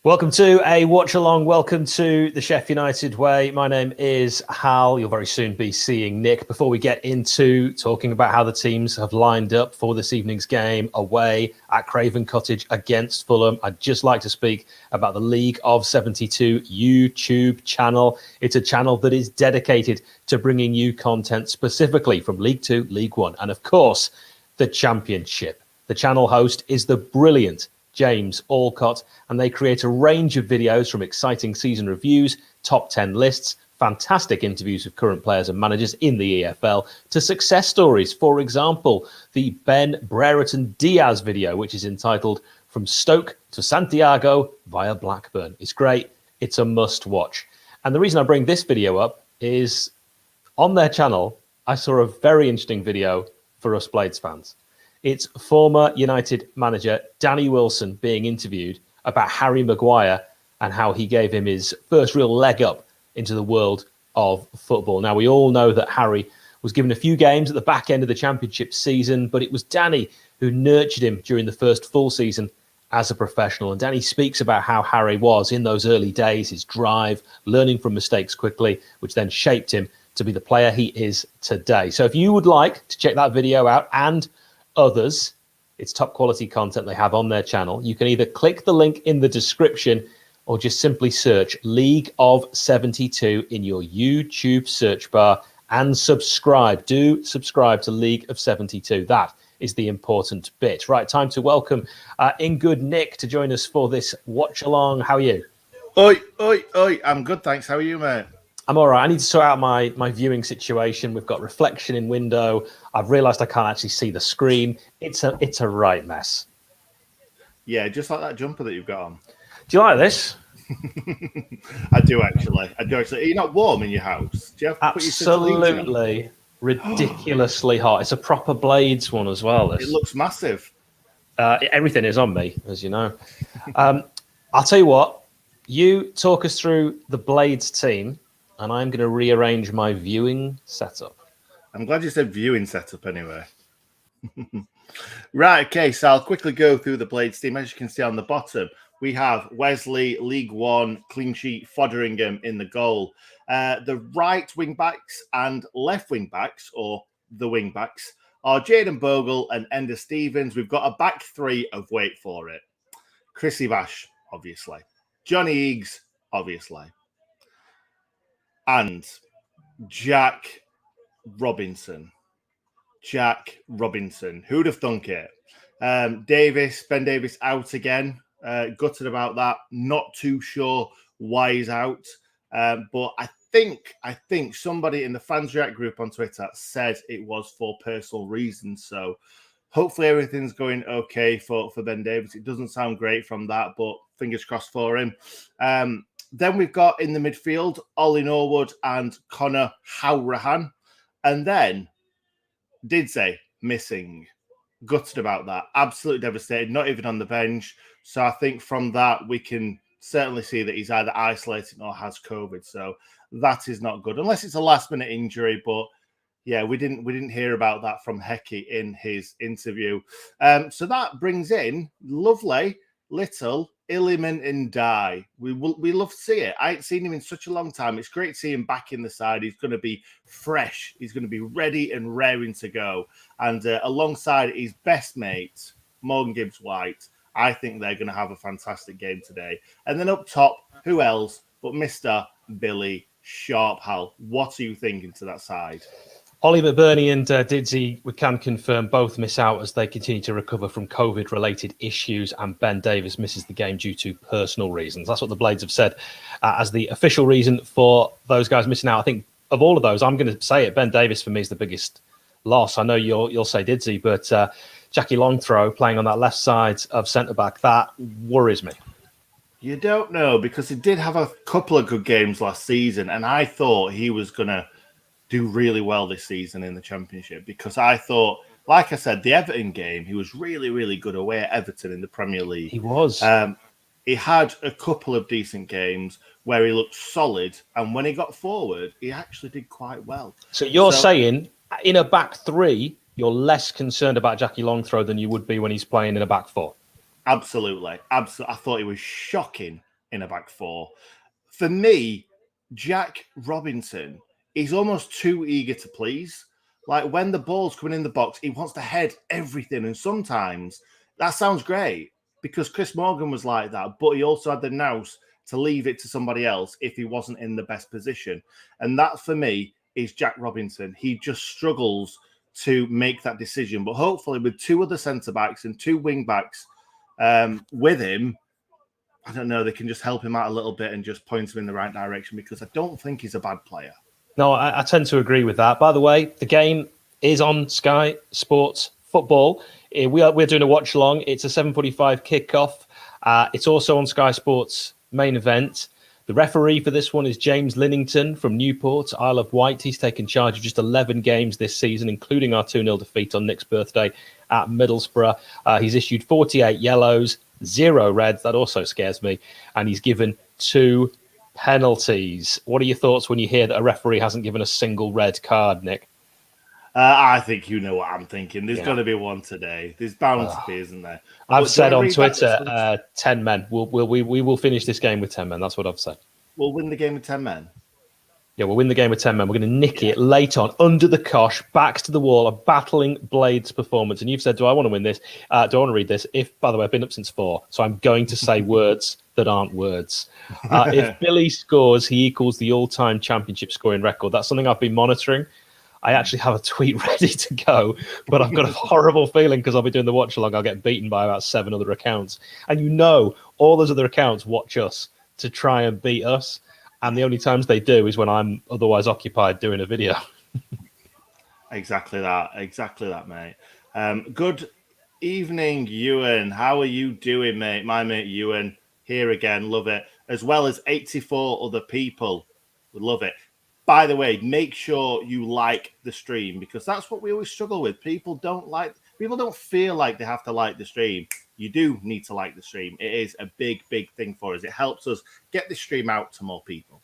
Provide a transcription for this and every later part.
Welcome to a watch along. Welcome to the Sheff United way. My name is Hal. You'll very soon be seeing Nick. Before we get into talking about how the teams have lined up for this evening's game away at Craven Cottage against Fulham, I'd just like to speak about the League of 72 YouTube channel. It's a channel that is dedicated to bringing you content specifically from League 2, League 1, and of course, the Championship. The channel host is the brilliant James Alcott, and they create a range of videos from exciting season reviews, top 10 lists, fantastic interviews with current players and managers in the EFL, to success stories. For example, the Ben Brereton Diaz video, which is entitled From Stoke to Santiago via Blackburn. It's great. It's a must watch. And the reason I bring this video up is on their channel, I saw a very interesting video for us Blades fans. It's former United manager Danny Wilson being interviewed about Harry Maguire and how he gave him his first real leg up into the world of football. Now, we all know that Harry was given a few games at the back end of the Championship season, but it was Danny who nurtured him during the first full season as a professional. And Danny speaks about how Harry was in those early days, his drive, learning from mistakes quickly, which then shaped him to be the player he is today. So if you would like to check that video out and others, it's top quality content they have on their channel. You can either click the link in the description or just simply search League of 72 in your YouTube search bar and subscribe. Do subscribe to League of 72. That is the important bit. Right, time to welcome in good Nick to join us for this watch along. How are you? Oi. I'm good, thanks. How are you, mate? I'm all right. I need to sort out my viewing situation. We've got reflection in window. I've realised I can't actually see the screen. It's a right mess. Yeah, just like that jumper that you've got on. Do you like this? I do actually. Are you not warm in your house? Do you have to Absolutely ridiculously hot. It's a proper Blades one as well. It looks massive. Everything is on me, as you know. I'll tell you what. You talk us through the Blades team, and I'm going to rearrange my viewing setup. I'm glad you said viewing setup anyway. Right, okay, so I'll quickly go through the Blades team. As you can see on the bottom, we have Wesley, League One, clean sheet, Fotheringham in the goal. The right wing-backs and left wing-backs, or the wing-backs, are Jayden Bogle and Ender Stevens. We've got a back three of, wait for it, Chrissy Vash, obviously. Johnny Eags, obviously. And Jack Robinson. Who'd have thunk it? Ben Davis out again. Gutted about that. Not too sure why he's out. But I think somebody in the Fans React group on Twitter said it was for personal reasons. So hopefully everything's going okay for Ben Davis. It doesn't sound great from that, but fingers crossed for him. Then we've got in the midfield, Ollie Norwood and Connor Howrahan. And then Didsey missing. Gutted about that. Absolutely devastated. Not even on the bench. So I think from that, we can certainly see that he's either isolated or has COVID. So that is not good. Unless it's a last-minute injury. But yeah, we didn't hear about that from Hecky in his interview. So that brings in lovely little Iliman and Die. We love to see it. I ain't seen him in such a long time. It's great to see him back in the side. He's going to be fresh. He's going to be ready and raring to go. And alongside his best mate, Morgan Gibbs-White, I think they're going to have a fantastic game today. And then up top, who else but Mr. Billy Sharp? Hal, what are you thinking to that side? Ollie McBurney and Didsey, we can confirm, both miss out as they continue to recover from COVID-related issues, and Ben Davis misses the game due to personal reasons. That's what the Blades have said as the official reason for those guys missing out. I think of all of those, I'm going to say it, Ben Davis for me is the biggest loss. I know you'll say Didsey, but Jackie Longthrow playing on that left side of centre-back, that worries me. You don't know, because he did have a couple of good games last season, and I thought he was going to do really well this season in the Championship, because I thought, like I said, the Everton game, he was really, really good away at Everton in the Premier League. He was. He had a couple of decent games where he looked solid, and when he got forward, he actually did quite well. So you're saying in a back three, you're less concerned about Jackie Longthrow than you would be when he's playing in a back four? Absolutely. I thought he was shocking in a back four. For me, Jack Robinson is almost too eager to please. Like when the ball's coming in the box, he wants to head everything. And sometimes that sounds great because Chris Morgan was like that, but he also had the nous to leave it to somebody else if he wasn't in the best position. And that for me is Jack Robinson. He just struggles to make that decision. But hopefully with two other centre-backs and two wing-backs with him, I don't know, they can just help him out a little bit and just point him in the right direction because I don't think he's a bad player. No, I tend to agree with that. By the way, the game is on Sky Sports Football. We're doing a watch along. It's a 7:45 kickoff. It's also on Sky Sports main event. The referee for this one is James Linnington from Newport, Isle of Wight. He's taken charge of just 11 games this season, including our 2-0 defeat on Nick's birthday at Middlesbrough. He's issued 48 yellows, 0 reds. That also scares me. And he's given 2 penalties. What are your thoughts when you hear that a referee hasn't given a single red card, Nick? I think you know what I'm thinking. There's got to be one today. There's bound to be, isn't there? I've said on Twitter, 10 men. We will finish this game with 10 men. That's what I've said. We'll win the game with 10 men. Yeah, we'll win the game with 10 men. We're going to nick it late on, under the cosh, backs to the wall, a battling Blades performance. And you've said, do I want to win this? Do I want to read this? By the way, I've been up since 4, so I'm going to say words that aren't words. If Billy scores, he equals the all-time championship scoring record. That's something I've been monitoring. I actually have a tweet ready to go, but I've got a horrible feeling because I'll be doing the watch along. I'll get beaten by about 7 other accounts. And all those other accounts watch us to try and beat us. And the only times they do is when I'm otherwise occupied doing a video. Exactly that, mate. Good evening, Ewan. How are you doing, mate? My mate Ewan here again. Love it. As well as 84 other people. We love it. By the way, make sure you like the stream because that's what we always struggle with. People don't feel like they have to like the stream. You do need to like the stream. It is a big, big thing for us. It helps us get the stream out to more people.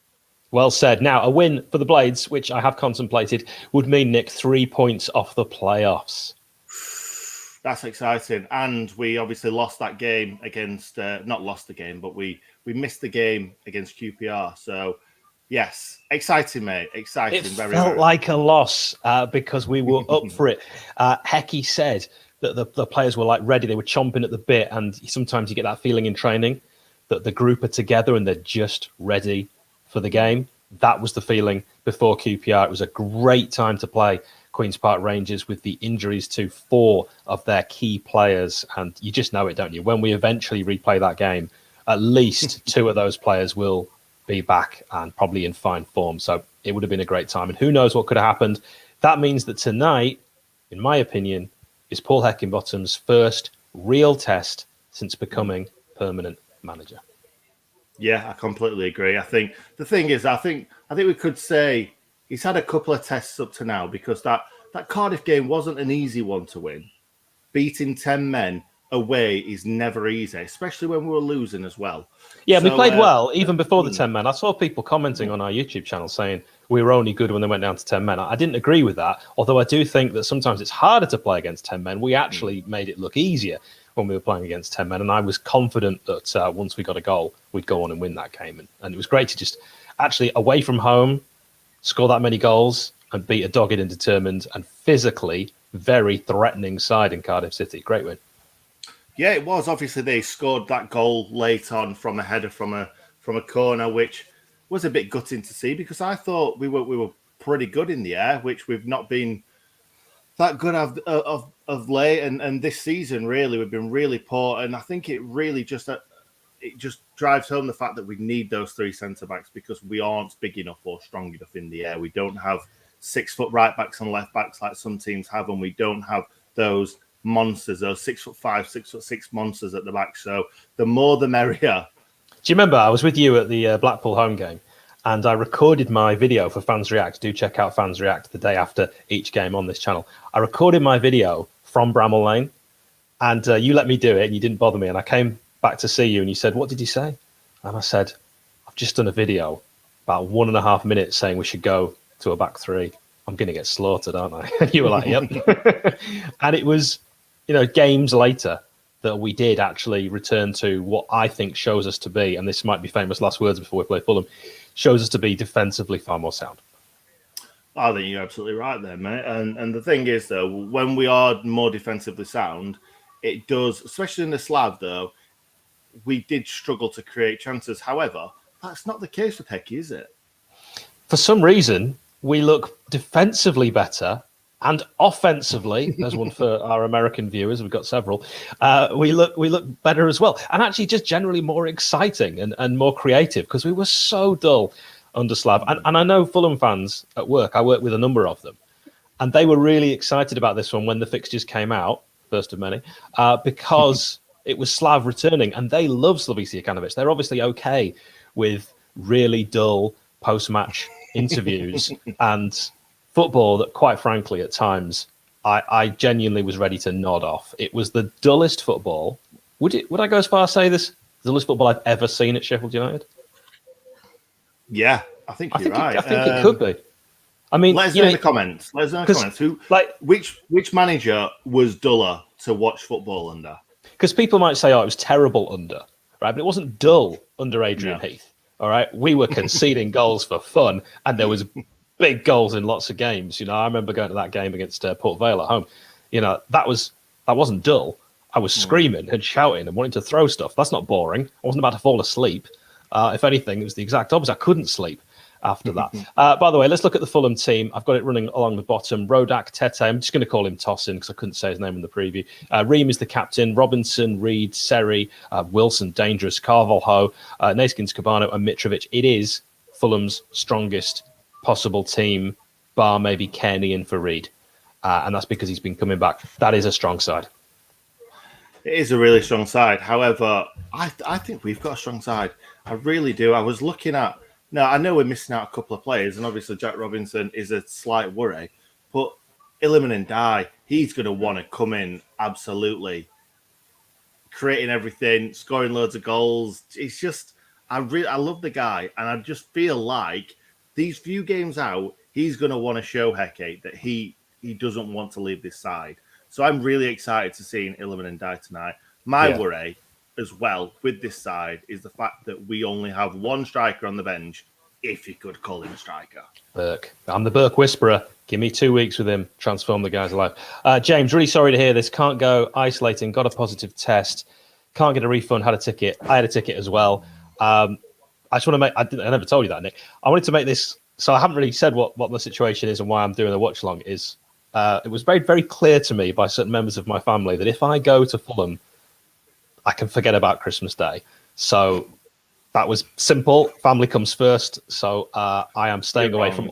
Well said. Now, a win for the Blades, which I have contemplated, would mean, Nick, 3 points off the playoffs. That's exciting. And we obviously lost that game against, not lost the game, but we missed the game against QPR. So, yes, exciting, mate. Exciting. It felt like a loss because we were up for it. Hecky said that the players were like ready. They were chomping at the bit. And sometimes you get that feeling in training that the group are together and they're just ready for the game. That was the feeling before QPR. It was a great time to play Queen's Park Rangers with the injuries to 4 of their key players. And you just know it, don't you? When we eventually replay that game, at least 2 of those players will be back and probably in fine form. So it would have been a great time. And who knows what could have happened. That means that tonight, in my opinion, is Paul Heckingbottom's first real test since becoming permanent manager. Yeah, I completely agree. I think the thing is, I think we could say he's had a couple of tests up to now because that Cardiff game wasn't an easy one to win. Beating 10 men away is never easy, especially when we were losing as well. Yeah, we played well even before the 10 men. I saw people commenting on our YouTube channel saying we were only good when they went down to 10 men. I didn't agree with that, although I do think that sometimes it's harder to play against 10 men. We actually made it look easier when we were playing against 10 men, and I was confident that once we got a goal, we'd go on and win that game. And it was great to just actually, away from home, score that many goals and beat a dogged and determined and physically very threatening side in Cardiff City. Great win. Yeah, it was. Obviously, they scored that goal late on from a header from a corner, which was a bit gutting to see because I thought we were pretty good in the air, which we've not been that good of late. And this season, really, we've been really poor. And I think it really just drives home the fact that we need those 3 centre-backs because we aren't big enough or strong enough in the air. We don't have 6-foot right-backs and left-backs like some teams have, and we don't have those monsters, those 6'5", 6'6" monsters at the back. So the more the merrier. Do you remember I was with you at the Blackpool home game and I recorded my video for Fans React. Do check out Fans React the day after each game on this channel. I recorded my video from Bramall Lane and you let me do it and you didn't bother me. And I came back to see you and you said, "What did you say?" And I said, "I've just done a video about 1.5 minutes saying we should go to a back 3. I'm going to get slaughtered, aren't I?" And you were like, "Yep." And it was, games later, that we did actually return to what I think shows us to be, and this might be famous last words before we play Fulham, shows us to be defensively far more sound. I think you're absolutely right there, mate. And the thing is, though, when we are more defensively sound, it does, especially in the Slav, though, we did struggle to create chances. However, that's not the case with Hecky, is it? For some reason, we look defensively better and offensively. There's one for our American viewers. We've got several. We look better as well. And actually just generally more exciting and more creative because we were so dull under Slav. And I know Fulham fans at work, I work with a number of them, and they were really excited about this one when the fixtures came out, first of many, because it was Slav returning, and they love Slavisa Jokanovic. They're obviously okay with really dull post-match interviews and football that, quite frankly, at times, I genuinely was ready to nod off. It was the dullest football. Would I go as far as say this? The dullest football I've ever seen at Sheffield United? Yeah, I think you're right. I think it could be. I mean, let us know in the comments. Let us know in the comments who, which manager was duller to watch football under? Because people might say, "Oh, it was terrible under," right? But it wasn't dull under Adrian Heath. All right, we were conceding goals for fun, and there was big goals in lots of games. You know, I remember going to that game against Port Vale at home. You know, that wasn't dull. I was screaming and shouting and wanting to throw stuff. That's not boring. I wasn't about to fall asleep. If anything, it was the exact opposite. I couldn't sleep after that. By the way, let's look at the Fulham team. I've got it running along the bottom. Rodak, Tete, I'm just going to call him Tossin because I couldn't say his name in the preview. Ream is the captain. Robinson, Reed, Seri, Wilson, Dangerous, Carvalho, Naskins, Cabano, and Mitrovic. It is Fulham's strongest possible team, bar maybe Kearney and Fareed. And that's because he's been coming back. That is a strong side. It is a really strong side. However, I think we've got a strong side. I really do. I was looking at... Now, I know we're missing out a couple of players, and obviously Jack Robinson is a slight worry, but Iliman and Dye, he's going to want to come in absolutely creating everything, scoring loads of goals. It's just... I love the guy, and I just feel like these few games out, he's going to want to show Hecky that he doesn't want to leave this side. So I'm really excited to see Iliman and Dye tonight. My worry as well with this side is the fact that we only have one striker on the bench, if you could call him a striker. Burke. I'm the Burke Whisperer. Give me 2 weeks with him. Transform the guy's life. James, really sorry to hear this. Can't go isolating. Got a positive test. Can't get a refund. Had a ticket. I had a ticket as well. I just want to make... I never told you that, Nick. I wanted to make this... So I haven't really said what the situation is and why I'm doing the watch-along is... it was very, very clear to me by certain members of my family that if I go to Fulham, I can forget about Christmas Day. So that was simple. Family comes first. So I am staying away from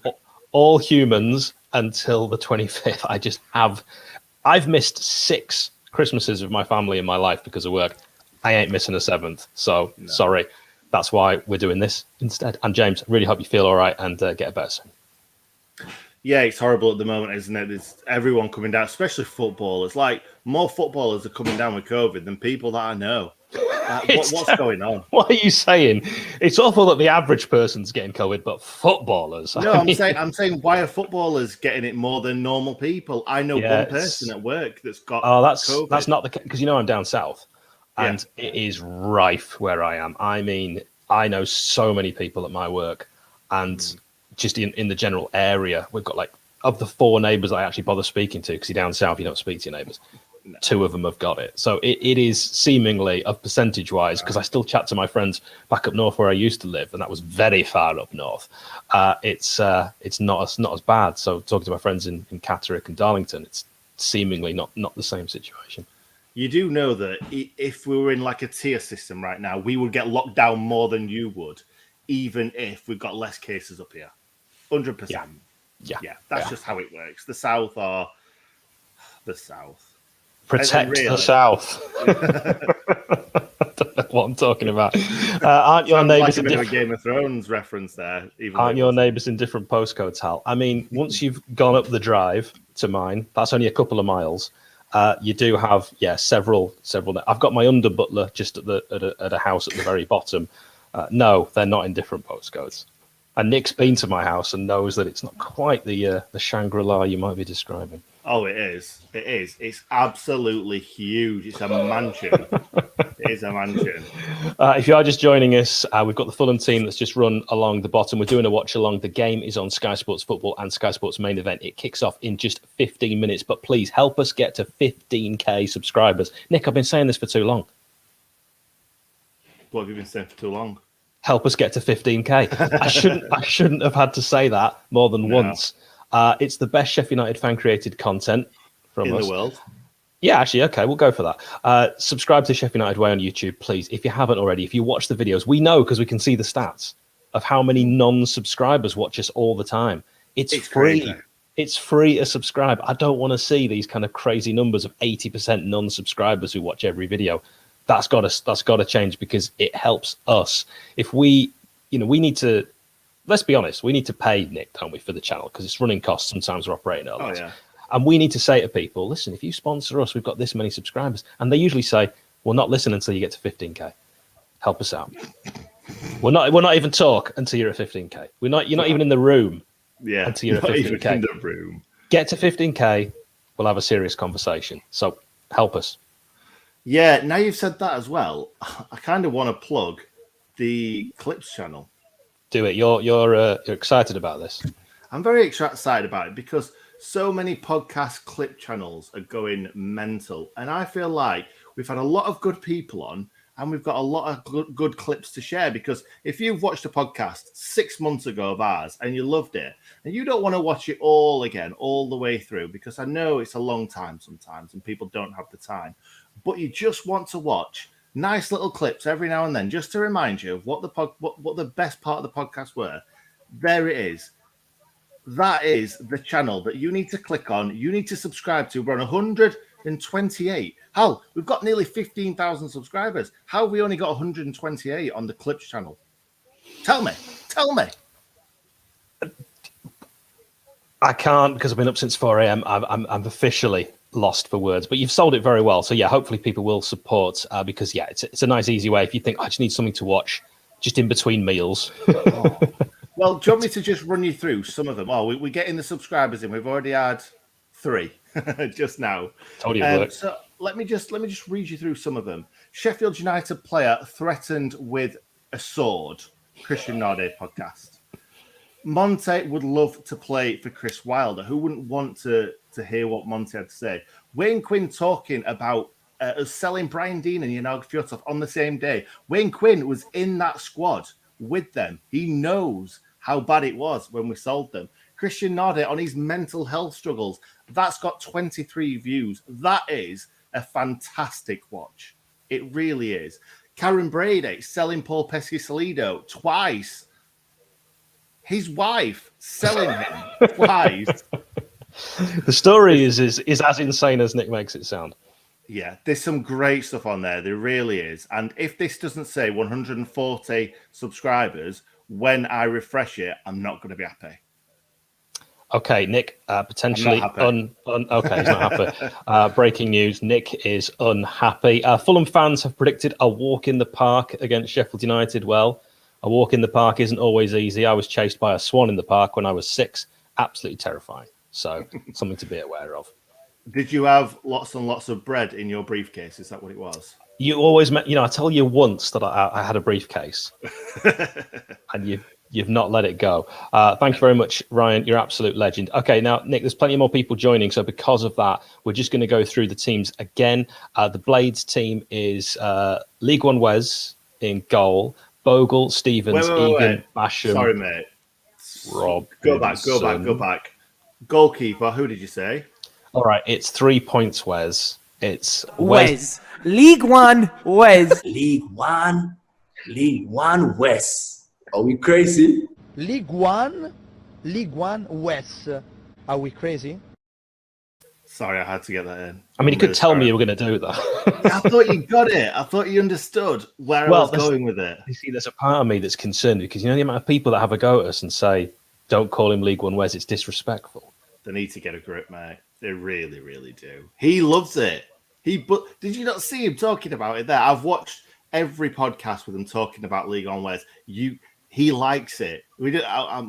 all humans until the 25th. I've missed 6 Christmases with my family in my life because of work. I ain't missing a 7th. So sorry. That's why we're doing this instead. And James, I really hope you feel all right and get better soon. Yeah, it's horrible at the moment, isn't it? There's everyone coming down, especially footballers. Like, more footballers are coming down with COVID than people that I know. What's going on? What are you saying? It's awful that the average person's getting COVID, but footballers... No, I'm saying why are footballers getting it more than normal people? I know one person at work that's got COVID. That's not the case, because I'm down south, and it is rife where I am. I mean, I know so many people at my work, and... just in the general area, we've got of the 4 neighbours I actually bother speaking to, because you're down south, you don't speak to your neighbours. 2 of them have got it. So it is seemingly, of percentage-wise, because I still chat to my friends back up north where I used to live, and that was very far up north. It's not as bad. So talking to my friends in Catterick and Darlington, it's seemingly not the same situation. You do know that if we were in like a tier system right now, we would get locked down more than you would, even if we've got less cases up here. 100%. Yeah. That's just how it works. The South are the South. Protect the South. I don't know what I'm talking about. Aren't your neighbours like a Game of Thrones reference there? Aren't your neighbours in different postcodes, Hal? I mean, once you've gone up the drive to mine, that's only a couple of miles. You do have several. I've got my under butler just at a house at the very bottom. No, they're not in different postcodes. And Nick's been to my house and knows that it's not quite the Shangri-La you might be describing. Oh, it is. It is. It's absolutely huge. It's a mansion. It is a mansion. If you are just joining us, we've got the Fulham team that's just run along the bottom. We're doing a watch along. The game is on Sky Sports Football and Sky Sports Main Event. It kicks off in just 15 minutes, but please help us get to 15k subscribers. Nick, I've been saying this for too long. What have you been saying for too long? Help us get to 15k. I shouldn't have had to say that more than once. It's the best Sheffield United fan created content from in us. the world. Yeah, actually, okay, we'll go for that. Subscribe to Sheffield United Way on YouTube, please. If you haven't already, if you watch the videos, we know because we can see the stats of how many non-subscribers watch us all the time. It's free. Crazy. It's free to subscribe. I don't want to see these kind of crazy numbers of 80% non-subscribers who watch every video. That's got to change because it helps us. If we need to, let's be honest, we need to pay Nick, don't we, for the channel because it's running costs. Sometimes we're operating at a loss. Oh, yeah. And we need to say to people, listen, if you sponsor us, we've got this many subscribers. And they usually say, we'll not listen until you get to 15k. Help us out. We're not even talk until you're at 15k. You're not even in the room until you're at 15k. Even in the room. Get to 15k, we'll have a serious conversation. So help us. Yeah, now you've said that as well, I kind of want to plug the Clips channel. Do it. You're excited about this. I'm very excited about it because so many podcast clip channels are going mental. And I feel like we've had a lot of good people on and we've got a lot of good clips to share because if you've watched a podcast 6 months ago of ours and you loved it and you don't want to watch it all again, all the way through, because I know it's a long time sometimes and people don't have the time, but you just want to watch nice little clips every now and then just to remind you of what the best part of the podcast were, there it is. That is the channel that you need to click on. You need to subscribe to. We're on 128. Hal, we've got nearly 15,000 subscribers. How have we only got 128 on the Clips channel? Tell me. I can't because I've been up since 4 a.m. I'm officially lost for words, but you've sold it very well. So yeah, hopefully people will support because yeah, it's a nice, easy way. If you think I just need something to watch just in between meals. Well, do you want me to just run you through some of them? Oh, we're getting the subscribers in. We've already had 3 just now. Told you it worked. So let me just read you through some of them. Sheffield United player threatened with a sword. Christian Narde podcast. Monte would love to play for Chris Wilder. Who wouldn't want to hear what Monte had to say? Wayne Quinn talking about selling Brian Dean and Yanag Fyotov on the same day. Wayne Quinn was in that squad with them. He knows how bad it was when we sold them. Christian Narde on his mental health struggles. That's got 23 views. That is a fantastic watch. It really is. Karen Brady selling Paul Pesci-Salido twice. His wife selling him twice. The story is as insane as Nick makes it sound. Yeah, there's some great stuff on there. There really is. And if this doesn't say 140 subscribers, when I refresh it, I'm not going to be happy. Okay, Nick, potentially okay, he's not happy. Breaking news, Nick is unhappy. Fulham fans have predicted a walk in the park against Sheffield United. Well, a walk in the park isn't always easy. I was chased by a swan in the park when I was 6. Absolutely terrifying. So something to be aware of. Did you have lots and lots of bread in your briefcase? Is that what it was? You always met, I tell you once that I had a briefcase and you've not let it go. Thank you very much, Ryan. You're an absolute legend. Okay, now, Nick, there's plenty more people joining. So because of that, we're just going to go through the teams again. The Blades team is League One Wes in goal, Bogle, Stevens, Egan, Basham. Sorry, mate. Rob. Go back. Goalkeeper, who did you say? All right, it's 3 points, Wes. It's Wes. League One, Wes. League One West. Are we crazy? League One West. Are we crazy? Sorry, I had to get that in. I mean, you could tell me you were going to do that. I thought you got it. I thought you understood where I was going with it. You see, there's a part of me that's concerned because the amount of people that have a go at us and say, don't call him League One Wes, it's disrespectful. They need to get a grip, mate. They really, really do. He loves it. Did you not see him talking about it there? I've watched every podcast with him talking about League One Wes. He likes it. I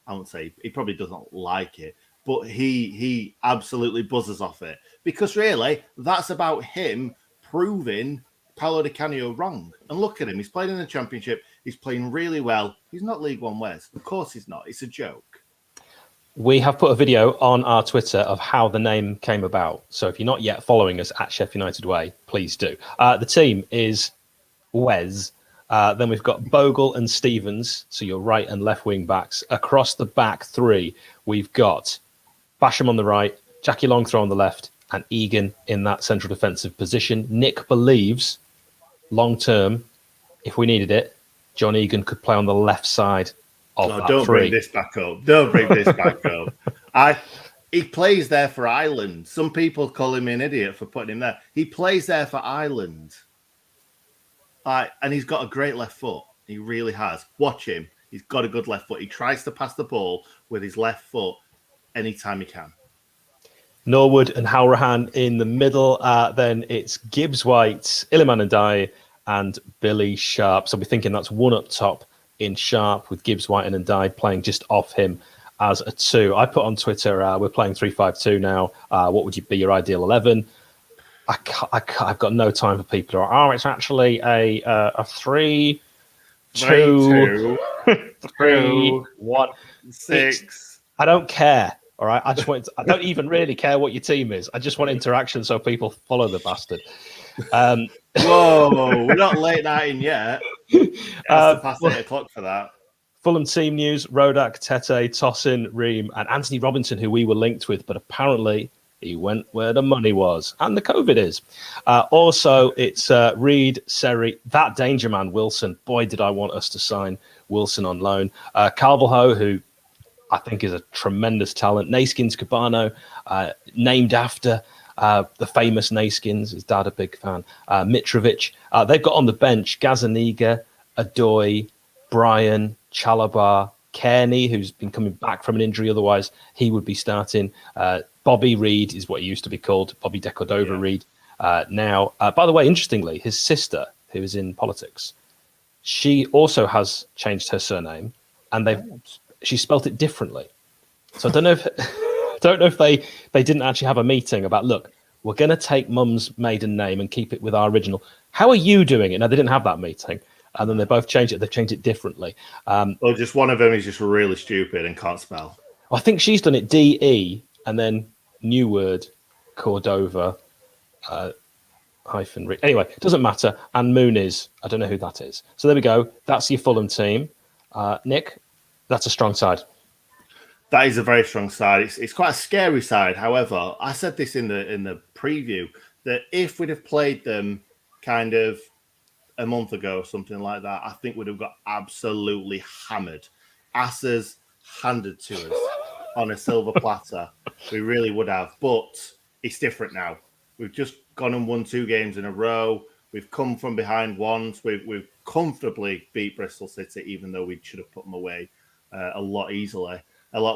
won't say he probably doesn't like it, but he absolutely buzzes off it because really that's about him proving Paolo Di Canio wrong. And look at him; he's playing in the Championship. He's playing really well. He's not League One Wes. Of course, he's not. It's a joke. We have put a video on our Twitter of how the name came about. So if you're not yet following us at Sheffield United Way, please do. The team is Wes. Then we've got Bogle and Stevens, so your right and left wing backs. Across the back three, we've got Basham on the right, Jackie Longthrow on the left, and Egan in that central defensive position. Nick believes, long term, if we needed it, John Egan could play on the left side of that don't three. Bring this back up. Don't bring this back up. He plays there for Ireland. Some people call him an idiot for putting him there. He plays there for Ireland. And he's got a great left foot. He really has. Watch him. He's got a good left foot. He tries to pass the ball with his left foot anytime he can. Norwood and Halrahan in the middle. Then it's Gibbs White, Iliman Ndiaye, and Billy Sharp. So we're thinking that's one up top in Sharp with Gibbs White and Ndiaye playing just off him as a two. I put on Twitter, we're playing 3-5-2 now. What would be your ideal 11? I've got no time for people who are, it's actually a 3-2-3-1-6. 6. I don't care. All right. I don't even really care what your team is. I just want interaction so people follow the bastard. Whoa, we're not late nighting yet. It's past 8 o'clock for that. Fulham team news: Rodak, Tete, Tosin, Ream, and Anthony Robinson, who we were linked with, but apparently he went where the money was, and the COVID is. Also, it's Reed, Seri, that danger man, Wilson. Boy, did I want us to sign Wilson on loan. Carvalho, who I think is a tremendous talent. Naskins Cabano, named after the famous Naskins. His dad a big fan. Mitrovic. They've got on the bench Gazaniga, Adoy, Brian, Chalabar, Kearney, who's been coming back from an injury. Otherwise, he would be starting. Bobby Reed is what he used to be called. Bobby Decordova Reed. Now, by the way, interestingly, his sister, who is in politics, she also has changed her surname, and she spelt it differently. So I don't know if they didn't actually have a meeting about, look, we're going to take Mum's maiden name and keep it with our original. How are you doing it? No, they didn't have that meeting. And then they both changed it. They've changed it differently. Or just one of them is just really stupid and can't spell. I think she's done it DE and then new word, Cordova, hyphen. Anyway, it doesn't matter. And Muniz, I don't know who that is. So there we go. That's your Fulham team. Nick, that's a strong side. That is a very strong side. It's quite a scary side. However, I said this in the preview that if we'd have played them kind of a month ago or something like that, I think we'd have got absolutely hammered. Asses handed to us on a silver platter. We really would have. But it's different now. We've just gone and won 2 games in a row. We've come from behind once. We've comfortably beat Bristol City, even though we should have put them away a lot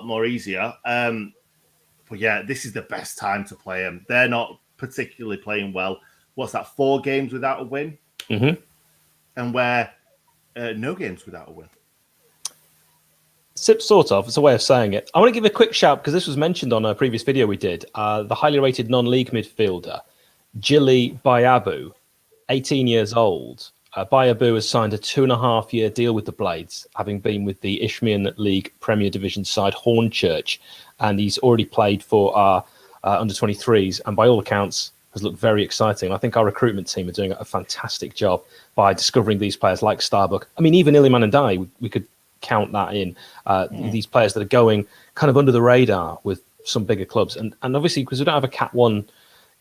more easier. But yeah, this is the best time to play them. They're not particularly playing well. What's that, 4 games without a win? Mm-hmm. And we're no games without a win. Sort of. It's a way of saying it. I want to give a quick shout, because this was mentioned on a previous video we did. The highly rated non-league midfielder, Jili Bayabu, 18 years old. Bayabu has signed a 2.5-year deal with the Blades, having been with the Isthmian League Premier Division side Hornchurch, and he's already played for our under-23s, and by all accounts has looked very exciting. I think our recruitment team are doing a fantastic job by discovering these players like Starbuck. I mean, even Iliman Ndiaye, we could count that in. These players that are going kind of under the radar with some bigger clubs. And obviously, because we don't have a Cat 1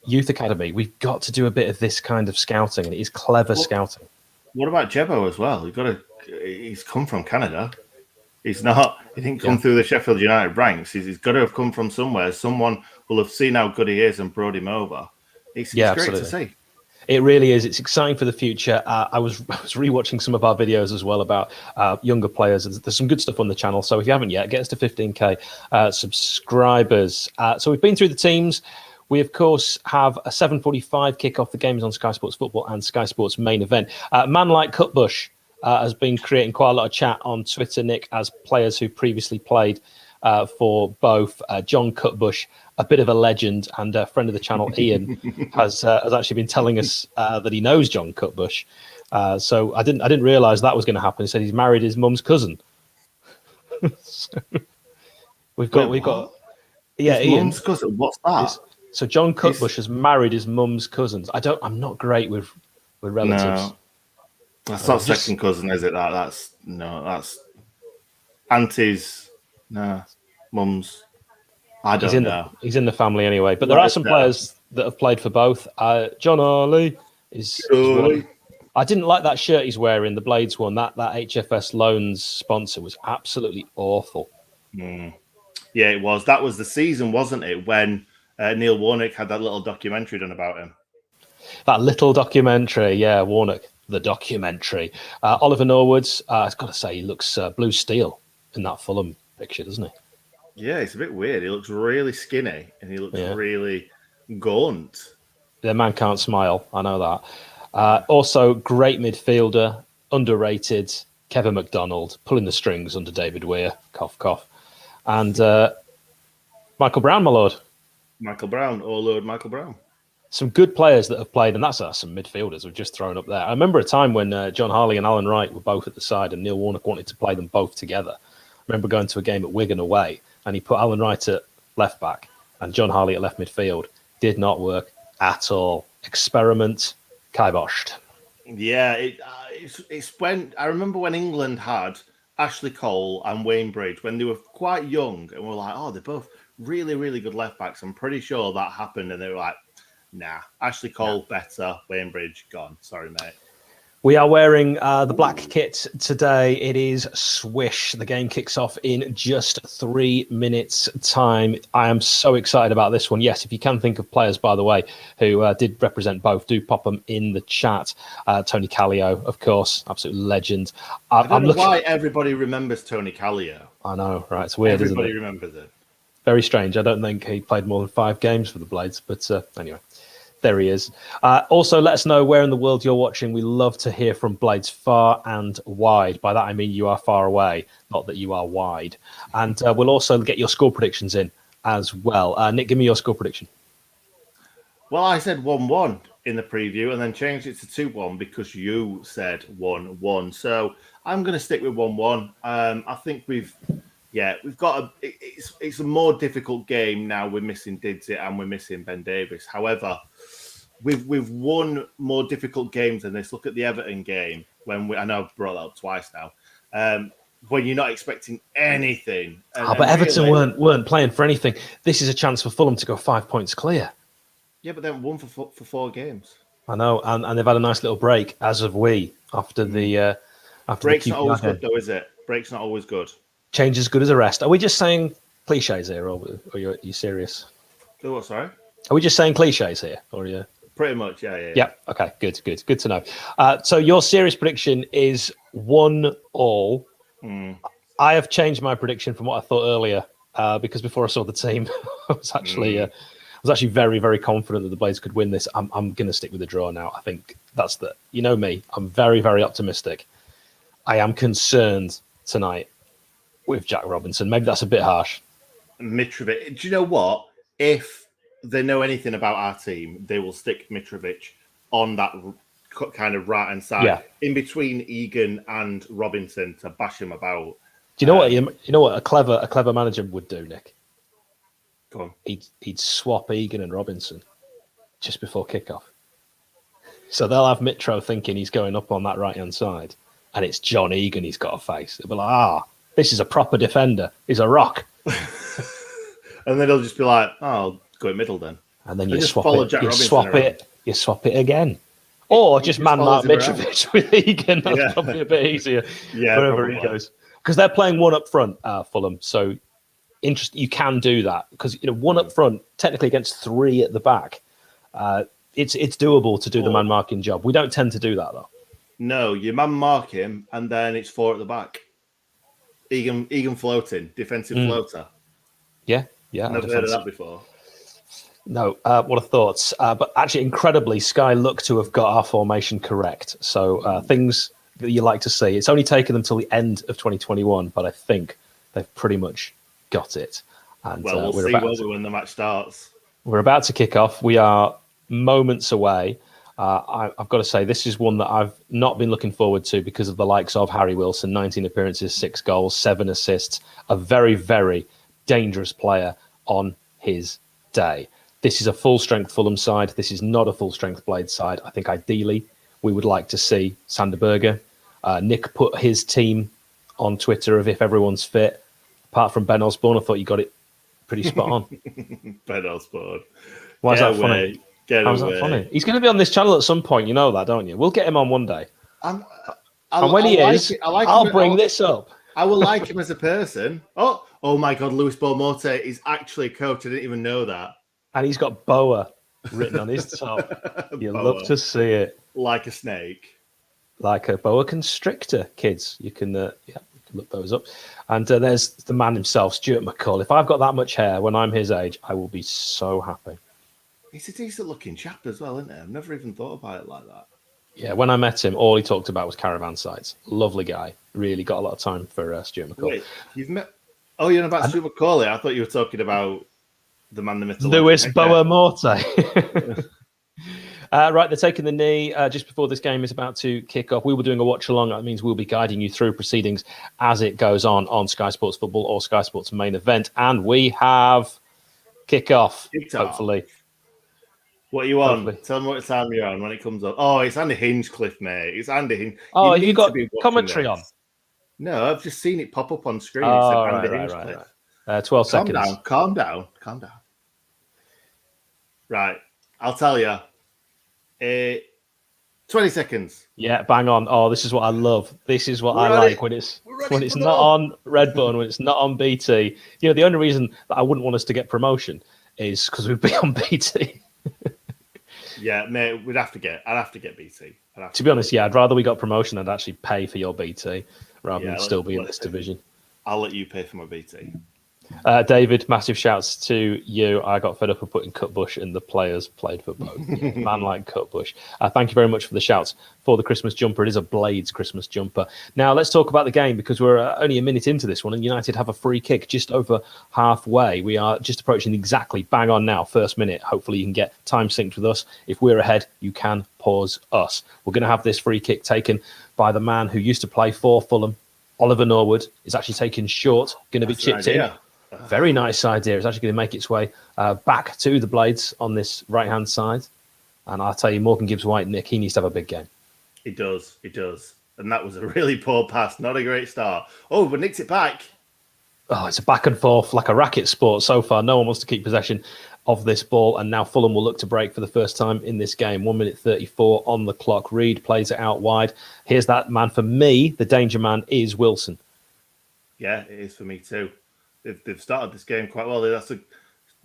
youth academy, we've got to do a bit of this kind of scouting, and it is clever scouting. What about Jebo as well? He's come from Canada. He didn't come through the Sheffield United ranks. He's got to have come from somewhere. Someone will have seen how good he is and brought him over. It's great absolutely. to see. It really is. It's exciting for the future. I was rewatching some of our videos as well about younger players. There's some good stuff on the channel. So if you haven't yet, get us to 15k subscribers. So we've been through the teams. We, of course, have a 7:45 kickoff. The game is on Sky Sports Football and Sky Sports Main Event. Man like Cutbush has been creating quite a lot of chat on Twitter, Nick, as players who previously played for both. John Cutbush, a bit of a legend and a friend of the channel, Ian, has actually been telling us that he knows John Cutbush. So I didn't realise that was going to happen. He said he's married his mum's cousin. So we've got his Ian. mum's cousin. What's that? So John Cutbush has married his mum's cousins. I'm not great with relatives. No, that's not second cousin, is it? That's aunties. No, mums. I don't know. He's in the family anyway. But there are some players that have played for both. John Harley is one. I didn't like that shirt he's wearing, the Blades one. That HFS Loans sponsor was absolutely awful. Yeah, it was. That was the season, wasn't it, when Neil Warnock had that little documentary done about him? That little documentary, yeah, Warnock, the documentary. Oliver Norwoods, I've got to say, he looks blue steel in that Fulham picture, doesn't he? Yeah, it's a bit weird. He looks really skinny and he looks really gaunt. The man can't smile, I know that. Also, great midfielder, underrated, Kevin McDonald, pulling the strings under David Weir, cough, cough. And Michael Brown, my lord. Michael Brown, oh Lord, Michael Brown. Some good players that have played, and that's some midfielders we've just thrown up there. I remember a time when John Harley and Alan Wright were both at the side and Neil Warnock wanted to play them both together. I remember going to a game at Wigan away and he put Alan Wright at left back and John Harley at left midfield. Did not work at all. Experiment, kiboshed. Yeah, it's when I remember when England had Ashley Cole and Wayne Bridge when they were quite young and we're like, oh, they're both really, really good left backs. I'm pretty sure that happened and they were like, nah, Ashley Cole better, Wayne Bridge gone. Sorry, mate. We are wearing the black kit today. It is Swish. The game kicks off in just 3 minutes' time. I am so excited about this one. Yes, if you can think of players, by the way, who did represent both, do pop them in the chat. Tony Callio, of course, absolute legend. I don't know why everybody remembers Tony Callio. I know, right? It's weird, everybody isn't it? Remembers it. Very strange. I don't think he played more than 5 games for the Blades, but anyway. There he is. Also, let us know where in the world you're watching. We love to hear from Blades far and wide. By that, I mean you are far away, not that you are wide. And we'll also get your score predictions in as well. Nick, give me your score prediction. Well, I said 1-1 in the preview and then changed it to 2-1 because you said 1-1. So I'm going to stick with 1-1. I think we've got it's a more difficult game now. We're missing Didsey and we're missing Ben Davies. However, we've won more difficult games than this. Look at the Everton game I know I've brought that up twice now. When you're not expecting anything. But Everton weren't playing for anything. This is a chance for Fulham to go 5 points clear. Yeah, but they haven't won for 4 games. I know, and they've had a nice little break, as have we, after the break's not always good, though, is it? Break's not always good. Change as good as a rest. Are we just saying cliches here, or are you serious? Do what, sorry? Are we just saying cliches here, or are you? Pretty much, yeah. Yeah. Okay. Good to know. So your serious prediction is 1-1. I have changed my prediction from what I thought earlier because before I saw the team, I was actually very, very confident that the Blades could win this. I'm going to stick with the draw now. I think that's me. I'm very, very optimistic. I am concerned tonight with Jack Robinson. Maybe that's a bit harsh. Mitrovic. Do you know what? If they know anything about our team, they will stick Mitrovic on that kind of right-hand side, in between Egan and Robinson to bash him about. Do you know what? You know what a clever manager would do, Nick? Go on. He'd swap Egan and Robinson just before kickoff. So they'll have Mitro thinking he's going up on that right-hand side, and it's John Egan he's got to face. They'll be like, this is a proper defender. He's a rock. And then he'll just be like, I'll go in middle then. And then you swap it again. Or just man-mark Mitrovic with Egan. That's probably a bit easier wherever he goes. Because they're playing one up front, Fulham. So you can do that. Because one up front, technically against 3 at the back, it's doable to do the man-marking job. We don't tend to do that, though. No, you man-mark him, and then it's 4 at the back. Egan floating, defensive floater. Yeah. Never heard of that before. No, what are thoughts? But actually, incredibly, Sky look to have got our formation correct. So things that you like to see. It's only taken them till the end of 2021, but I think they've pretty much got it. And Well, we'll see when the match starts. We're about to kick off. We are moments away. I've got to say, this is one that I've not been looking forward to because of the likes of Harry Wilson, 19 appearances, 6 goals, 7 assists, a very, very dangerous player on his day. This is a full-strength Fulham side. This is not a full-strength Blade side. I think ideally we would like to see Sander Berge. Nick put his team on Twitter of if everyone's fit. Apart from Ben Osborne, I thought you got it pretty spot on. Ben Osborne. Why is that funny? How's that funny? He's going to be on this channel at some point. You know that, don't you? We'll get him on one day. And when he is, I'll bring this up. I will like him as a person. Oh my God, Luis Belmonte is actually a coach. I didn't even know that. And he's got Boa written on his top. You'll love to see it. Like a snake. Like a boa constrictor, kids. You can look those up. And there's the man himself, Stuart McCall. If I've got that much hair when I'm his age, I will be so happy. He's a decent-looking chap as well, isn't he? I've never even thought about it like that. Yeah, when I met him, all he talked about was caravan sites. Lovely guy. Really got a lot of time for Stuart McCall. Wait, you've met... Oh, you're about Stuart McCauley. I thought you were talking about the man, the myth, the Luis Boa Morte. Right, they're taking the knee just before this game is about to kick off. We were doing a watch along. That means we'll be guiding you through proceedings as it goes on Sky Sports Football or Sky Sports main event. And we have kick off, hopefully. What are you on? Hopefully. Tell me what time you're on when it comes up. Oh, it's Andy Hinchcliffe, mate. It's Andy Hinchcliffe. Oh, have you got commentary on? No, I've just seen it pop up on screen. Oh, it said Andy Hinchcliffe. 12 seconds. Calm down. Right, I'll tell you. 20 seconons. Yeah, bang on. Oh, this is what I love. This is what I like when it's not on Redbone, when it's not on BT. You know, the only reason that I wouldn't want us to get promotion is because we'd be on BT. Yeah, mate, I'd have to get BT. To be honest, yeah, I'd rather we got promotion and actually pay for your BT rather than still be in this division. I'll let you pay for my BT. David, massive shouts to you. I got fed up of putting Cutbush and the players played for both. Man like Cutbush. Thank you very much for the shouts for the Christmas jumper. It is a Blades Christmas jumper. Now, let's talk about the game because we're only a minute into this one and United have a free kick just over halfway. We are just approaching exactly bang on now, first minute. Hopefully you can get time synced with us. If we're ahead, you can pause us. We're going to have this free kick taken by the man who used to play for Fulham, Oliver Norwood. Is actually taken short, going to be chipped in. Very nice idea. It's actually going to make its way back to the Blades on this right-hand side. And I'll tell you, Morgan Gibbs-White, Nick, he needs to have a big game. He does. And that was a really poor pass. Not a great start. Oh, but nicked it back. Oh, it's a back and forth like a racket sport so far. No one wants to keep possession of this ball. And now Fulham will look to break for the first time in this game. 1 minute 34 on the clock. Reed plays it out wide. Here's that man. For me, the danger man is Wilson. Yeah, it is for me too. They've started this game quite well. That's a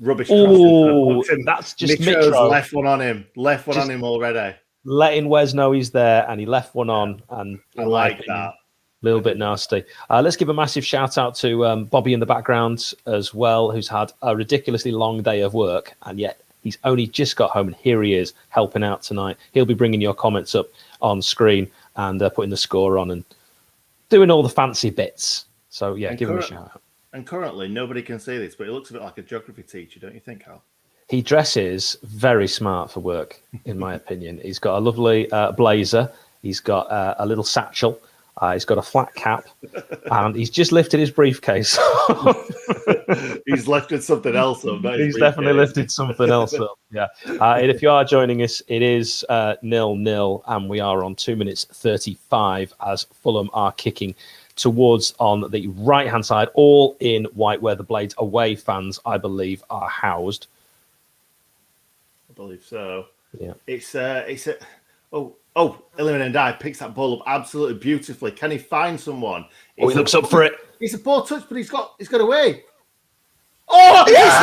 rubbish. Oh, that's just Mitro. Left one on him. On him already. Letting Wes know he's there, and he left one on. And I like that. A little bit nasty. Let's give a massive shout out to Bobby in the background as well, who's had a ridiculously long day of work, and yet he's only just got home, and here he is helping out tonight. He'll be bringing your comments up on screen and putting the score on and doing all the fancy bits. So, yeah, give him a shout out. And currently, nobody can see this, but he looks a bit like a geography teacher, don't you think, Hal? He dresses very smart for work, in my opinion. He's got a lovely blazer. He's got a little satchel. He's got a flat cap. And he's just lifted his briefcase. He's lifted something else up. He's definitely lifted something else up, yeah. And if you are joining us, it is 0-0, and we are on 2 minutes 35 as Fulham are kicking towards on the right-hand side, all in white, where the Blades away fans, I believe, are housed. I believe so. Yeah. It's Iliman Ndiaye picks that ball up absolutely beautifully. Can he find someone? He looks up for it. It's a poor touch, but he's got away. Oh, yes!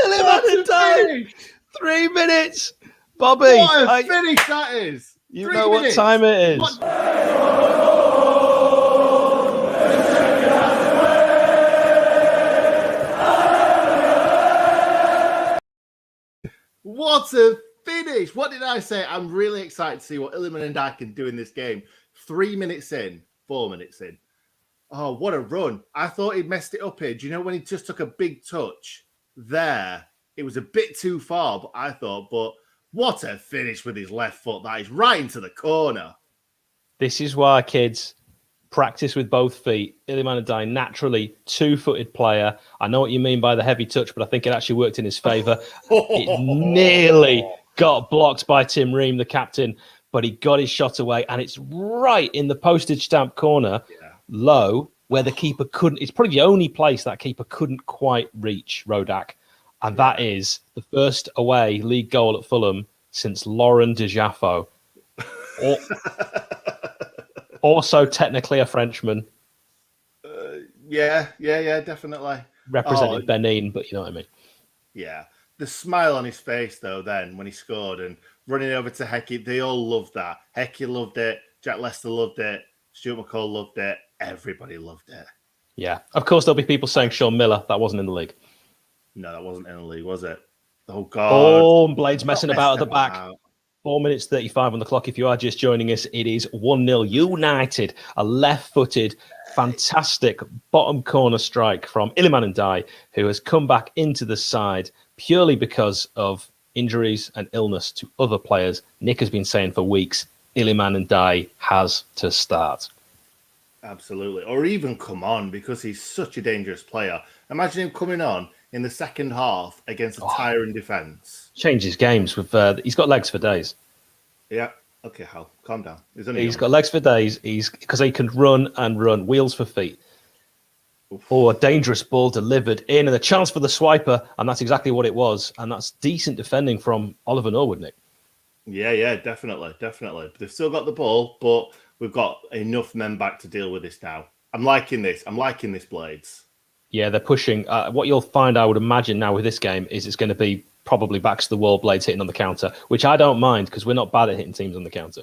Iliman Ndiaye! 3 minutes! Bobby! What a finish that is! You know what time it is. What a finish. What did I say? I'm really excited to see what Iliman Ndiaye can do in this game. 3 minutes in, 4 minutes in. Oh, what a run. I thought he messed it up here. Do you know when he just took a big touch there? It was a bit too far, but I thought, but what a finish with his left foot. That is right into the corner. This is why, kids, practice with both feet. Iliman Ndiaye, naturally two-footed player. I know what you mean by the heavy touch, but I think it actually worked in his favour. It nearly got blocked by Tim Ream, the captain, but he got his shot away, and it's right in the postage stamp corner, low, where the keeper couldn't. It's probably the only place that keeper couldn't quite reach Rodak, and that is the first away league goal at Fulham since Laurent de Jaffo. Also, technically a Frenchman. Yeah, definitely. Represented Benin, but you know what I mean. Yeah. The smile on his face, though, then, when he scored and running over to Hecky, they all loved that. Hecky loved it. Jack Lester loved it. Stuart McCall loved it. Everybody loved it. Yeah. Of course, there'll be people saying Sean Miller. That wasn't in the league. No, that wasn't in the league, was it? Oh, God. Oh, Blades messing about at the back. 4 minutes 35 on the clock. If you are just joining us, it is 1-0 United. A left-footed, fantastic bottom corner strike from Iliman Ndiaye, who has come back into the side purely because of injuries and illness to other players. Nick has been saying for weeks, Iliman Ndiaye has to start. Absolutely. Or even come on, because he's such a dangerous player. Imagine him coming on in the second half against a Tyrone defence. Changes games. He's got legs for days. Yeah. Okay, Hal, calm down. He's got legs for days. Because he can run and run, wheels for feet. Oof. Oh, a dangerous ball delivered in, and a chance for the swiper, and that's exactly what it was. And that's decent defending from Oliver Norwood, Nick. Yeah, definitely. They've still got the ball, but we've got enough men back to deal with this now. I'm liking this, Blades. Yeah, they're pushing. What you'll find, I would imagine, now with this game is it's going to be probably backs to the wall, Blades hitting on the counter, which I don't mind because we're not bad at hitting teams on the counter.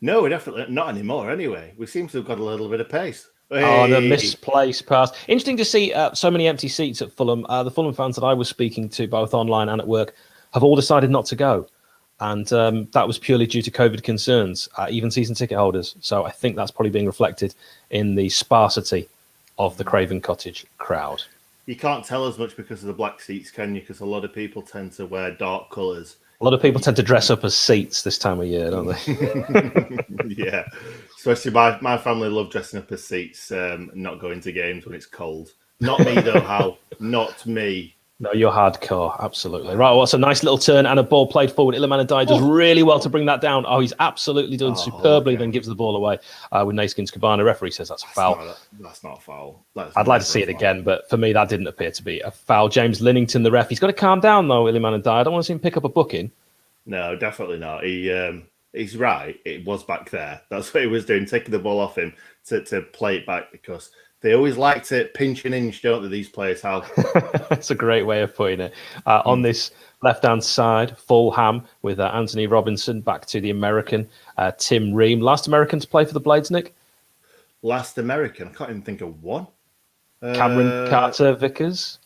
No, we're definitely not anymore anyway. We seem to have got a little bit of pace. Hey. Oh, the misplaced pass. Interesting to see so many empty seats at Fulham. The Fulham fans that I was speaking to, both online and at work, have all decided not to go. And that was purely due to COVID concerns, even season ticket holders. So I think that's probably being reflected in the sparsity of the Craven Cottage crowd. You can't tell as much because of the black seats, can you? Because a lot of people tend to wear dark colours. A lot of people tend to dress up as seats this time of year, don't they? Yeah. Especially my family love dressing up as seats, not going to games when it's cold. Not me, though, Hal. Not me. No, you're hardcore, absolutely. Right, well, it's a nice little turn and a ball played forward. Iliman Ndiaye does really well to bring that down. Oh, he's absolutely done superbly, then gives the ball away with Naskins Cabana. Referee says that's a foul. That's not a foul. I'd like to see it again, but for me, that didn't appear to be a foul. James Linnington, the ref, he's got to calm down, though, Iliman Ndiaye. I don't want to see him pick up a booking. No, definitely not. He's right. It was back there. That's what he was doing, taking the ball off him to play it back because they always like to pinch an inch, don't they, these players, Hal? That's a great way of putting it. On this left-hand side, Fulham with Anthony Robinson back to the American, Tim Ream. Last American to play for the Blades, Nick? Last American? I can't even think of one. Cameron Carter-Vickers?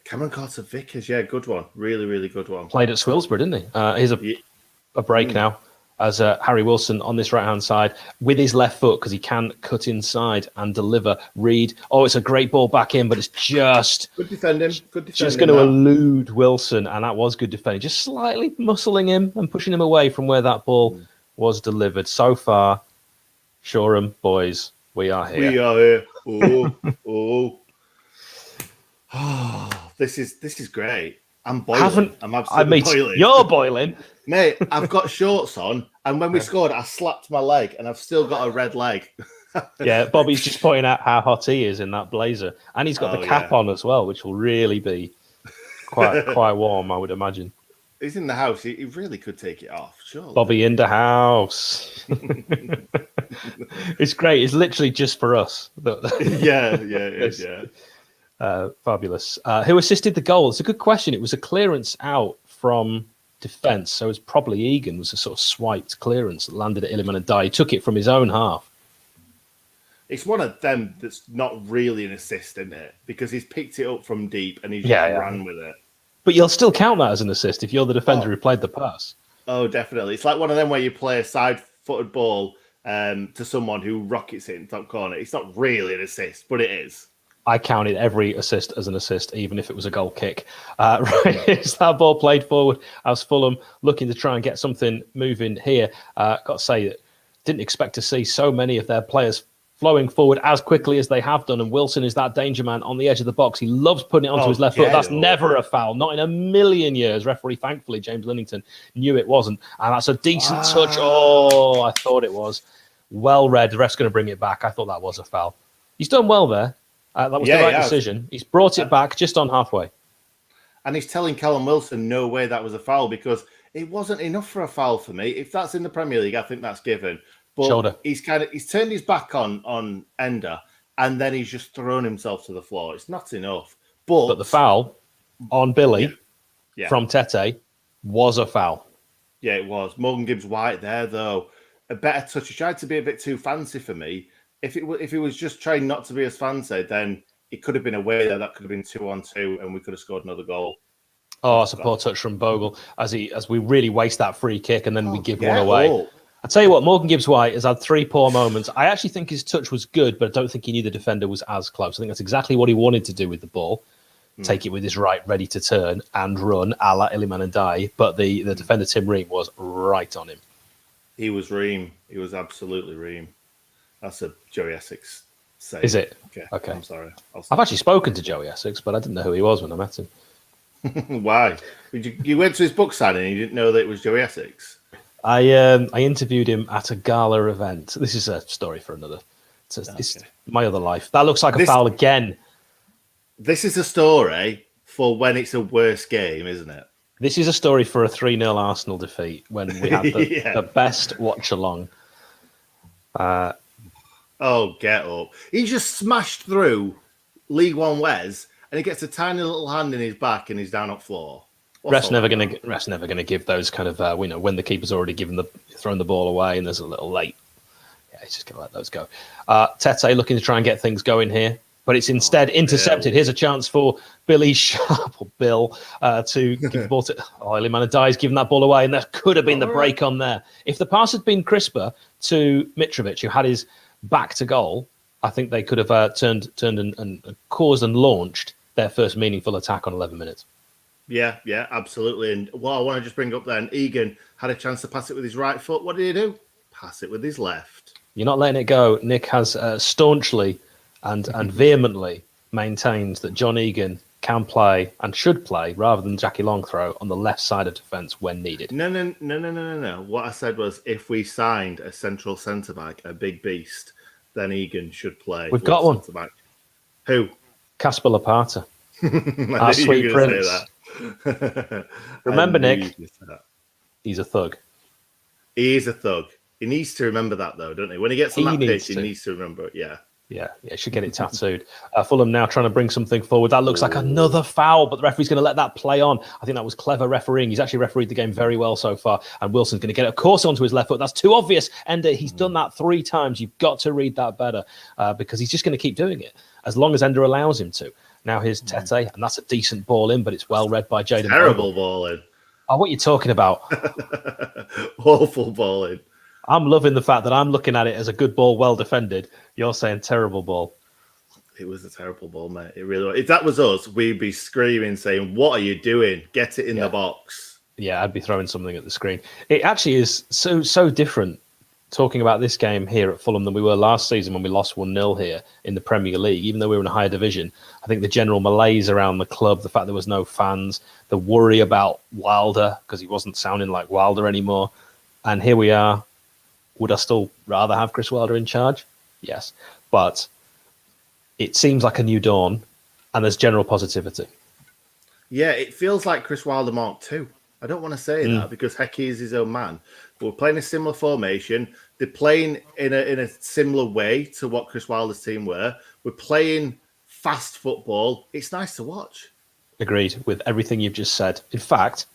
Cameron Carter-Vickers, yeah, good one. Really, really good one. Played at Swilsborough, didn't he? Here's a break now. As Harry Wilson on this right-hand side with his left foot because he can cut inside and deliver. Reed, it's a great ball back in, but it's just... Good defending. Just going to elude Wilson, and that was good defending. Just slightly muscling him and pushing him away from where that ball was delivered. So far, Shoreham, boys, we are here. We are here. This is great. I'm boiling. I'm absolutely boiling. You're boiling. Mate, I've got shorts on, and when we scored, I slapped my leg, and I've still got a red leg. Yeah, Bobby's just pointing out how hot he is in that blazer. And he's got the cap on as well, which will really be quite warm, I would imagine. He's in the house. He really could take it off, sure. Bobby in the house. It's great. It's literally just for us. Yeah, it is, yeah. Fabulous. Who assisted the goal? It's a good question. It was a clearance out from defence, so it's probably Egan. It was a sort of swiped clearance that landed at Iliman Ndiaye. He took it from his own half. It's one of them that's not really an assist, isn't it? Because he's picked it up from deep and he's just ran with it. But you'll still count that as an assist if you're the defender who played the pass. Oh, definitely. It's like one of them where you play a side-footed ball to someone who rockets it in top corner. It's not really an assist, but it is. I counted every assist as an assist, even if it was a goal kick. Right, it's that ball played forward as Fulham looking to try and get something moving here. Got to say that didn't expect to see so many of their players flowing forward as quickly as they have done. And Wilson is that danger man on the edge of the box. He loves putting it onto his left foot. That's never a foul. Not in a million years. Referee, thankfully, James Linnington knew it wasn't. And that's a decent touch. Oh, I thought it was. Well read. The ref's going to bring it back. I thought that was a foul. He's done well there. That was the right decision. He's brought it back just on halfway. And he's telling Callum Wilson, no way that was a foul, because it wasn't enough for a foul for me. If that's in the Premier League, I think that's given. But shoulder. He's turned his back on Ender, and then he's just thrown himself to the floor. It's not enough. But the foul on Billy from Tete was a foul. Yeah, it was. Morgan Gibbs-White there, though. A better touch. He tried to be a bit too fancy for me. If he was just trying not to be as fancy, then it could have been away there. That could have been 2-on-2, and we could have scored another goal. Oh, it's a poor touch from Bogle as we really waste that free kick and then we give one away. I'll tell you what, Morgan Gibbs-White has had 3 poor moments. I actually think his touch was good, but I don't think he knew the defender was as close. I think that's exactly what he wanted to do with the ball. Take it with his right, ready to turn and run, a la Iliman and Dai. But the defender, Tim Ream, was right on him. He was Ream. He was absolutely Ream. That's a Joey Essex save. Is it? Okay. I'm sorry. I've actually spoken to Joey Essex, but I didn't know who he was when I met him. Why? You went to his book signing and you didn't know that it was Joey Essex? I interviewed him at a gala event. This is a story for another. It's my other life. That looks like a foul again. This is a story for when it's a worse game, isn't it? This is a story for a 3-0 Arsenal defeat when we had the best watch-along. Oh, get up. He just smashed through League One Wes and he gets a tiny little hand in his back and he's down on floor. Ref's never going to give those kind of when the keeper's already thrown the ball away and there's a little late. Yeah, he's just going to let those go. Tete looking to try and get things going here, but it's instead intercepted. Here's a chance for Billy Sharp or Bill to give the ball to Iliman and Dai's giving that ball away, and that could have been the break on there. If the pass had been crisper to Mitrovic, who had his back to goal, I think they could have turned and caused and launched their first meaningful attack on 11 minutes. Yeah, absolutely. And what I want to just bring up then, Egan had a chance to pass it with his right foot. What did he do? Pass it with his left. You're not letting it go. Nick has staunchly and vehemently maintained that John Egan can play and should play rather than Jackie Longthrow on the left side of defence when needed. No. What I said was if we signed a central centre-back, a big beast, then Egan should play. We've got one. Centre-back. Who? Casper Lapata. Our sweet prince. Remember, Nick, he's a thug. He is a thug. He needs to remember that, though, don't he? When he gets on that pitch, he needs to remember it, Yeah, should get it tattooed. Fulham now trying to bring something forward. That looks like another foul, but the referee's going to let that play on. I think that was clever refereeing. He's actually refereed the game very well so far, and Wilson's going to get it, of course, onto his left foot. That's too obvious. And he's done that 3 times. You've got to read that better because he's just going to keep doing it as long as Ender allows him to. Now here's Tete, and that's a decent ball in, but it's well read by Jaden. Terrible ball in. Oh, what are you talking about? Awful ball in. I'm loving the fact that I'm looking at it as a good ball, well defended. You're saying terrible ball. It was a terrible ball, mate. It really was. If that was us, we'd be screaming, saying, "What are you doing? Get it in the box." Yeah, I'd be throwing something at the screen. It actually is so different talking about this game here at Fulham than we were last season when we lost 1-0 here in the Premier League. Even though we were in a higher division, I think the general malaise around the club, the fact there was no fans, the worry about Wilder because he wasn't sounding like Wilder anymore, and here we are. Would I still rather have Chris Wilder in charge? Yes. But it seems like a new dawn and there's general positivity. Yeah, it feels like Chris Wilder Mark II. I don't want to say that because Hecky is his own man. But we're playing a similar formation. They're playing in a similar way to what Chris Wilder's team were. We're playing fast football. It's nice to watch. Agreed with everything you've just said. In fact,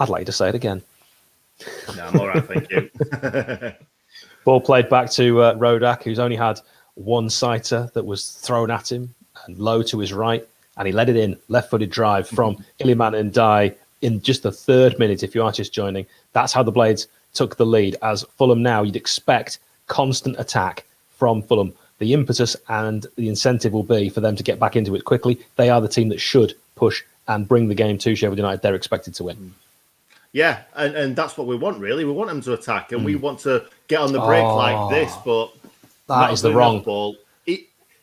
I'd like you to say it again. No, I'm all right, thank you. Ball played back to Rodak, who's only had one sighter that was thrown at him and low to his right, and he let it in, left-footed drive from Iliman and Dai in just the 3rd minute, if you are just joining. That's how the Blades took the lead. As Fulham now, you'd expect constant attack from Fulham. The impetus and the incentive will be for them to get back into it quickly. They are the team that should push and bring the game to Sheffield United. They're expected to win. Yeah, and that's what we want, really. We want them to attack, and we want to get on the break like this, but that is the wrong ball.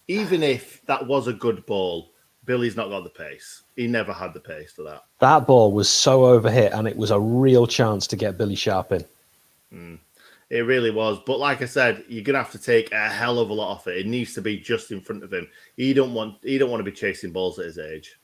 Even if that was a good ball, Billy's not got the pace. He never had the pace for that. That ball was so overhit, and it was a real chance to get Billy Sharp in. It really was. But like I said, you're going to have to take a hell of a lot off it. It needs to be just in front of him. He don't want to be chasing balls at his age.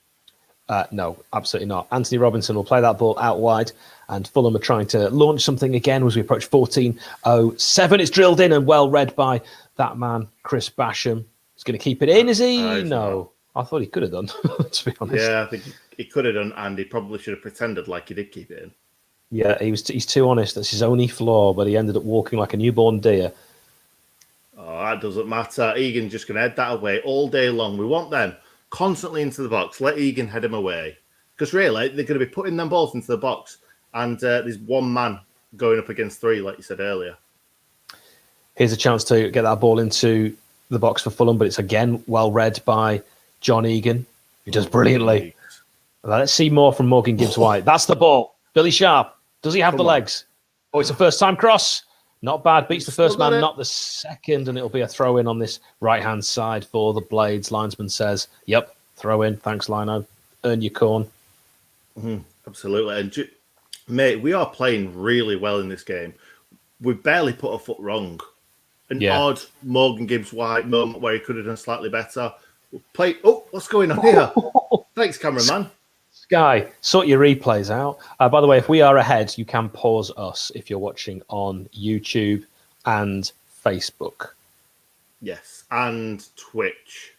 No, absolutely not. Anthony Robinson will play that ball out wide, and Fulham are trying to launch something again as we approach 14:07. It's drilled in and well read by that man, Chris Basham. He's going to keep it in, is he? No. I thought he could have done, to be honest. Yeah, I think he could have done, and he probably should have pretended like he did keep it in. Yeah, he's too honest. That's his only flaw, but he ended up walking like a newborn deer. Oh, that doesn't matter. Egan's just going to head that away all day long. We want them constantly into the box. Let Egan head him away. Because really, they're going to be putting them balls into the box, and there's one man going up against three, like you said earlier. Here's a chance to get that ball into the box for Fulham, but it's again well read by John Egan, who does brilliantly. Let's see more from Morgan Gibbs-White. That's the ball. Billy Sharp. Does he have the legs? Oh, it's a first-time cross. Not bad. Beats the first man, not the second, and it'll be a throw-in on this right-hand side for the Blades. Linesman says, yep, throw in. Thanks, Lino. Earn your corn. Absolutely. And, mate, we are playing really well in this game. We've barely put a foot wrong. An odd Morgan Gibbs-White moment where he could have done slightly better. Oh, what's going on here? Thanks, cameraman. Sky, sort your replays out. By the way, if we are ahead, you can pause us if you're watching on YouTube and Facebook. Yes, and Twitch.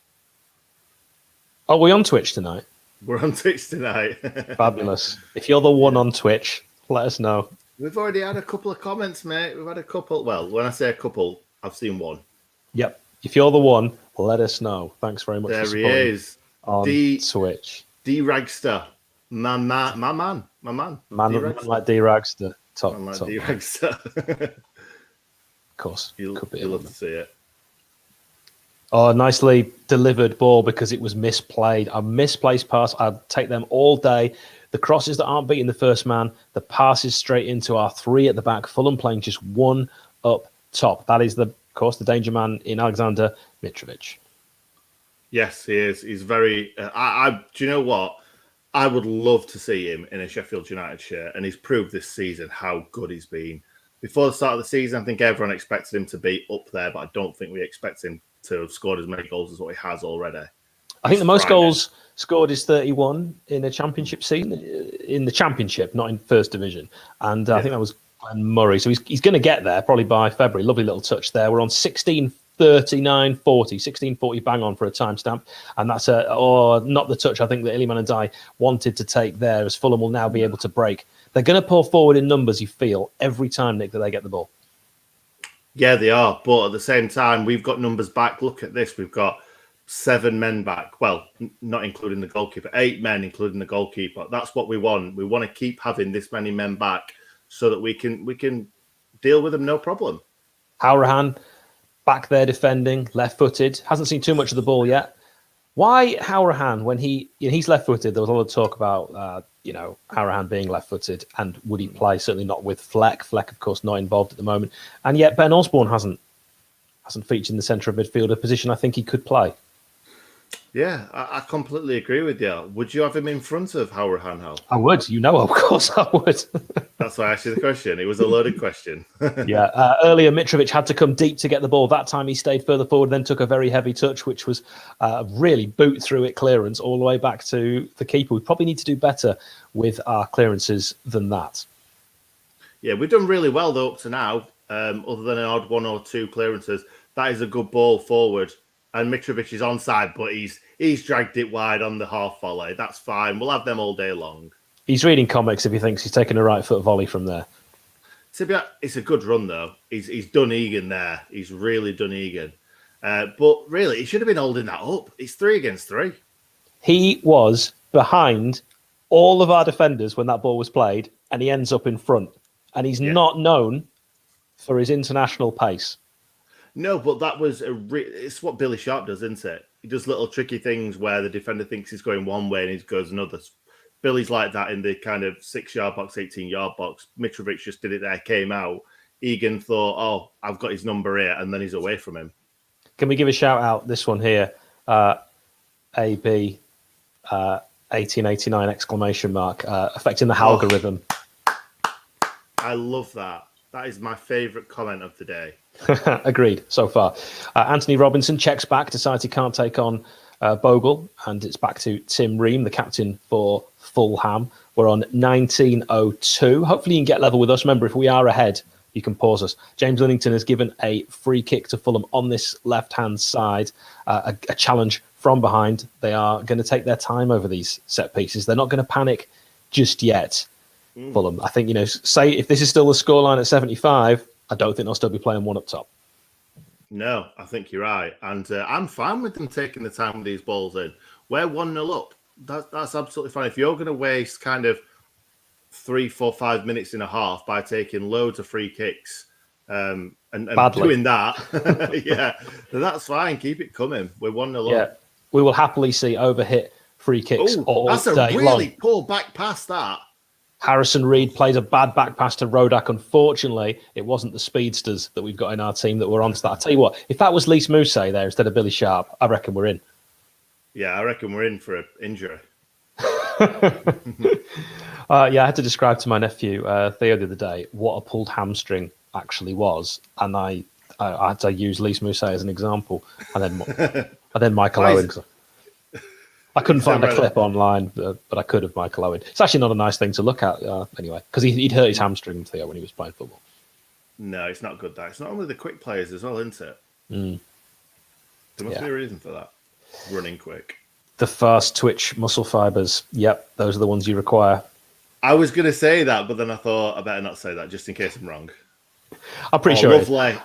Are we on Twitch tonight? We're on Twitch tonight. Fabulous. If you're the one on Twitch, let us know. We've already had a couple of comments, mate. We've had a couple. Well, when I say a couple, I've seen one. Yep. If you're the one, let us know. Thanks very much there for he is. On Twitch. D Ragster. My man. Man like D Ragster. Top. D Ragster. Of course. You'll love to see it. Oh, nicely delivered ball because it was misplayed. A misplaced pass. I'd take them all day. The crosses that aren't beating the first man, the passes straight into our three at the back. Fulham playing just one up top. That is, of course, the danger man in Alexander Mitrovic. Yes, he is. He's very... do you know what? I would love to see him in a Sheffield United shirt, and he's proved this season how good he's been. Before the start of the season, I think everyone expected him to be up there, but I don't think we expect him to have scored as many goals as what he has already. I think the most goals scored is 31 in a championship season, in the championship, not in first division. And I think that was Glenn Murray. So he's going to get there probably by February. Lovely little touch there. We're on 16:39:40 bang on for a timestamp. And that's not the touch I think that Iliman and I wanted to take there, as Fulham will now be able to break. They're going to pull forward in numbers, you feel, every time, Nick, that they get the ball. Yeah, they are. But at the same time, we've got numbers back. Look at this. We've got 7 men back. Well, not including the goalkeeper. 8 men, including the goalkeeper. That's what we want. We want to keep having this many men back so that we can deal with them no problem. Howrahan back there defending, left-footed. Hasn't seen too much of the ball yet. Why Howrahan, when he's left-footed? There was a lot of talk about Howrahan being left-footed, and would he play? Certainly not with Fleck. Fleck, of course, not involved at the moment. And yet Ben Osborne hasn't featured in the centre of midfield, a position I think he could play. Yeah, I completely agree with you. Would you have him in front of Howrahan, Hal? I would. Of course I would. That's why I asked you the question. It was a loaded question. Earlier Mitrovic had to come deep to get the ball. That time he stayed further forward, then took a very heavy touch, which was really boot through it clearance all the way back to the keeper. We probably need to do better with our clearances than that. Yeah, we've done really well though up to now. Other than an odd 1 or 2 clearances, that is a good ball forward. And Mitrovic is onside, but he's dragged it wide on the half volley. That's fine. We'll have them all day long. He's reading comics if he thinks he's taking a right foot volley from there. It's a good run, though. He's done Egan there. He's really done Egan. But really, he should have been holding that up. It's 3 against 3. He was behind all of our defenders when that ball was played, and he ends up in front. And he's not known for his international pace. No, but that was it's what Billy Sharp does, isn't it? He does little tricky things where the defender thinks he's going one way and he goes another. Billy's like that in the kind of 6-yard box, 18-yard box. Mitrovic just did it there, came out. Egan thought, oh, I've got his number here, and then he's away from him. Can we give a shout out? This one here, AB 1889 exclamation mark, affecting the algorithm. I love that. That is my favourite comment of the day. Agreed so far. Anthony Robinson checks back, decides he can't take on Bogle, and it's back to Tim Ream, the captain for Fulham. We're on 19:02. Hopefully you can get level with us. Remember, if we are ahead, you can pause us. James Linnington has given a free kick to Fulham on this left-hand side, a challenge from behind. They are going to take their time over these set pieces. They're not going to panic just yet. Fulham, I think, say if this is still the scoreline at 75, I don't think they'll still be playing one up top. No, I think you're right. And I'm fine with them taking the time with these balls in. We're 1-0 up. That's absolutely fine. If you're going to waste kind of 3, 4, 5 minutes and a half by taking loads of free kicks and doing that, yeah, then that's fine. Keep it coming. We're 1-0 up. We will happily see overhit free kicks all that's a day really long. poor back pass, that. Harrison Reed plays a bad back pass to Rodak. Unfortunately, it wasn't the speedsters that we've got in our team that were onto that. I'll tell you what, if that was Lys Mousset there instead of Billy Sharp, I reckon we're in. Yeah, I reckon we're in for an injury. I had to describe to my nephew Theo the other day what a pulled hamstring actually was, and I had to use Lys Mousset as an example, and then Michael Owen. I couldn't find a clip online, but I could of Michael Owen. It's actually not a nice thing to look at anyway, because he'd hurt his hamstring, Theo, when he was playing football. No, it's not good, that. It's not only the quick players as well, isn't it? There must be a reason for that. Running quick. The fast twitch muscle fibers. Yep, those are the ones you require. I was going to say that, but then I thought I better not say that just in case I'm wrong. I'm pretty sure. Lovely.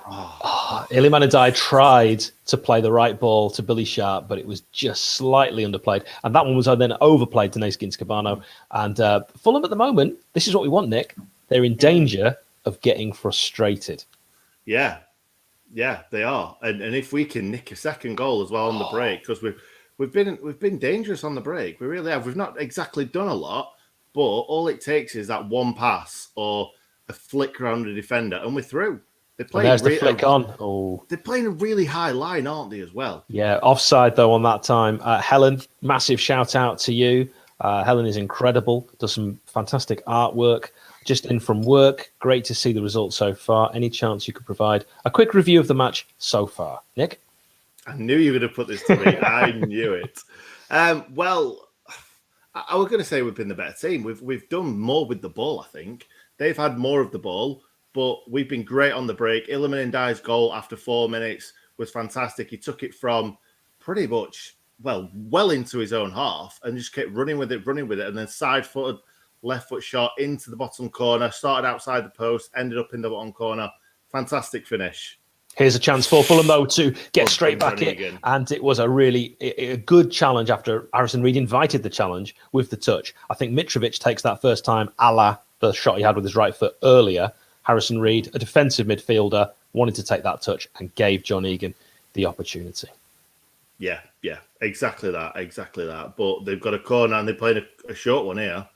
Iliman Adai tried to play the right ball to Billy Sharp, but it was just slightly underplayed. And that one was then overplayed to Naskins Cabano. And Fulham at the moment, this is what we want, Nick. They're in danger of getting frustrated. Yeah, they are. And if we can nick a second goal as well on the break, because we've been dangerous on the break. We really have. We've not exactly done a lot, but all it takes is that one pass or a flick around the defender, and we're through. They're playing. There's the flick on. Oh, they're playing a really high line, aren't they? As well. Yeah, offside though on that time. Helen, massive shout out to you. Helen is incredible. Does some fantastic artwork. Just in from work. Great to see the results so far. Any chance you could provide a quick review of the match so far, Nick? I knew you were going to put this to me. I knew it. Well, I was going to say we've been the better team. We've done more with the ball, I think. They've had more of the ball, but we've been great on the break. Iliman Ndai's goal after 4 minutes was fantastic. He took it from pretty much, well into his own half and just kept running with it, and then side-footed, left foot shot into the bottom corner, started outside the post, ended up in the bottom corner. Fantastic finish. Here's a chance for Fulham, though, to get straight back in. And it was a good challenge after Harrison Reed invited the challenge with the touch. I think Mitrovic takes that first time, a la the shot he had with his right foot earlier. Harrison Reed, a defensive midfielder, wanted to take that touch and gave John Egan the opportunity. Yeah, exactly that. But they've got a corner and they're playing a short one here.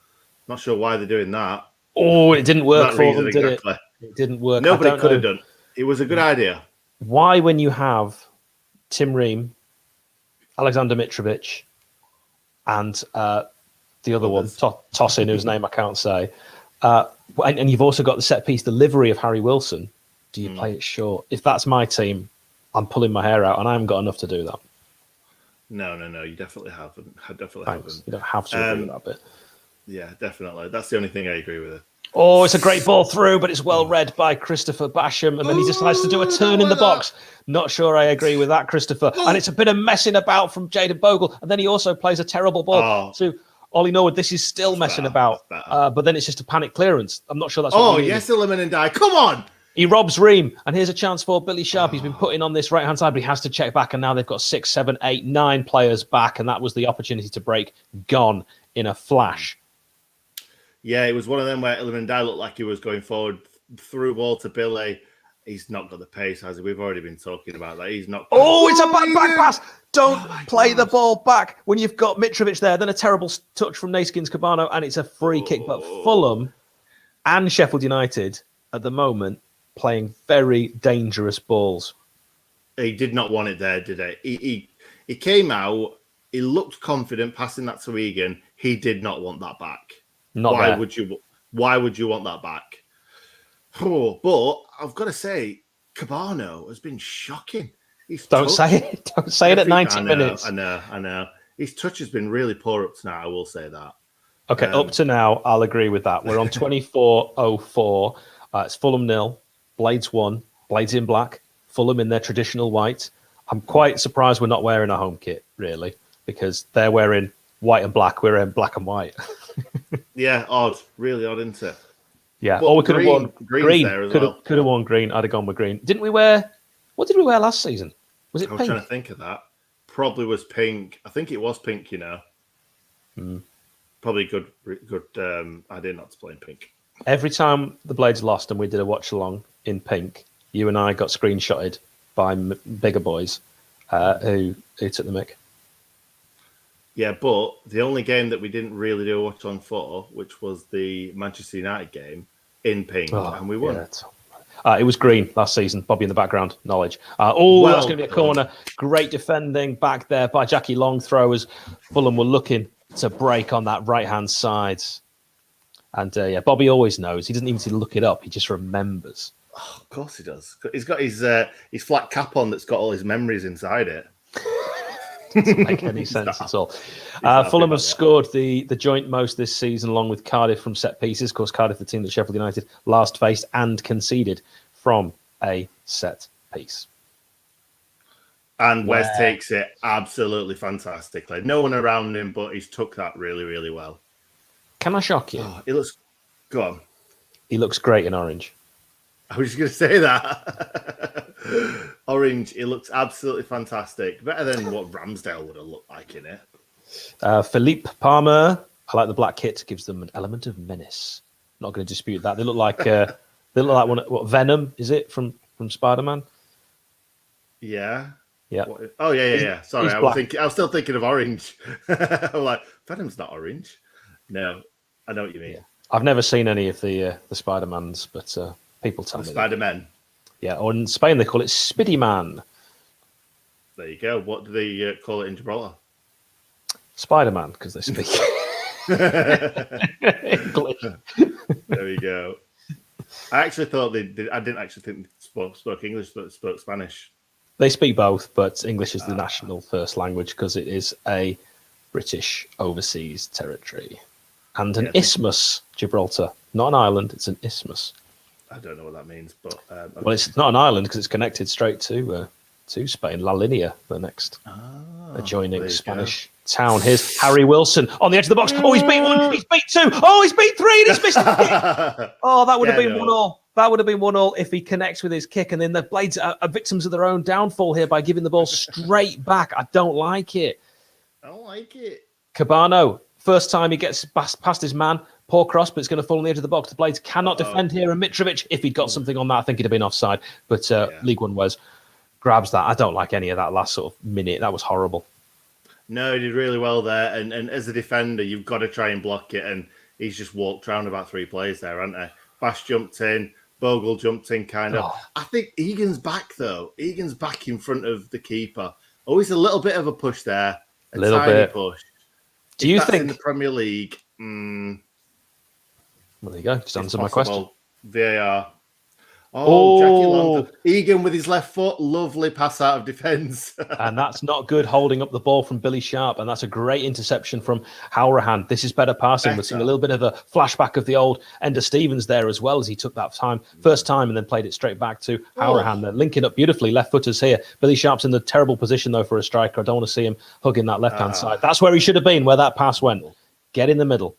Not sure why they're doing that. Oh, it didn't work for them, did it? It didn't work. Nobody could have done. It was a good idea. Why, when you have Tim Ream, Alexander Mitrovic, and the other one, Tossin, whose name I can't say, and you've also got the set piece delivery of Harry Wilson, do you play it short? If that's my team, I'm pulling my hair out, and I haven't got enough to do that. No, you definitely haven't. Thanks. You don't have to agree with that bit. Yeah, definitely. That's the only thing I agree with it. Oh, it's a great ball through, but it's well read by Christopher Basham, and then he decides to do a turn in the box. Not sure I agree with that, Christopher. And it's a bit of messing about from Jayden Bogle, and then he also plays a terrible ball to Ollie Norwood. This is still messing about, but then it's just a panic clearance. I'm not sure that's what yes, Iliman Ndai. Come on! He robs Ream, and here's a chance for Billy Sharp. He's been putting on this right-hand side, but he has to check back, and now they've got 6, 7, 8, 9 players back, and that was the opportunity to break gone in a flash. Yeah, it was one of them where Iliman Ndai looked like he was going forward, through ball to Billy, He's not got the pace, has he? We've already been talking about that. He's not. Oh, it's a back pass. Don't Oh play the ball back when you've got Mitrovic there. Then a terrible touch from Naskins Cabano, and it's a free kick. But Fulham and Sheffield United at the moment playing very dangerous balls. He did not want it there, did he? He came out. He looked confident passing that to Egan. He did not want that back. Why would you want that back? Oh, but I've got to say, Cabano has been shocking. Don't say it. Don't say it at 90 minutes. I know. His touch has been really poor up to now. I will say that. Okay, up to now, I'll agree with that. We're on 24:04. It's Fulham 0, Blades 1, Blades in black, Fulham in their traditional white. I'm quite surprised we're not wearing a home kit, really, because they're wearing white and black. We're in black and white. Yeah, odd. Really odd, isn't it? Yeah. But We could have worn green. There as Could have worn green. I'd have gone with green. Didn't we wear? What did we wear last season? Was it I was pink? trying to think of that. Probably was pink. I think it was pink, Probably good. Idea not to play in pink. Every time the Blades lost and we did a watch along in pink, you and I got screenshotted by bigger boys who took the mick. Yeah, but the only game that we didn't really do a watch on for, which was the Manchester United game in pink, and we won. Yeah, it was green last season. Bobby in the background, knowledge. That's going to be a corner. Great defending back there by Jackie Long throwers. Fulham were looking to break on that right-hand side. And Bobby always knows. He doesn't even need to look it up. He just remembers. Oh, of course he does. He's got his flat cap on that's got all his memories inside it. Doesn't make any sense at all. Fulham have scored the joint most this season, along with Cardiff from set pieces. Of course, Cardiff, the team that Sheffield United last faced and conceded from a set piece. And Wes takes it absolutely fantastically. No one around him, but he's took that really, really well. Can I shock you? Oh, go on. He looks great in orange. I was just going to say that. Orange, it looks absolutely fantastic. Better than what Ramsdale would have looked like in it. Philippe Palmer, I like the black kit, gives them an element of menace. Not going to dispute that. They look like what Venom, is it, from Spider-Man? Yeah. Yeah. Oh, yeah. Sorry, I was still thinking of orange. I'm like, Venom's not orange. No, I know what you mean. Yeah. I've never seen any of the Spider-Mans, but people tell me. Spider-Man. Yeah, or in Spain they call it Spidey Man. There you go. What do they call it in Gibraltar? Spider-Man, because they speak English. There you go. I actually thought I didn't actually think they spoke English, but spoke Spanish. They speak both, but English is the national first language because it is a British overseas territory. And an isthmus, Gibraltar. Not an island, it's an isthmus. I don't know what that means, but... okay. Well, it's not an island because it's connected straight to Spain. La Linea, the next adjoining Spanish town. Here's Harry Wilson on the edge of the box. Oh, he's beat one. He's beat two. Oh, he's beat three. And he's missed the kick. Oh, that would have been 1-1. That would have been 1-1 if he connects with his kick. And then the Blades are victims of their own downfall here by giving the ball straight back. I don't like it. Cabano, first time he gets past his man. Poor cross, but it's going to fall on the edge of the box. The Blades cannot defend here. And Mitrovic, if he'd got something on that, I think he'd have been offside. But League One Wes grabs that. I don't like any of that last sort of minute. That was horrible. No, he did really well there. And as a defender, you've got to try and block it. And he's just walked around about three players there, hasn't he? Bash jumped in. Bogle jumped in, kind of. Oh. I think Egan's back, though. Egan's back in front of the keeper. Always a little bit of a push there. A little tiny push. Do you think... in the Premier League... Well, there you go. Just answer my question. VAR. Oh, Jackie Long. Egan with his left foot. Lovely pass out of defence. And that's not good holding up the ball from Billy Sharp. And that's a great interception from Howrahan. This is better passing. We're seeing a little bit of a flashback of the old Ender Stevens there as well as he took that first time and then played it straight back to Howrahan. They're linking up beautifully. Left footers here. Billy Sharp's in the terrible position, though, for a striker. I don't want to see him hugging that left-hand side. That's where he should have been, where that pass went. Get in the middle.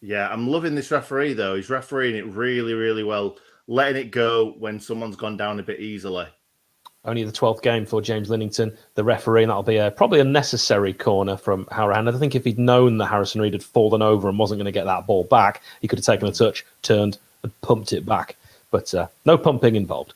Yeah, I'm loving this referee, though. He's refereeing it really, really well. Letting it go when someone's gone down a bit easily. Only the 12th game for James Linnington, the referee, and that'll be probably a necessary corner from Howrahan. I think if he'd known that Harrison Reed had fallen over and wasn't going to get that ball back, he could have taken a touch, turned, and pumped it back. But no pumping involved.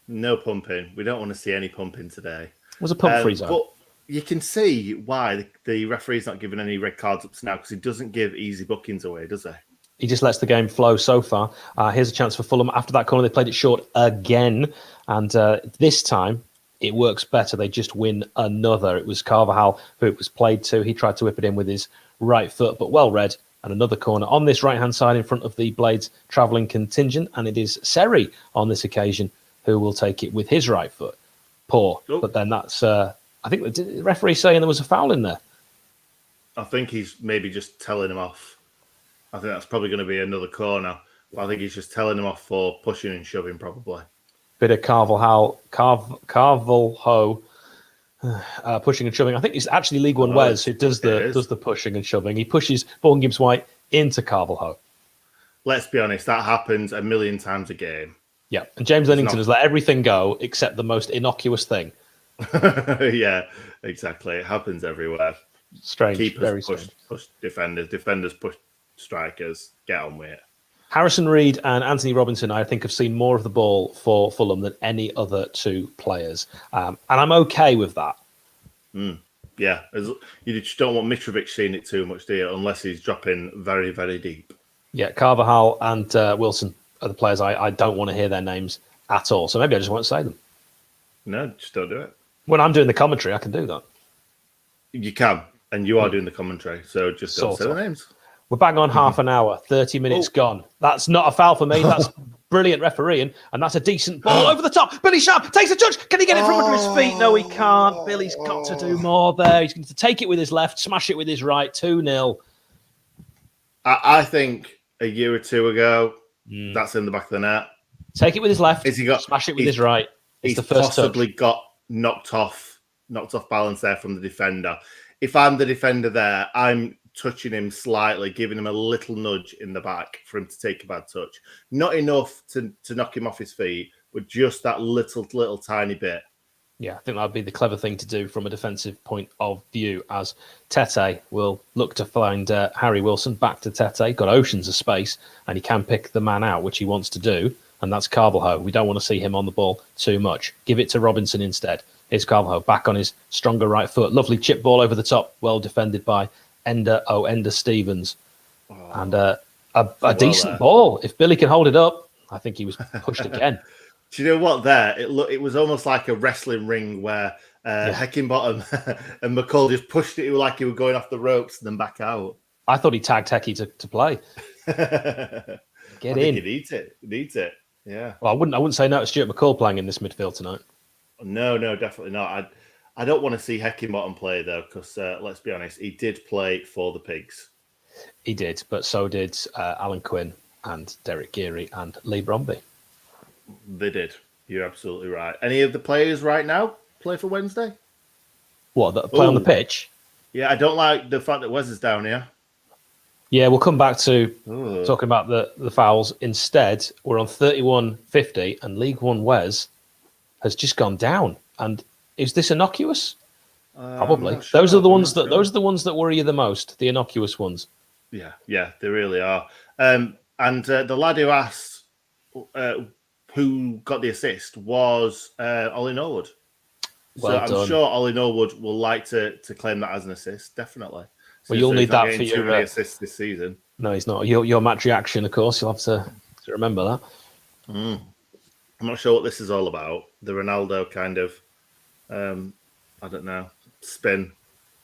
No pumping. We don't want to see any pumping today. It was a pump free zone. But you can see why the referee's not giving any red cards up to now, because he doesn't give easy bookings away, does he? He just lets the game flow so far. Here's a chance for Fulham. After that corner, they played it short again. And this time, it works better. They just win another. It was Carvajal who it was played to. He tried to whip it in with his right foot, but well read. And another corner on this right-hand side in front of the Blades travelling contingent. And it is Seri on this occasion who will take it with his right foot. Poor. Oh. But then that's... I think the referee saying there was a foul in there. I think he's maybe just telling him off. I think that's probably going to be another corner. But I think he's just telling him off for pushing and shoving, probably. Bit of Carvalho pushing and shoving. I think it's actually League One Wes who does the pushing and shoving. He pushes Vaughan Gibbs-White into Carvalho. Let's be honest, that happens a million times a game. Yeah, and James Lennington has let everything go except the most innocuous thing. Yeah, exactly. It happens everywhere. Strange, Keepers very push, strange. push defenders push strikers. Get on with it. Harrison Reed and Anthony Robinson, I think, have seen more of the ball for Fulham than any other two players. And I'm okay with that. Yeah, you just don't want Mitrovic seeing it too much, do you? Unless he's dropping very, very deep. Yeah, Carvajal and Wilson are the players I don't want to hear their names at all. So maybe I just won't say them. No, just don't do it. When I'm doing the commentary, I can do that. You can, and you are doing the commentary, so just don't say the names. We're bang on half an hour, 30 minutes gone. That's not a foul for me. That's brilliant refereeing, and that's a decent ball over the top. Billy Sharp takes a touch. Can he get it from under his feet? No, he can't. Billy's got to do more there. He's going to take it with his left, smash it with his right, 2-0. I think a year or two ago, that's in the back of the net. Take it with his left, smash it with his right. It's He's the first possibly touch. got knocked off balance there from the defender. If I'm the defender there, I'm touching him slightly, giving him a little nudge in the back for him to take a bad touch. Not enough to knock him off his feet, but just that little tiny bit. Yeah, I think that would be the clever thing to do from a defensive point of view, as Tete will look to find Harry Wilson back to Tete. Got oceans of space, and he can pick the man out, which he wants to do, and that's Carvalho. We don't want to see him on the ball too much. Give it to Robinson instead. Here's Carvalho back on his stronger right foot. Lovely chip ball over the top, well defended by Ender Stevens. And a decent ball. If Billy can hold it up, I think he was pushed again. Do you know what? It was almost like a wrestling ring where Heckingbottom and McCall just pushed it like he was going off the ropes and then back out. I thought he tagged Hecky to play. Get in. He needs it. Yeah. Well, I wouldn't say no to Stuart McCall playing in this midfield tonight. No, definitely not. I don't want to see Heckingbottom play though, because let's be honest, he did play for the Pigs. He did, but so did Alan Quinn and Derek Geary and Lee Bromby. They did. You're absolutely right. Any of the players right now play for Wednesday? What, that play on the pitch? Yeah, I don't like the fact that Wes is down here. Yeah, we'll come back to talking about the fouls. Instead, we're on 31-50, and League One Wes has just gone down. And is this innocuous? Probably. Sure. Those are the ones that worry you the most, the innocuous ones. Yeah, they really are. And the lad who asked who got the assist was Ollie Norwood. Well so I'm sure Ollie Norwood will like to claim that as an assist, definitely. Well, you'll need that for your too many assists this season. No, he's not. Your match reaction, of course. You'll have to remember that. I'm not sure what this is all about. The Ronaldo kind of, I don't know, spin.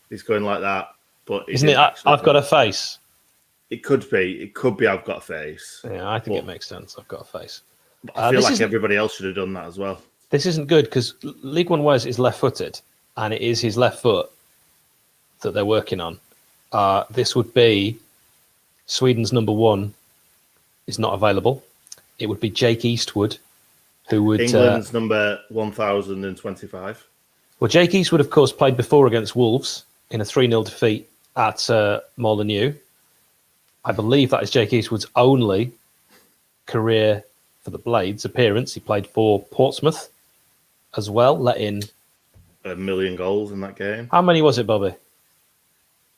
He's going like that, but isn't it? I've got a face. It could be. It could be. I've got a face. Yeah, I think it makes sense. I've got a face. I feel like everybody else should have done that as well. This isn't good because League One Wes is left-footed, and it is his left foot that they're working on. This would be Sweden's number one is not available. It would be Jake Eastwood, who would England's number 1025. Well, Jake Eastwood, of course, played before against Wolves in a 3-0 defeat at Molineux. I believe that is Jake Eastwood's only career for the Blades appearance. He played for Portsmouth as well, let in 1 million goals in that game. How many was it, Bobby?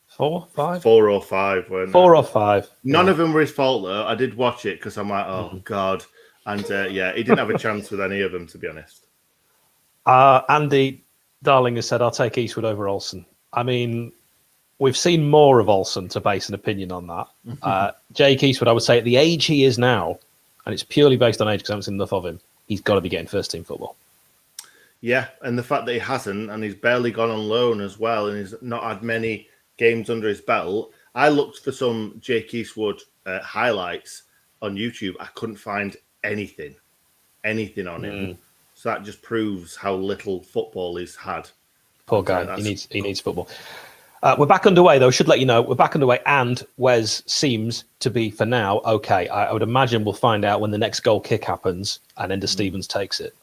4, 5? 4 or 5. 4 or 5. None of them were his fault, though. I did watch it because I'm like, oh, God. And yeah, he didn't have a chance with any of them, to be honest. Andy Darling has said, I'll take Eastwood over Olsen. I mean, we've seen more of Olsen to base an opinion on that. Jake Eastwood, I would say, at the age he is now, and it's purely based on age because I haven't seen enough of him, he's got to be getting first team football. Yeah, and the fact that he hasn't, and he's barely gone on loan as well, and he's not had many games under his belt. I looked for some Jake Eastwood highlights on YouTube. I couldn't find anything on him. So that just proves how little football he's had. Poor guy. He needs football. We're back underway, though. Should let you know we're back underway, and Wes seems to be for now okay. I would imagine we'll find out when the next goal kick happens, and Ender Stevens takes it.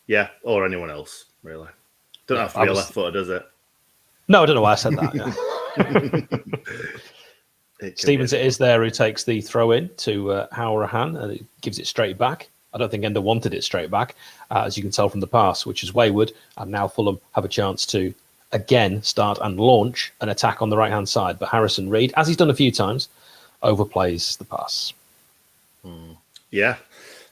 Yeah, or anyone else, really. Don't have to be a left footer, does it? No, I don't know why I said that. Yeah. Stevens it is there who takes the throw in to Howrahan, and it gives it straight back. I don't think Ender wanted it straight back, as you can tell from the pass, which is wayward. And now Fulham have a chance to, again, start and launch an attack on the right-hand side. But Harrison Reed, as he's done a few times, overplays the pass. Yeah.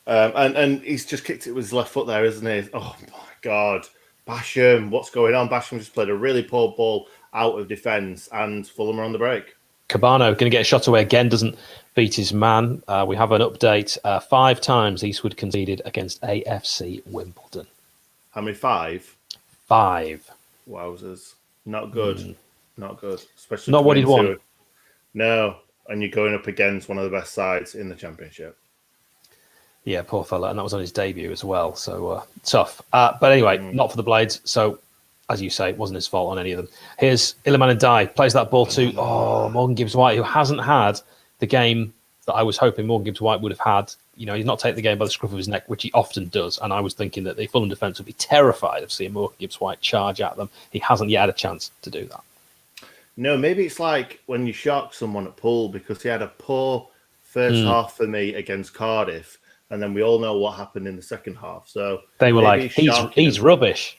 And he's just kicked it with his left foot there, isn't he? Oh, my God. Basham, what's going on? Basham just played a really poor ball out of defence, and Fulham are on the break. Cabano going to get a shot away again, doesn't beat his man. We have an update. 5 times Eastwood conceded against AFC Wimbledon. How many? 5? 5. Wowzers. Not good. Not good. Especially not what he'd want. No. And you're going up against one of the best sides in the Championship. Yeah, poor fella. And that was on his debut as well. So tough. But anyway, not for the Blades. So, as you say, it wasn't his fault on any of them. Here's Iliman Ndiaye, plays that ball to Morgan Gibbs-White, who hasn't had the game that I was hoping Morgan Gibbs-White would have had. You know, he's not taken the game by the scruff of his neck, which he often does. And I was thinking that the Fulham defence would be terrified of seeing Morgan Gibbs-White charge at them. He hasn't yet had a chance to do that. No, maybe it's like when you shock someone at Poole, because he had a poor first half for me against Cardiff. And then we all know what happened in the second half. So they were like, he's rubbish.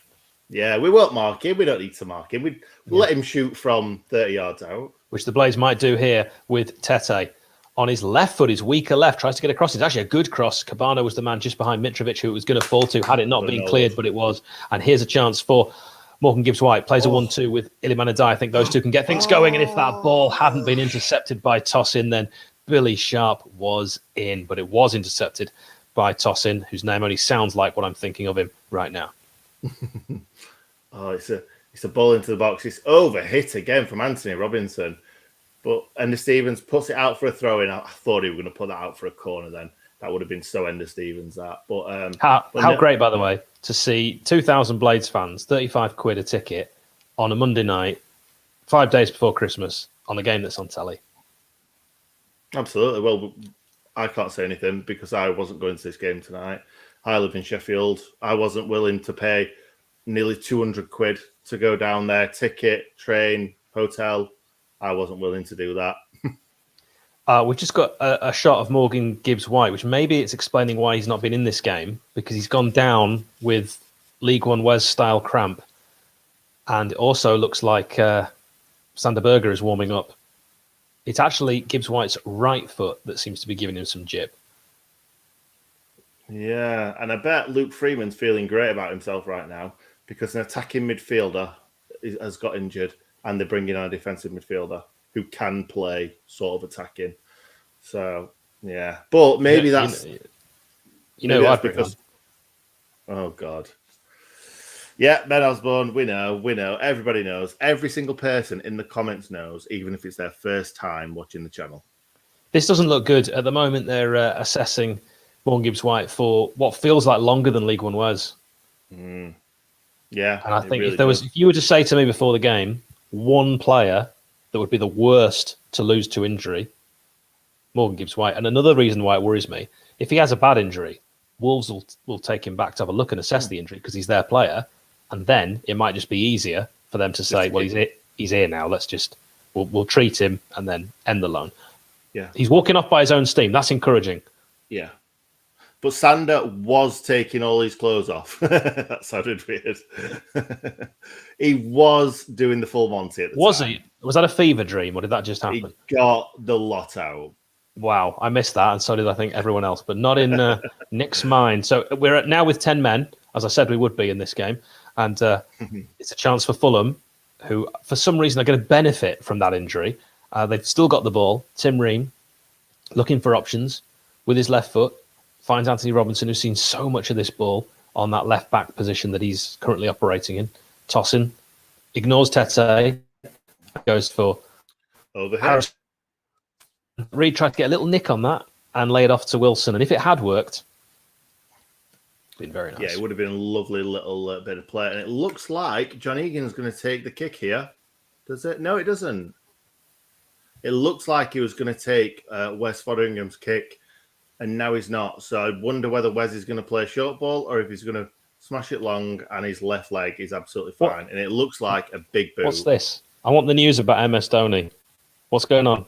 Yeah, we won't mark him. We don't need to mark him. We'll let him shoot from 30 yards out. Which the Blades might do here with Tete. On his left foot, his weaker left, tries to get across. It's actually a good cross. Cabano was the man just behind Mitrovic who it was going to fall to, had it not been cleared, but it was. And here's a chance for Morgan Gibbs-White. Plays a 1-2 with Iliman Ndiaye. I think those two can get things going. And if that ball hadn't been intercepted by Tosin, then Billy Sharp was in. But it was intercepted by Tosin, whose name only sounds like what I'm thinking of him right now. It's a ball into the box. It's over hit again from Anthony Robinson. But Ender Stevens puts it out for a throw in. I thought he was going to put that out for a corner then. That would have been so Ender Stevens that. But how great, by the way, to see 2,000 Blades fans, 35 quid a ticket on a Monday night, 5 days before Christmas, on a game that's on telly. Absolutely. Well, I can't say anything because I wasn't going to this game tonight. I live in Sheffield. I wasn't willing to pay nearly 200 quid to go down there. Ticket, train, hotel. I wasn't willing to do that. We've just got a shot of Morgan Gibbs-White, which maybe it's explaining why he's not been in this game, because he's gone down with League One Wes style cramp. And it also looks like Sander Berger is warming up. It's actually Gibbs-White's right foot that seems to be giving him some jib. Yeah, and I bet Luke Freeman's feeling great about himself right now because an attacking midfielder has got injured and they're bringing on a defensive midfielder who can play sort of attacking. So, yeah. But maybe that's... that's because... Oh, God. Yeah, Ben Osborne, we know. Everybody knows. Every single person in the comments knows, even if it's their first time watching the channel. This doesn't look good. At the moment, they're assessing Morgan Gibbs-White for what feels like longer than League One was. Yeah. And I think if you were to say to me before the game, one player that would be the worst to lose to injury, Morgan Gibbs-White. And another reason why it worries me, if he has a bad injury, Wolves will take him back to have a look and assess the injury because he's their player. And then it might just be easier for them to say, well, he's here now. We'll treat him and then end the loan. Yeah. He's walking off by his own steam. That's encouraging. Yeah. But Sander was taking all his clothes off. That sounded weird. He was doing the full Monty at the time. Was he? Was that a fever dream or did that just happen? He got the lot out. Wow, I missed that, and so did I think everyone else, but not in Nick's mind. So we're now with 10 men, as I said we would be in this game, and it's a chance for Fulham, who for some reason are going to benefit from that injury. They've still got the ball. Tim Ream, looking for options with his left foot, finds Anthony Robinson, who's seen so much of this ball on that left back position that he's currently operating in. Tossing, ignores Tete, goes for Overhead. Harris. Reed tried to get a little nick on that and lay it off to Wilson. And if it had worked, been very nice. Yeah, it would have been a lovely little bit of play. And it looks like John Egan's going to take the kick here. Does it? No, it doesn't. It looks like he was going to take Wes Fotheringham's kick, and now he's not. So I wonder whether Wes is going to play a short ball or if he's going to smash it long, and his left leg is absolutely fine. And it looks like a big boot. What's this? I want the news about MS Dhoni. What's going on?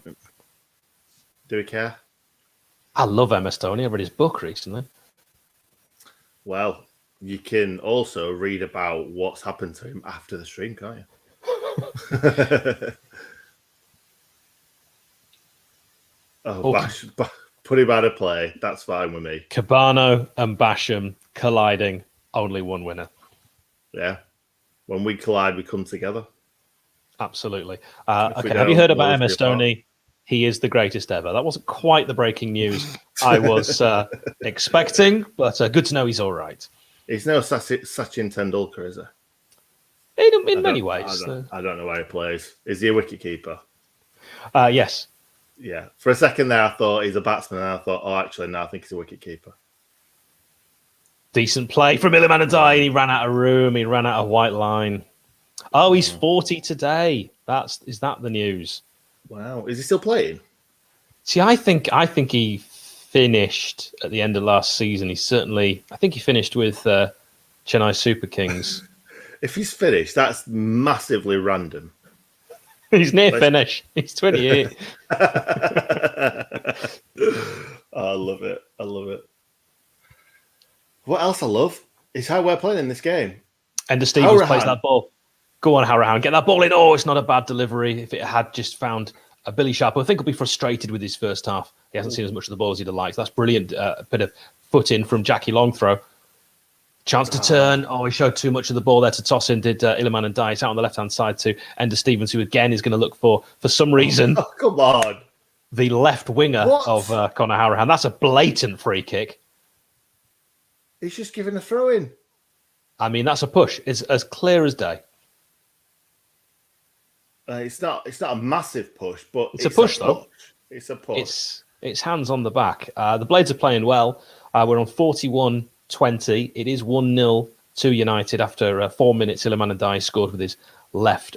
Do we care? I love MS Dhoni. I read his book recently. Well, you can also read about what's happened to him after the stream, can't you? Put him out of play. That's fine with me. Cabano and Basham colliding. Only one winner. Yeah. When we collide, we come together. Absolutely. Okay. Have you heard about MS Dhoni? He is the greatest ever. That wasn't quite the breaking news I was expecting, but good to know he's all right. He's no Sachin Tendulkar, is he? In many ways. I don't know where he plays. Is he a wicketkeeper? Yes. Yeah. For a second there, I thought he's a batsman, and I thought, oh, actually, no, I think he's a wicketkeeper. Decent play from Iliman Ndiaye, and he ran out of room. He ran out of white line. Oh, he's 40 today. Is that the news? Wow. Is he still playing? See, I think he finished at the end of last season. I think he finished with Chennai Super Kings. If he's finished, that's massively random. He's near finish. He's 28. I love it. I love it. What else I love is how we're playing in this game. Ender Stevens plays that ball. Go on, Harahan. Get that ball in. Oh, it's not a bad delivery. If it had just found a Billy Sharp, I think he'll be frustrated with his first half. He hasn't seen as much of the ball as he'd have liked. That's brilliant. A bit of foot in from Jackie Long throw. Chance to turn. Oh, he showed too much of the ball there to toss in, did Iliman Ndiaye. It's out on the left-hand side to Ender Stevens, who again is going to look for some reason, come on, the left winger of Conor Harahan. That's a blatant free kick. He's just giving a throw in. I mean, that's a push. It's as clear as day. It's not a massive push, but it's a push, though. It's a push. It's hands on the back. The Blades are playing well. We're on 41-20. It is 1-0 to United after 4 minutes. Iliman Ndiaye scored with his left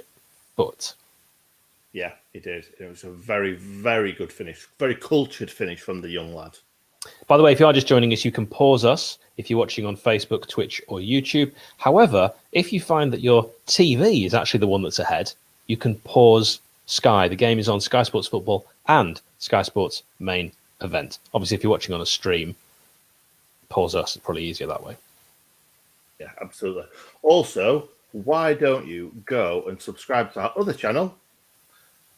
foot. Yeah, he did. It was a very, very good finish. Very cultured finish from the young lad. By the way, if you are just joining us, you can pause us if you're watching on Facebook, Twitch, or YouTube. However, if you find that your TV is actually the one that's ahead, you can pause Sky. The game is on Sky Sports Football and Sky Sports Main Event. Obviously, if you're watching on a stream, pause us. It's probably easier that way. Yeah, absolutely. Also, why don't you go and subscribe to our other channel,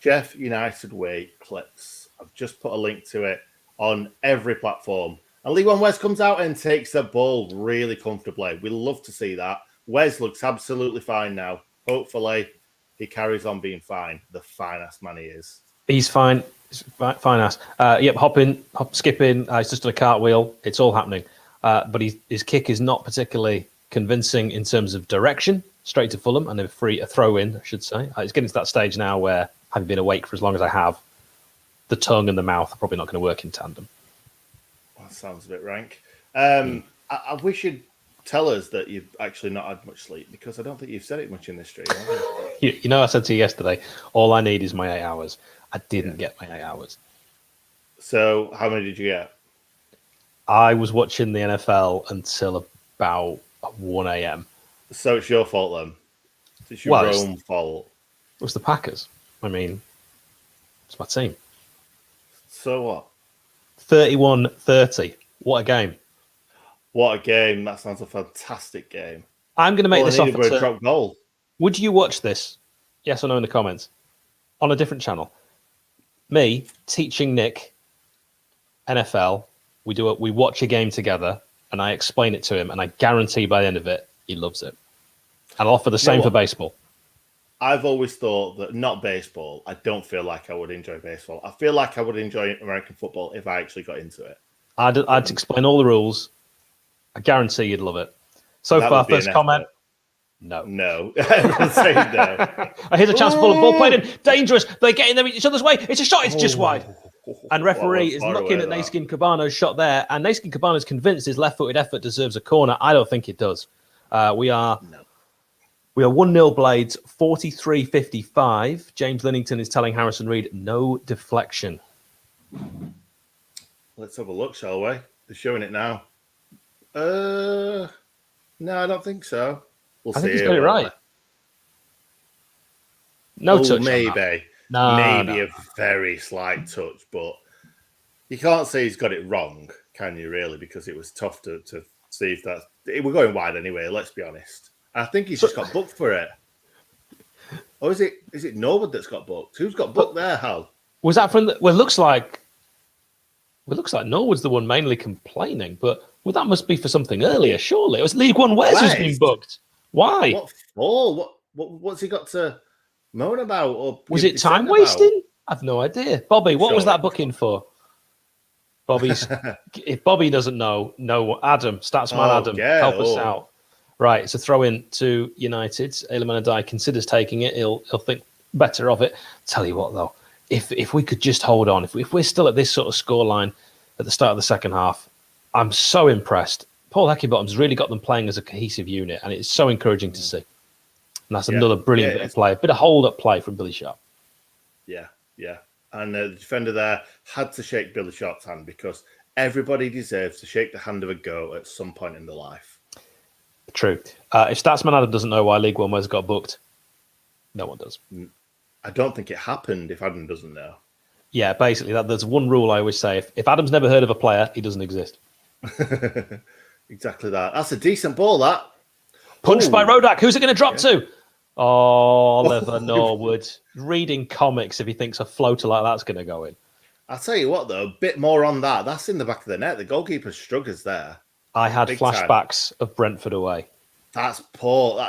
Jeff United Way Clips. I've just put a link to it on every platform. And League One Wes comes out and takes the ball really comfortably. We love to see that. Wes looks absolutely fine now. Hopefully, he carries on being fine. The fine-ass man he is. He's fine. He's fine ass. Yep, hopping, skipping. He's just done a cartwheel. It's all happening. But his kick is not particularly convincing in terms of direction. Straight to Fulham and a throw in, I should say. It's getting to that stage now where, having been awake for as long as I have, the tongue and the mouth are probably not going to work in tandem. That sounds a bit rank. I wish you'd tell us that you've actually not had much sleep, because I don't think you've said it much in this stream. You know, I said to you yesterday, all I need is my 8 hours. I didn't get my 8 hours. So how many did you get? I was watching the NFL until about 1 a.m. So it's your fault then? It's your own fault? It was the Packers. I mean, it's my team. So what? 31-30. What a game. What a game. That sounds a fantastic game. I'm going to make this offer a drop goal. Would you watch this? Yes or no in the comments. On a different channel. Me teaching Nick NFL, we watch a game together, and I explain it to him, and I guarantee by the end of it, he loves it. And I'll offer the same for baseball. I've always thought that not baseball. I don't feel like I would enjoy baseball. I feel like I would enjoy American football if I actually got into it. I'd explain all the rules. I guarantee you'd love it. So far, first comment. No. Everyone's saying no. Here's a chance for Fulham. Ball played in. Dangerous. They get in each other's way. It's a shot. It's just wide. And referee is looking at Naiskin Cabano's shot there. And Naiskin Cabano's convinced his left-footed effort deserves a corner. I don't think it does. We are 1-0 Blades, 43-55. James Linnington is telling Harrison Reed, no deflection. Let's have a look, shall we? They're showing it now. No, I don't think so. I think he's got it right. No touch. Maybe. Maybe a very slight touch, but you can't say he's got it wrong, can you, really? Because it was tough to see if that's... We're going wide anyway, let's be honest. I think he's just got booked for it. Or is it Norwood that's got booked? Who's got booked there, Hal? Was that from the... Well, it looks like Norwood's the one mainly complaining, but that must be for something earlier, surely. It was League One Wes who's been booked. Why? What for? What's he got to moan about? Or was it time wasting? I've no idea. Bobby, what was that booking for? If Bobby doesn't know, Adam, Statsman Adam, help us out. Right, it's a throw in to United. Iliman Adai considers taking it. He'll think better of it. Tell you what, though, if we could just hold on, if we're still at this sort of scoreline at the start of the second half, I'm so impressed. Paul Heckingbottom's really got them playing as a cohesive unit, and it's so encouraging to see. And that's another brilliant bit of play, a bit of hold-up play from Billy Sharp. Yeah. And the defender there had to shake Billy Sharp's hand because everybody deserves to shake the hand of a goat at some point in their life. True. If Statsman Adam doesn't know why League One Wes got booked, no one does. I don't think it happened if Adam doesn't know. Yeah, basically, there's one rule I always say. If Adam's never heard of a player, he doesn't exist. Exactly that. That's a decent ball, that. Punched by Rodak. Who's it going to drop to? Oh, Oliver Norwood. Reading comics if he thinks a floater like that's going to go in. I'll tell you what, though, a bit more on that. That's in the back of the net. The goalkeeper struggles there. I had flashbacks of Brentford away. That's poor.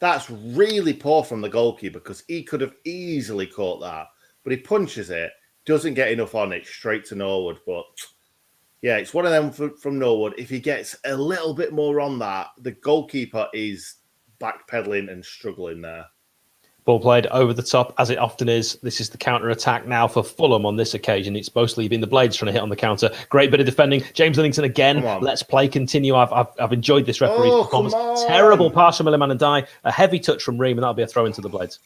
That's really poor from the goalkeeper because he could have easily caught that. But he punches it, doesn't get enough on it, straight to Norwood. But yeah, it's one of them from Norwood. If he gets a little bit more on that, the goalkeeper is backpedaling and struggling there. Ball played over the top, as it often is. This is the counter-attack now for Fulham on this occasion. It's mostly been the Blades trying to hit on the counter. Great bit of defending. James Linnington again. Let's play continue. I've enjoyed this referee's performance. Terrible pass from Iliman Adai. A heavy touch from Reuben, and that'll be a throw into the Blades.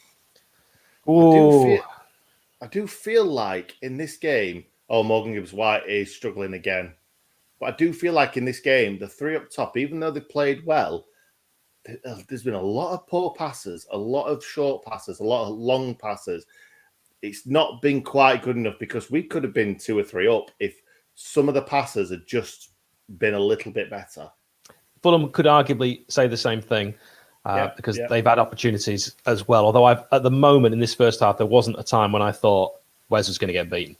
I do feel like in this game, Morgan Gibbs-White is struggling again. But I do feel like in this game, the three up top, even though they played well, there's been a lot of poor passes, a lot of short passes, a lot of long passes. It's not been quite good enough because we could have been 2 or 3 up if some of the passes had just been a little bit better. Fulham could arguably say the same thing because they've had opportunities as well. Although at the moment in this first half, there wasn't a time when I thought Wes was going to get beaten.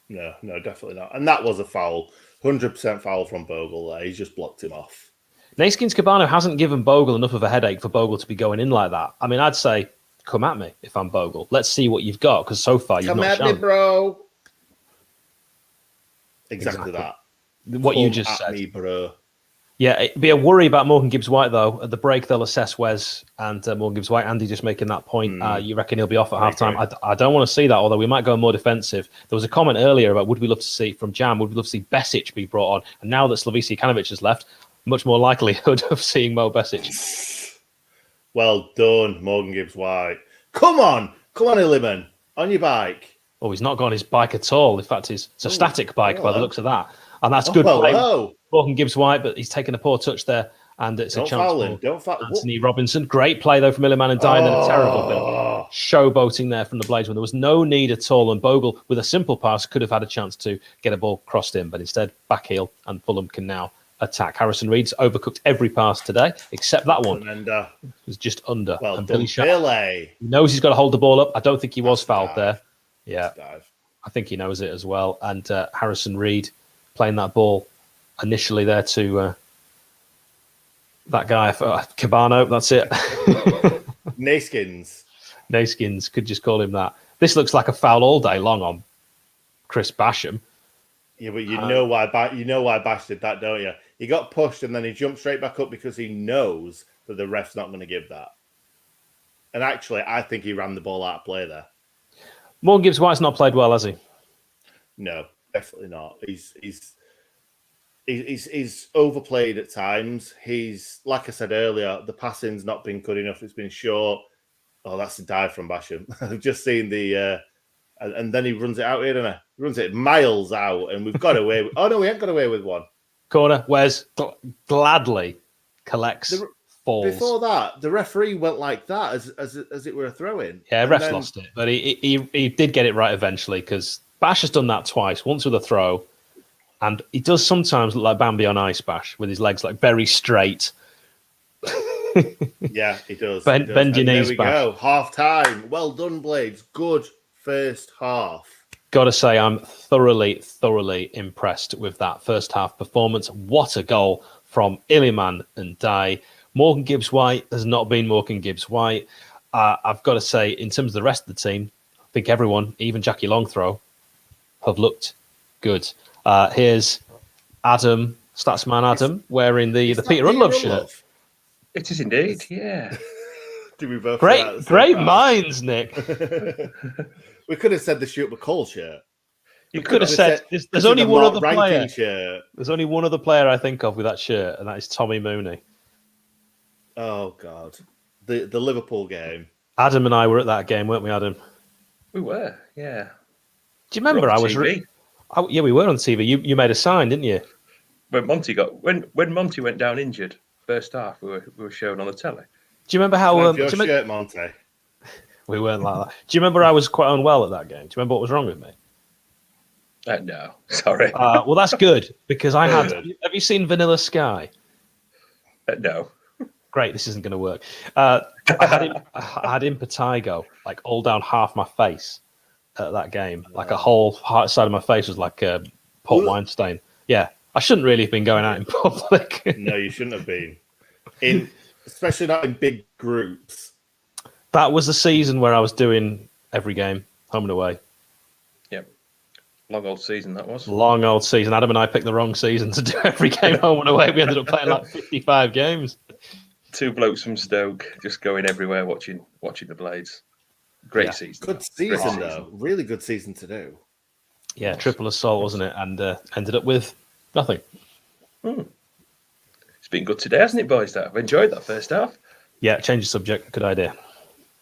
No, definitely not. And that was a foul, 100% foul from Bogle there. He's just blocked him off. Naiskin Cabano hasn't given Bogle enough of a headache for Bogle to be going in like that. I mean, I'd say, come at me if I'm Bogle. Let's see what you've got, because so far you've not shown. Come at me, bro. Exactly that. What you just said. Come at me, bro. Yeah, it'd be a worry about Morgan Gibbs-White, though. At the break, they'll assess Wes and Morgan Gibbs-White. Andy just making that point. You reckon he'll be off at half-time? I don't want to see that, although we might go more defensive. There was a comment earlier about would we love to see, from Jam, would we love to see Besic be brought on? And now that Slavisa Jokanovic has left, much more likelihood of seeing Mo Besic. Well done, Morgan Gibbs-White. Come on, Iliman, on your bike. Oh, he's not got on his bike at all. In fact, it's a static bike by the looks of that. And that's good play. Morgan Gibbs-White, but he's taken a poor touch there. And it's a chance for Anthony Robinson. Great play, though, from Iliman and Dine, and a terrible bit of showboating there from the Blades when there was no need at all. And Bogle, with a simple pass, could have had a chance to get a ball crossed in, but instead, back heel, and Fulham can now attack. Harrison Reed's overcooked every pass today, except that one. It was just under. Well and done, Billy. He knows he's got to hold the ball up. I don't think he was fouled there. Yeah. I think he knows it as well. And Harrison Reed playing that ball initially there to that guy, Cabano, that's it. Naskins. Could just call him that. This looks like a foul all day long on Chris Basham. Yeah, but you know why Bash did that, don't you? He got pushed and then he jumped straight back up because he knows that the ref's not going to give that. And actually, I think he ran the ball out of play there. Morgan Gibbs-White's not played well, has he? No, definitely not. He's overplayed at times. He's, like I said earlier, the passing's not been good enough. It's been short. Oh, that's a dive from Basham. I've just seen the... and then he runs it out here, doesn't he? He runs it miles out, and we've got away with... Oh, no, we haven't got away with one. Corner, Wes gladly collects, falls. Before that, the referee went like that as it were a throw-in. Yeah, refs lost it, but he did get it right eventually, because Bash has done that twice, once with a throw, and he does sometimes look like Bambi on ice, Bash, with his legs like very straight. Yeah, he does. Bend your knees, there we Bash. go. Half time. Well done, Blades. Good first half. Gotta say, I'm thoroughly impressed with that first half performance. What a goal from Iliman and Dye. Morgan Gibbs-White has not been Morgan Gibbs-White. I've got to say, in terms of the rest of the team, I think everyone, even Jackie Longthrow, have looked good. Here's Adam, Statsman Adam, wearing the Peter Unlove shirt. It is indeed, yeah. Do we both Great minds, Nick. We could have said the Shoot McCall shirt. You could have said there's only one other player. Shirt. There's only one other player I think of with that shirt, and that is Tommy Mooney. Oh God, the Liverpool game. Adam and I were at that game, weren't we, Adam? We were, yeah. Do you remember? Yeah, we were on TV. You made a sign, didn't you? When Monty went down injured, first half, we were shown on the telly. Do you remember how? Your shirt, Monty. We weren't like that. Do you remember I was quite unwell at that game? Do you remember what was wrong with me? No, sorry. Well, that's good because I had. Have you seen Vanilla Sky? No. Great, this isn't going to work. I had impetigo, like all down half my face at that game. Like a whole side of my face was like a port wine stain. Yeah, I shouldn't really have been going out in public. No, you shouldn't have been. Especially not in big groups. That was the season where I was doing every game, home and away. Yep. Long old season that was. Long old season. Adam and I picked the wrong season to do every game home and away. We ended up playing like 55 games. Two blokes from Stoke just going everywhere watching the Blades. Great season. Good season, though. Really good season to do. Yeah, triple assault, wasn't it? And ended up with nothing. It's been good today, hasn't it, boys? I've enjoyed that first half. Yeah, change the subject. Good idea.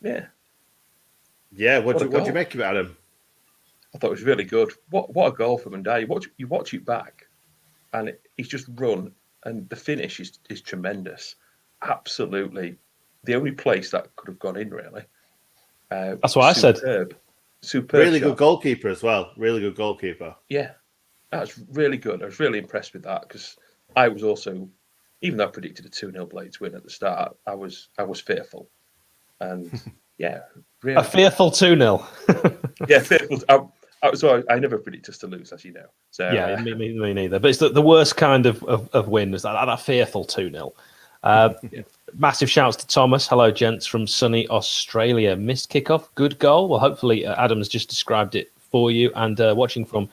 Yeah. Yeah, what do you make about him? I thought it was really good. What a goal from Ndai. You watch it back, and he's just run, and the finish is tremendous. Absolutely, the only place that could have gone in, really. That's what I said. Superb. Really shot. good goalkeeper as well. Really good goalkeeper. Yeah, that's really good. I was really impressed with that because I was also, even though I predicted a 2-0 Blades win at the start, I was fearful. And yeah, really. A fearful 2-0. Yeah, fearful. I never predict us to lose, as you know. So yeah, me neither. But it's the worst kind of win is that fearful 2-0. Massive shouts to Thomas. Hello, gents from sunny Australia. Missed kickoff, good goal. Well, hopefully Adam's just described it for you. And watching from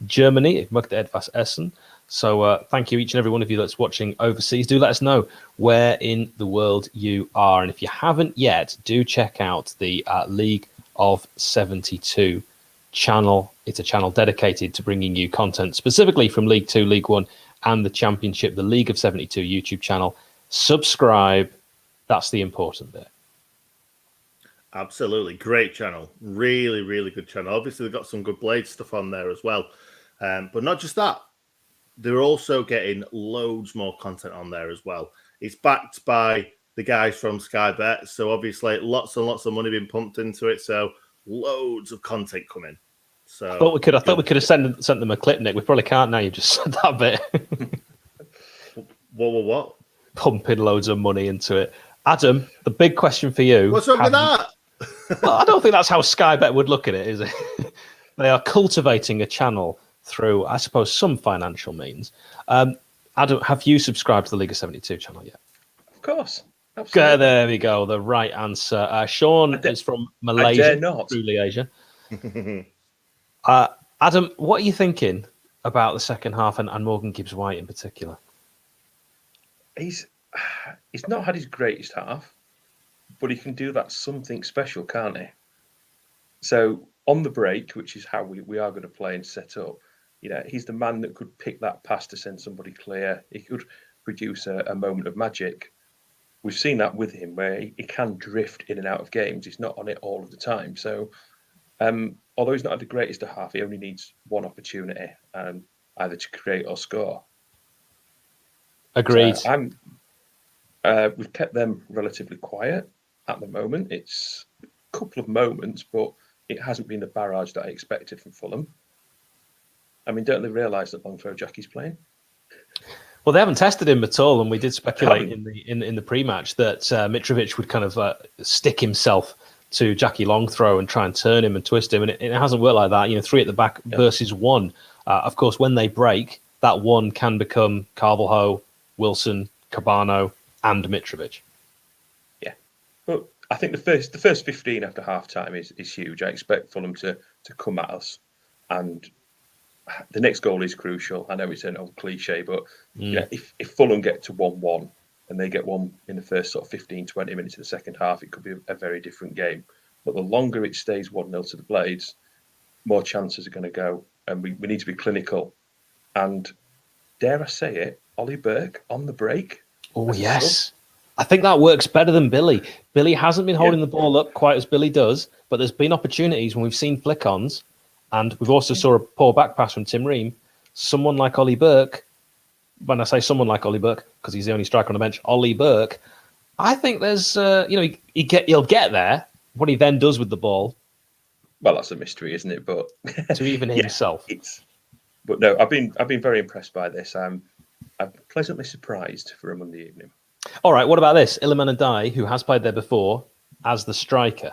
Germany, ich möchte etwas essen. So thank you, each and every one of you that's watching overseas. Do let us know where in the world you are. And if you haven't yet, do check out the League of 72 channel. It's a channel dedicated to bringing you content specifically from League 2, League 1 and the Championship, the League of 72 YouTube channel. Subscribe. That's the important bit. Absolutely. Great channel. Really, really good channel. Obviously, they've got some good Blade stuff on there as well. But not just that. They're also getting loads more content on there as well. It's backed by the guys from Sky Bet. So obviously, lots and lots of money being pumped into it. So loads of content coming. So I thought we could have sent them a clip, Nick. We probably can't now. You just said that bit. What? Pumping loads of money into it. Adam, the big question for you. What's wrong with that? Well, I don't think that's how Sky Bet would look at it, is it? they are cultivating a channel through, I suppose, some financial means. Adam, have you subscribed to the League of 72 channel yet? Of course. Absolutely. There we go. The right answer. Sean is from Malaysia. I dare not. Truly Asia. Adam, what are you thinking about the second half and Morgan Gibbs-White in particular? He's not had his greatest half, but he can do that something special, can't he? So on the break, which is how we are going to play and set up, he's the man that could pick that pass to send somebody clear. He could produce a moment of magic. We've seen that with him, where he can drift in and out of games. He's not on it all of the time. So although he's not had the greatest of half, he only needs one opportunity, either to create or score. Agreed. We've kept them relatively quiet at the moment. It's a couple of moments, but it hasn't been the barrage that I expected from Fulham. I mean, don't they realise that long throw Jackie's playing? Well, they haven't tested him at all, and we did speculate in the pre-match that Mitrovic would kind of stick himself to Jackie Longthrow and try and turn him and twist him, and it hasn't worked like that. 3 at the back versus 1. Of course, when they break, that 1 can become Carvalho, Wilson, Cabano, and Mitrovic. Yeah, but I think the first 15 after half time is huge. I expect Fulham to come at us, and the next goal is crucial. I know it's an old cliche, but if Fulham get to 1-1 and they get one in the first sort of 15, 20 minutes of the second half, it could be a very different game. But the longer it stays 1-0 to the Blades, more chances are going to go. And we need to be clinical. And dare I say it, Ollie Burke on the break. Oh, yes. I think that works better than Billy. Billy hasn't been holding the ball up quite as Billy does, but there's been opportunities when we've seen flick-ons, and we've also saw a poor back pass from Tim Ream. Someone like Ollie Burke, when I say someone like Ollie Burke, because he's the only striker on the bench, Ollie Burke, I think there's, he'll get there. What he then does with the ball. Well, that's a mystery, isn't it? But to even himself. But no, I've been very impressed by this. I'm pleasantly surprised for a Monday evening. All right, what about this? Iliman Ndiaye, who has played there before, as the striker.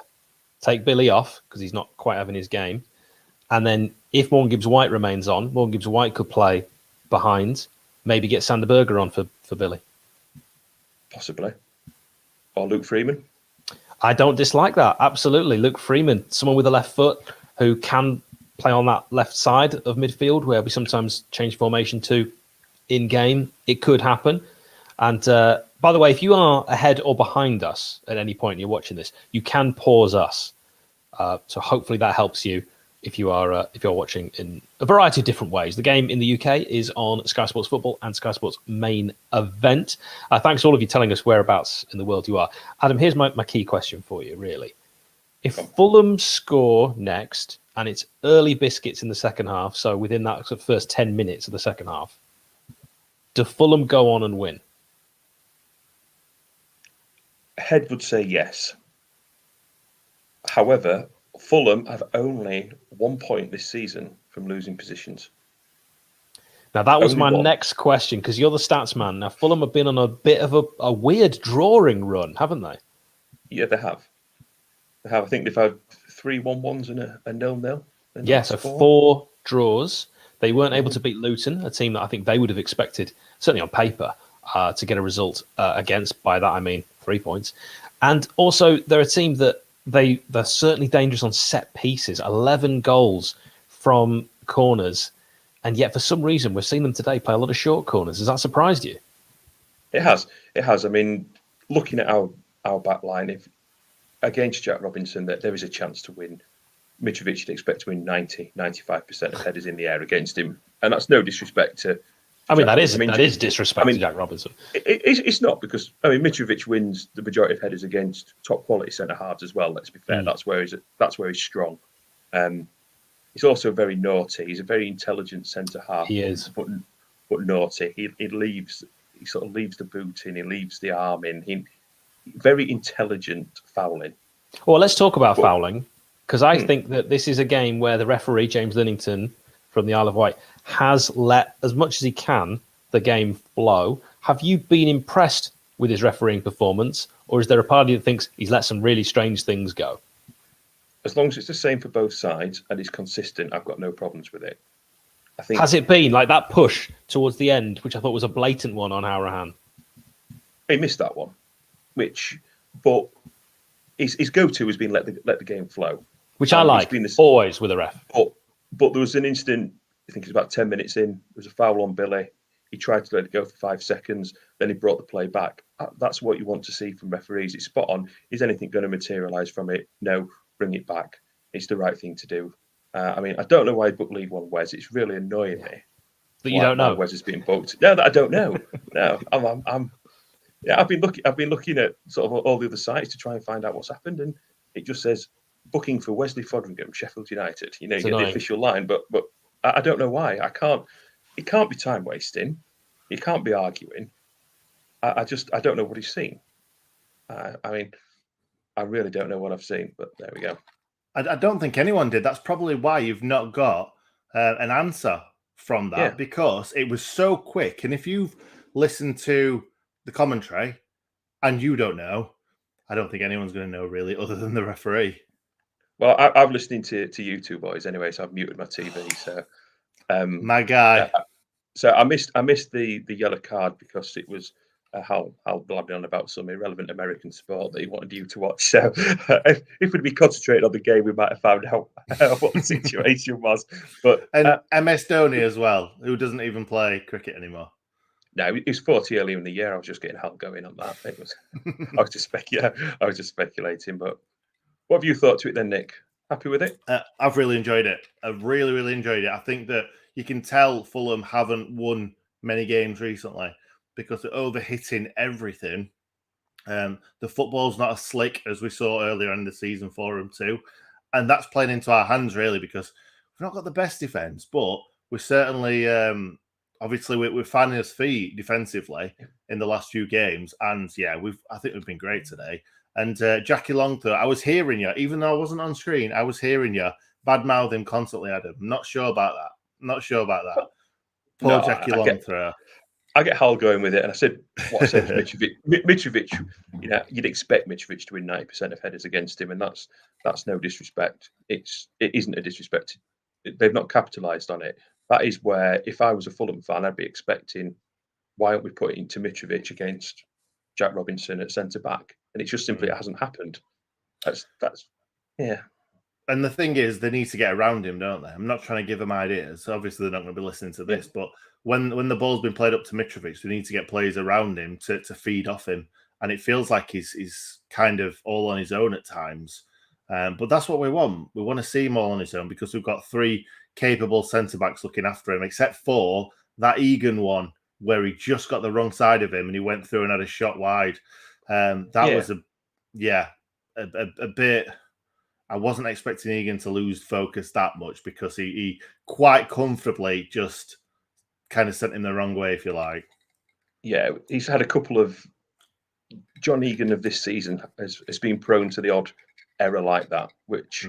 Take Billy off, because he's not quite having his game. And then if Morgan Gibbs-White remains on, Morgan Gibbs-White could play behind, maybe get Sander Berger on for Billy. Possibly. Or Luke Freeman. I don't dislike that. Absolutely. Luke Freeman, someone with a left foot who can play on that left side of midfield, where we sometimes change formation to in-game. It could happen. And by the way, if you are ahead or behind us at any point you're watching this, you can pause us. So hopefully that helps you if you're watching in a variety of different ways. The game in the UK is on Sky Sports Football and Sky Sports Main Event. Thanks to all of you telling us whereabouts in the world you are. Adam, here's my key question for you, really. If Fulham score next and it's early biscuits in the second half, so within that sort of first 10 minutes of the second half, do Fulham go on and win? Head would say yes. However, Fulham have only 1 point this season from losing positions. Now, that was my next question, because you're the stats man. Now, Fulham have been on a bit of a weird drawing run, haven't they? Yeah, they have. I think they've had 3 1-1s and a 0-0. Yeah, so 4 draws. They weren't able to beat Luton, a team that I think they would have expected, certainly on paper, to get a result against. By that, I mean 3 points. And also, they're a team that they're certainly dangerous on set pieces. 11 goals from corners. And yet, for some reason, we've seen them today play a lot of short corners. Has that surprised you? It has. It has. I mean, looking at our back line, if against Jack Robinson, that there is a chance to win. Mitrovic you'd expect to win 90-95% of headers in the air against him. And that's no disrespect to... that is disrespect to Jack Robinson. It's not, because Mitrovic wins the majority of headers against top quality centre halves as well. Let's be fair. That's where he's strong. He's also very naughty. He's a very intelligent centre half. He is, but naughty. He sort of leaves the boot in. He leaves the arm in. Very intelligent fouling. Well, let's talk about fouling, because I think that this is a game where the referee James Linnington from the Isle of Wight has let, as much as he can, the game flow. Have you been impressed with his refereeing performance, or is there a party that thinks he's let some really strange things go? as long as it's the same for both sides and it's consistent, I've got no problems with it. I think Has it been like that push towards the end, which I thought was a blatant one on Howrahan? he missed that one, but his go-to has been let the game flow, Which I like, always with a ref. But there was an instant, I think it was about 10 minutes in, there was a foul on Billy. He tried to let it go for 5 seconds, then he brought the play back. That's what you want to see from referees. It's spot on. Is anything going to materialise from it? No, bring it back. It's the right thing to do. I mean, I don't know why he booked League One Wes. It's really annoying me. But you don't know. Wes is being booked. No, that I don't know. No, I've been looking at sort of all the other sites to try and find out what's happened, and it just says booking for Wesley Foderingham, Sheffield United. You get the official line, but I don't know why. It can't be time wasting. It can't be arguing. I don't know what he's seen. I mean, I really don't know what I've seen, but there we go. I don't think anyone did. That's probably why you've not got an answer from that, because it was so quick. And if you've listened to the commentary and you don't know, I don't think anyone's going to know really, other than the referee. Well, I'm listening to you two boys anyway, so I've muted my TV. So, my guy. So I missed the yellow card because it was Hal blabbing on about some irrelevant American sport that he wanted you to watch. So if we'd be concentrating on the game, we might have found out what the situation was. But MS Dhoni as well, who doesn't even play cricket anymore. No, he was 40 earlier in the year. I was just getting Hal going on that. I was just speculating. But what have you thought to it then, Nick? Happy with it? I've really enjoyed it. I've really, really enjoyed it. I think that you can tell Fulham haven't won many games recently because they're overhitting everything. The football's not as slick as we saw earlier in the season for them too. And that's playing into our hands, really, because we've not got the best defence, but we're certainly, obviously, we're finding us feet defensively in the last few games. And yeah, I think we've been great today. And Jackie Longthorpe, I was hearing you, even though I wasn't on screen, I was hearing you badmouth him constantly, Adam. Not sure about that. Poor Jackie Longthorpe. I get Hal going with it, and I said what I said was Mitrovic. You'd expect Mitrovic to win 90% of headers against him, and that's no disrespect. It isn't a disrespect. They've not capitalised on it. That is where, if I was a Fulham fan, I'd be expecting, why aren't we putting to Mitrovic against Jack Robinson at centre back? And it's just simply it hasn't happened. That's yeah. And the thing is, they need to get around him, don't they? I'm not trying to give them ideas. Obviously, they're not going to be listening to this. But when the ball's been played up to Mitrovic, we need to get players around him to feed off him. And it feels like he's kind of all on his own at times. But that's what we want. We want to see him all on his own because we've got 3 capable centre-backs looking after him, except for that Egan one where he just got the wrong side of him and he went through and had a shot wide. Was a bit... I wasn't expecting Egan to lose focus that much because he quite comfortably just kind of sent him the wrong way, if you like. Yeah, he's had a couple of... John Egan of this season has been prone to the odd error like that, which...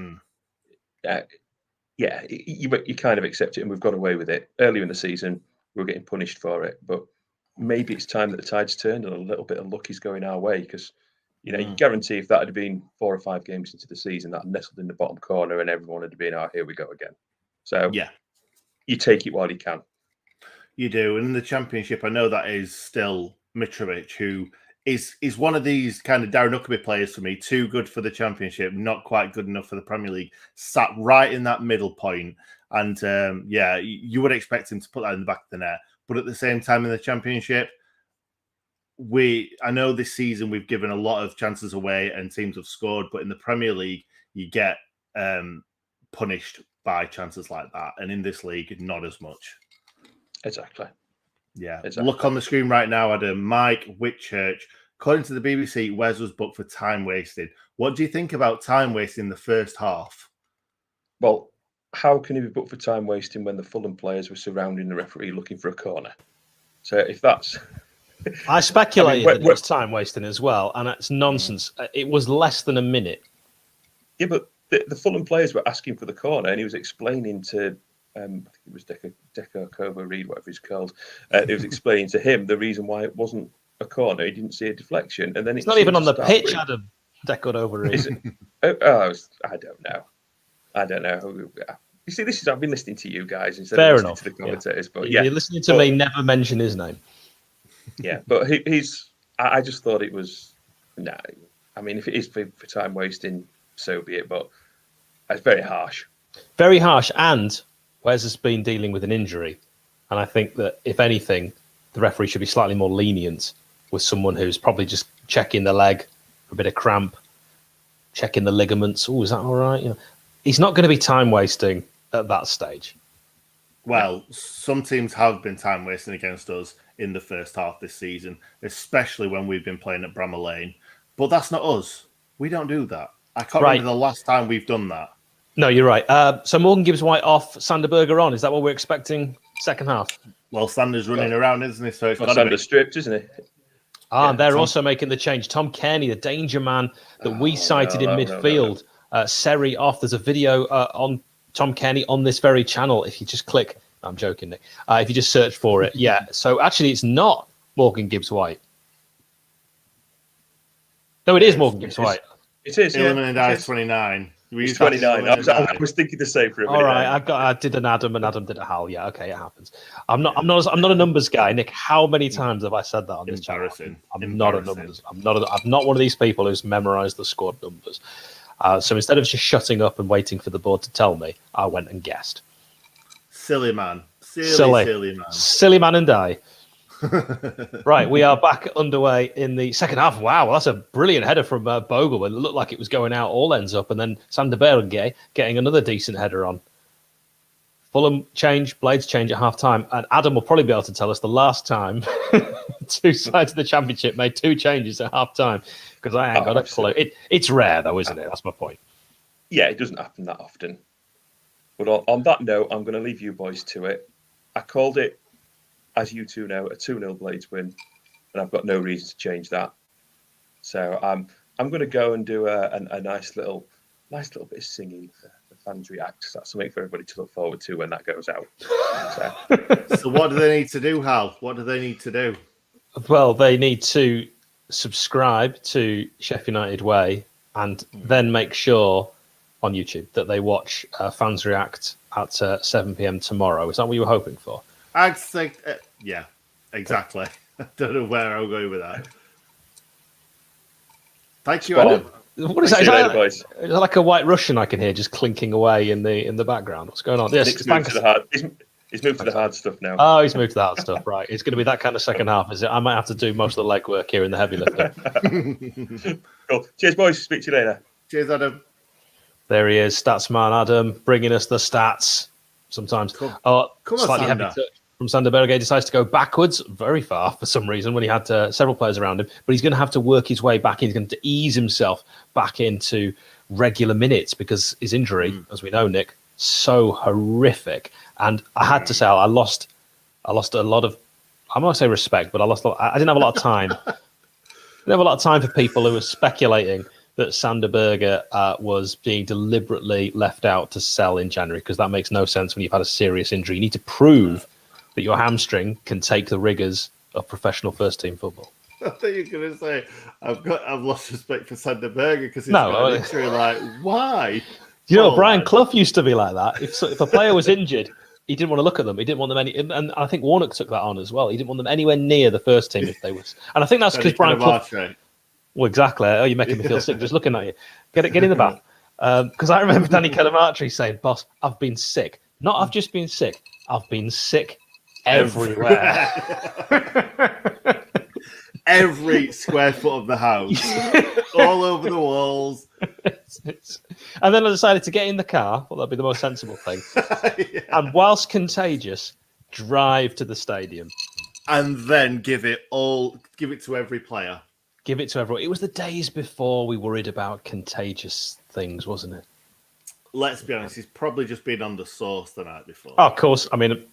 you kind of accept it, and we've got away with it. Earlier in the season, we were getting punished for it, but maybe it's time that the tide's turned and a little bit of luck is going our way because... You guarantee if that had been 4 or 5 games into the season, that nestled in the bottom corner and everyone had been, here we go again. So, you take it while you can. You do. And in the Championship, I know that is still Mitrovic, who is one of these kind of Darren Huckabee players for me. Too good for the Championship, not quite good enough for the Premier League. Sat right in that middle point. And, you would expect him to put that in the back of the net. But at the same time in the Championship, I know this season we've given a lot of chances away and teams have scored, but in the Premier League, you get punished by chances like that. And in this league, not as much. Exactly. Yeah. Exactly. Look on the screen right now, Adam. Mike Whitchurch. According to the BBC, Wes was booked for time wasted. What do you think about time wasting in the first half? Well, how can he be booked for time wasting when the Fulham players were surrounding the referee looking for a corner? So if that's... I speculated that it was time wasting as well, and it's nonsense. It was less than a minute. Yeah, but the Fulham players were asking for the corner, and he was explaining to, I think it was Deco Cova Reed, whatever he's called. He was explaining to him the reason why it wasn't a corner. He didn't see a deflection, and then it's not even on the pitch, Adam. Deckard over Is it? Oh, I don't know. You see, I've been listening to you guys instead Fair of listening enough. to the commentators. Yeah. But yeah, You're listening to me never mention his name. Yeah, but he's. I just thought it was. No, I mean, if it is for time wasting, so be it. But it's very harsh. Very harsh. And Wes has been dealing with an injury. And I think that, if anything, the referee should be slightly more lenient with someone who's probably just checking the leg for a bit of cramp, checking the ligaments. Oh, is that all right? You know, he's not going to be time wasting at that stage. Well, some teams have been time wasting against us in the first half this season, especially when we've been playing at Bramall Lane. But that's not us. We don't do that. I can't remember the last time we've done that. No, you're right. So Morgan Gibbs-White off, Sanderberger on. Is that what we're expecting second half? Well, Sanders running around, isn't he? So it's got Sanders stripped, isn't he? And they're also making the change. Tom Kearney, the danger man that we cited in midfield. Seri off. There's a video on Tom Kearney on this very channel. If you just click, I'm joking, Nick. If you just search for it, yeah. So actually, it's not Morgan Gibbs-White. No, it is Morgan Gibbs-White. It is. Illuminati 29. He's 29. I was thinking the same for a minute. All right, I did an Adam, and Adam did a Hal. Yeah, okay, it happens. I'm not a numbers guy, Nick. How many times have I said that on this channel? I'm not a numbers. I'm not one of these people who's memorized the squad numbers. So instead of just shutting up and waiting for the board to tell me, I went and guessed. Silly man. Silly man. Silly man and I. Right, we are back underway in the second half. Wow, well, that's a brilliant header from Bogle. It looked like it was going out all ends up, and then Sanderberg getting another decent header on. Fulham Blades change at half time, and Adam will probably be able to tell us the last time two sides of the championship made two changes at half time, because I ain't got a clue. It's rare though, isn't it? That's my point. Yeah, it doesn't happen that often. But on that note, I'm going to leave you boys to it. I called it, as you two know, a 2-0 Blades win, and I've got no reason to change that. So I'm going to go and do a nice little bit of singing for the fans react. So that's something for everybody to look forward to when that goes out. So what do they need to do, Hal? What do they need to do? Well, they need to subscribe to Sheff United Way and then make sure on YouTube that they watch Fans React at 7 p.m. tomorrow. Is that what you were hoping for? I'd say, yeah, exactly. I don't know where I'll go with that. Thank you, Adam. What is that? Is that like a White Russian I can hear just clinking away in the background? What's going on? Yes, he's moved to the hard stuff now. Oh, he's moved to the hard stuff, right. It's going to be that kind of second half, is it? I might have to do most of the legwork here in the heavy lifting. Cool. Cheers, boys. Speak to you later. Cheers, Adam. There he is, Statsman Adam, bringing us the stats. Sometimes. Come slightly on, heavy touch from Sanderberg. Decides to go backwards very far for some reason when he had several players around him. But he's going to have to work his way back in. He's going to ease himself back into regular minutes because his injury, as we know, Nick, so horrific. And I had to say, I lost a lot of, I'm not going to say respect, but I didn't have a lot of time. I didn't have a lot of time for people who were speculating that Sanderberger was being deliberately left out to sell in January, because that makes no sense when you've had a serious injury. You need to prove that your hamstring can take the rigours of professional first-team football. I thought you were going to say, I've lost respect for Sanderberger because he's got an injury. Like, why? You know, Brian Clough used to be like that. If a player was injured, he didn't want to look at them. He didn't want them and I think Warnock took that on as well. He didn't want them anywhere near the first team if they was. And I think that's because Brian Clough. Well, exactly. Oh, you're making me feel sick just looking at you. Get in the back. Because I remember Danny Calamatri saying, "Boss, I've been sick. Not I've just been sick. I've been sick everywhere." Every square foot of the house, all over the walls. And then I decided to get in the car. Well, that'd be the most sensible thing. Yeah. And whilst contagious, drive to the stadium. And then give it to every player. Give it to everyone. It was the days before we worried about contagious things, wasn't it? Let's be honest, he's probably just been on the sauce the night before. Oh, of course. I mean,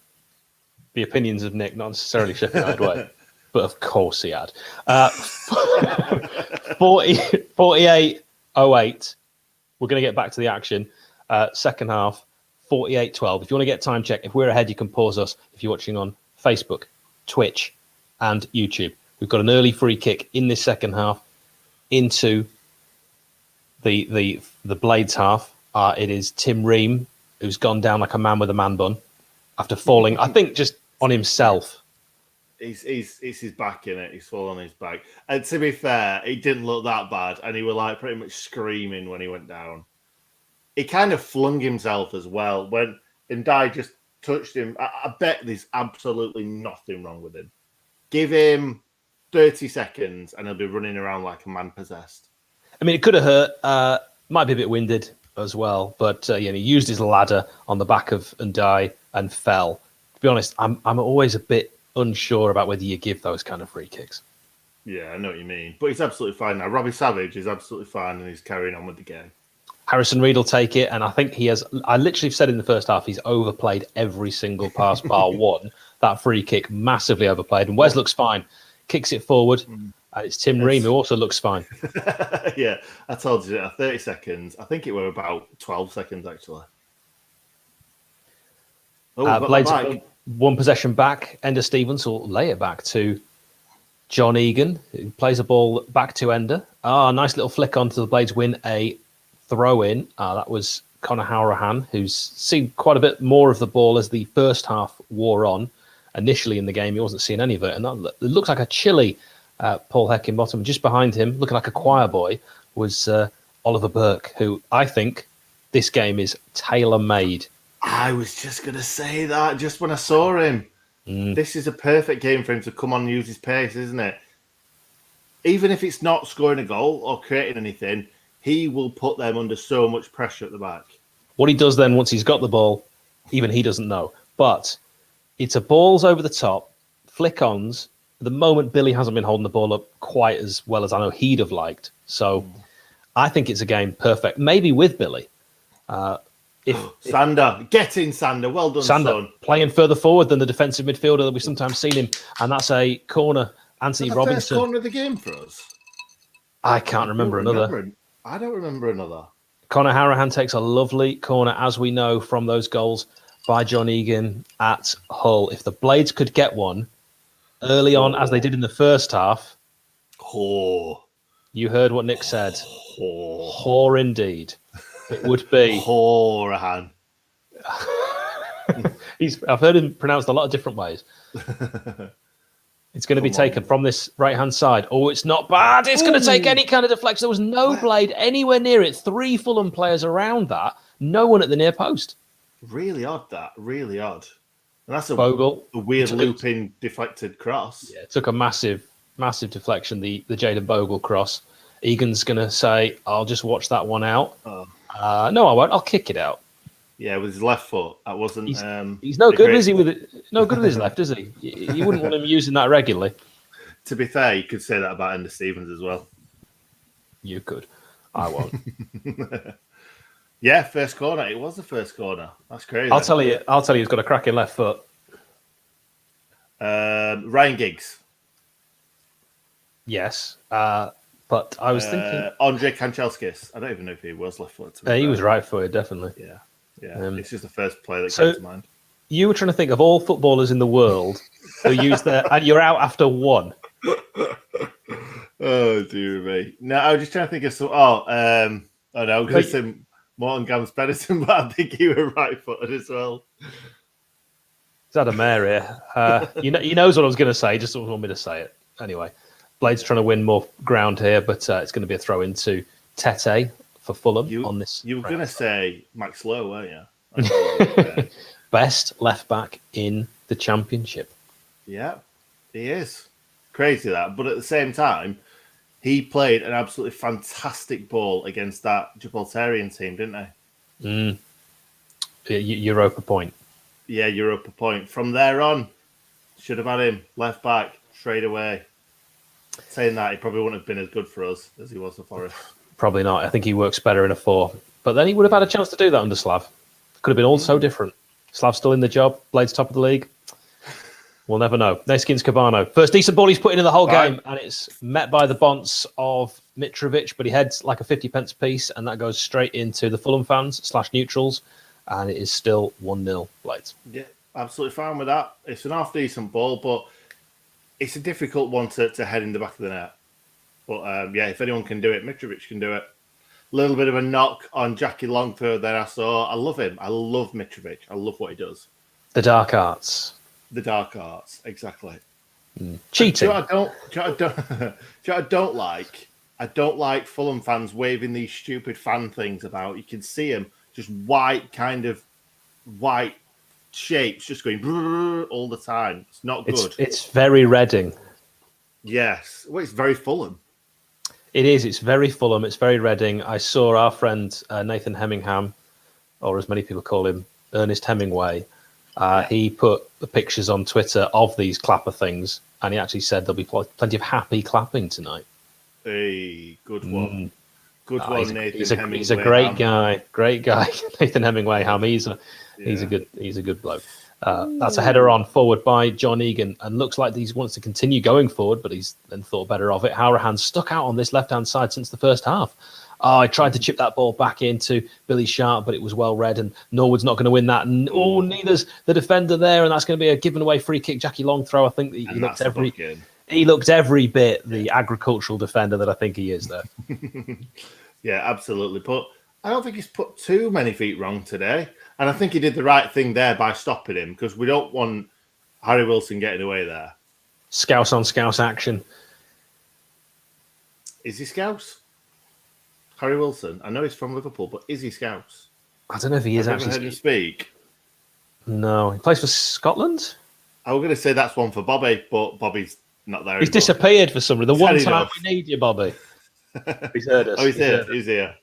the opinions of Nick, not necessarily Sheffield United way, but of course he had. 48-08. We're going to get back to the action. Second half, 48-12. If you want to get time check, if we're ahead, you can pause us if you're watching on Facebook, Twitch, and YouTube. We've got an early free kick in this second half into the Blades half. It is Tim Ream, who's gone down like a man with a man bun after falling, I think, just on himself. It's his back in it. He's fallen on his back. And to be fair, he didn't look that bad, and he was like pretty much screaming when he went down. He kind of flung himself as well when Ndai just touched him. I bet there's absolutely nothing wrong with him. Give him 30 seconds, and he'll be running around like a man possessed. I mean, it could have hurt. Might be a bit winded as well, but he used his ladder on the back of Ndai and fell. To be honest, I'm always a bit unsure about whether you give those kind of free kicks. Yeah, I know what you mean. But he's absolutely fine now. Robbie Savage is absolutely fine, and he's carrying on with the game. Harrison Reed will take it, and I think he has. I literally said in the first half he's overplayed every single pass bar one. That free kick massively overplayed, and Wes looks fine. Kicks it forward, and it's Tim Ream who also looks fine. Yeah, I told you 30 seconds. I think it were about 12 seconds actually. Blades one possession back. Ender Stevens will lay it back to John Egan, who plays a ball back to Ender. Nice little flick onto the Blades win a throw in. That was Conor Howrahan, who's seen quite a bit more of the ball as the first half wore on. Initially in the game, he wasn't seeing any of it. And it looks like a chilly Paul Heckingbottom. Just behind him, looking like a choir boy, was Oliver Burke, who I think this game is tailor-made. I was just going to say that just when I saw him. This is a perfect game for him to come on and use his pace, isn't it? Even if it's not scoring a goal or creating anything, he will put them under so much pressure at the back. What he does then once he's got the ball, even he doesn't know. But it's a balls over the top, flick-ons. At the moment, Billy hasn't been holding the ball up quite as well as I know he'd have liked. So I think it's a game perfect. Maybe with Billy. Sander, get in, Sander. Well done, Sander, son. playing further forward than the defensive midfielder that we've sometimes seen him. And that's a corner. Anthony Robinson. First corner of the game for us. I can't remember another. I don't remember another. Conor Howrahan takes a lovely corner, as we know from those goals by John Egan at Hull. If the Blades could get one early on, as they did in the first half, you heard what Nick said. Whore indeed. It would be. Howrahan. I've heard him pronounced a lot of different ways. It's going to be taken from this right-hand side. Oh, it's not bad. It's going to take any kind of deflection. There was no Blade anywhere near it. 3 Fulham players around that. No one at the near post. Really odd, that. Really odd. And that's a weird looping deflected cross. Yeah, it took a massive deflection, the Jayden Bogle cross. Egan's going to say, I'll just watch that one out. No, I won't. I'll kick it out. Yeah, with his left foot. That wasn't. He's no good, is he? With it, no good with his left, is he? You wouldn't want him using that regularly. To be fair, you could say that about Ender Stevens as well. You could. I won't. Yeah, first corner. It was the first corner. That's crazy. I'll tell you. He's got a cracking left foot. Ryan Giggs. Yes, but I was thinking Andre Kanchelskis. I don't even know if he was left footed. He was right footed, definitely. Yeah. It's just the first player that came to mind. You were trying to think of all footballers in the world who use and you're out after one. Oh dear me! No, I was just trying to think of some. I know. I'm going to say Morton Gams Pedersen, but I think he was right footed as well. He's had a mare here. He knows what I was going to say. Just doesn't want me to say it anyway. Blade's trying to win more ground here, but it's going to be a throw into Tete for Fulham on this. You were going to say Max Lowe, weren't you? Best left back in the Championship. Yeah, he is. Crazy that. But at the same time, he played an absolutely fantastic ball against that Gibraltarian team, didn't he? Europa point. Yeah, Europa point. From there on, should have had him left back straight away. Saying that, he probably wouldn't have been as good for us as he was for Forest. Probably not. I think he works better in a 4. But then he would have had a chance to do that under Slav. Could have been all so different. Slav's still in the job. Blade's top of the league. We'll never know. Neskins Cabano. First decent ball he's put in the whole game, and it's met by the bonce of Mitrovic, but he heads like a 50p piece, and that goes straight into the Fulham fans / neutrals, and it is still 1-0 Blades. Yeah, absolutely fine with that. It's an half-decent ball, but it's a difficult one to head in the back of the net. But if anyone can do it, Mitrovic can do it. little bit of a knock on Jackie Longthrow there. I love him. I love Mitrovic. I love what he does. The dark arts. The dark arts, exactly. Cheating. I don't like. I don't like Fulham fans waving these stupid fan things about. You can see them just white shapes just going all the time. It's not good. It's very Reading. Yes. Well, it's very Fulham. It is. It's very Fulham. It's very Reading. I saw our friend Nathan Hemmingham, or as many people call him, Ernest Hemingway. He put the pictures on Twitter of these clapper things, and he actually said there'll be plenty of happy clapping tonight. Hey, good one. Good one, Nathan Hemingway. He's a great guy. Great guy, Nathan Hemingway. He's a good bloke. That's a header on forward by John Egan, and looks like he wants to continue going forward, but he's then thought better of it. Howrahan stuck out on this left-hand side since the first half. I tried to chip that ball back into Billy Sharp, but it was well read, and Norwood's not going to win that. And neither's the defender there, and that's going to be a given away free kick. Jackie Longthrow, I think he looked every bit the agricultural defender that I think he is there. Yeah, absolutely. But I don't think he's put too many feet wrong today. And I think he did the right thing there by stopping him, because we don't want Harry Wilson getting away there. Scouse on Scouse action. Is he Scouse? Harry Wilson? I know he's from Liverpool, but is he Scouse? I don't know if he is actually. Heard him speak? No. He plays for Scotland? I was going to say that's one for Bobby, but Bobby's not there. He's disappeared for some reason. The one time we need you, Bobby. He's heard us. Oh, he's here. He's here.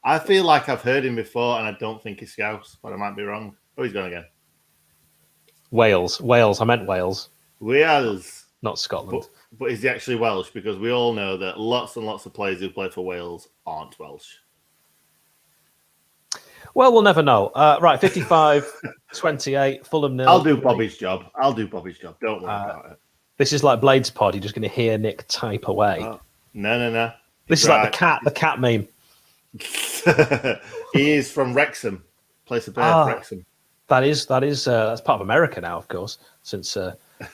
I feel like I've heard him before, and I don't think he's Scouse, but I might be wrong. Oh, he's gone again. Wales. I meant Wales. Wales. Not Scotland. But is he actually Welsh? Because we all know that lots and lots of players who play for Wales aren't Welsh. Well, we'll never know. Right, 55-28, Fulham 0. I'll do Bobby's job. Don't worry about it. This is like Blades Pod. You're just going to hear Nick type away. Oh, no. This is like the cat meme. He is from Wrexham. Place of birth, Wrexham. That's part of America now, of course, since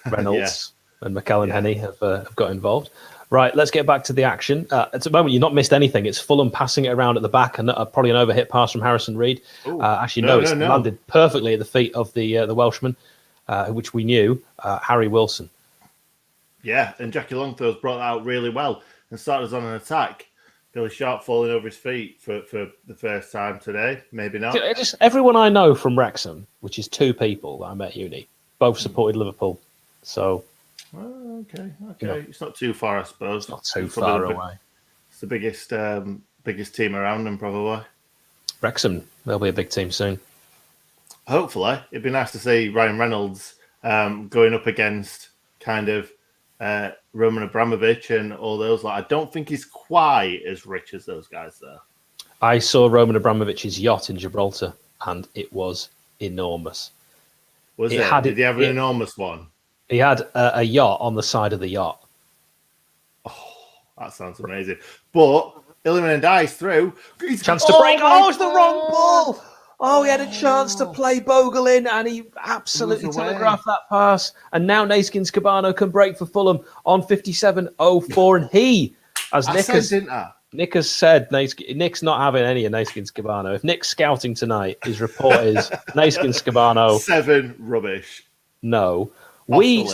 Reynolds and McKellen Henny have got involved. Right, let's get back to the action. At the moment, you've not missed anything. It's Fulham passing it around at the back, and probably an overhit pass from Harrison Reed. It's landed perfectly at the feet of the Welshman, which we knew, Harry Wilson. Yeah, and Jackie Longthrow's brought that out really well and started us on an attack. Billy Sharp falling over his feet for the first time today. Maybe not. Just everyone I know from Wrexham, which is two people that I met at uni, both supported Liverpool. So, okay. It's not too far, I suppose. It's not too far away. It's the biggest team around them, probably. Wrexham, they'll be a big team soon. Hopefully, it'd be nice to see Ryan Reynolds going up against kind of Roman Abramovich and all those. I don't think he's quite as rich as those guys, though. I saw Roman Abramovich's yacht in Gibraltar, and it was enormous. Did he have an enormous one? He had a yacht on the side of the yacht. Oh, that sounds amazing. But Iliman Ndiaye's through. Chance to break. It's the wrong ball. He had a chance to play Bogle in, and he absolutely telegraphed that pass. And now Naskins Cabano can break for Fulham on 57.04. And he, as Nick has said, Nick's not having any of Naskins Cabano. If Nick's scouting tonight, his report is Naskins Cabano. 7 rubbish. No. We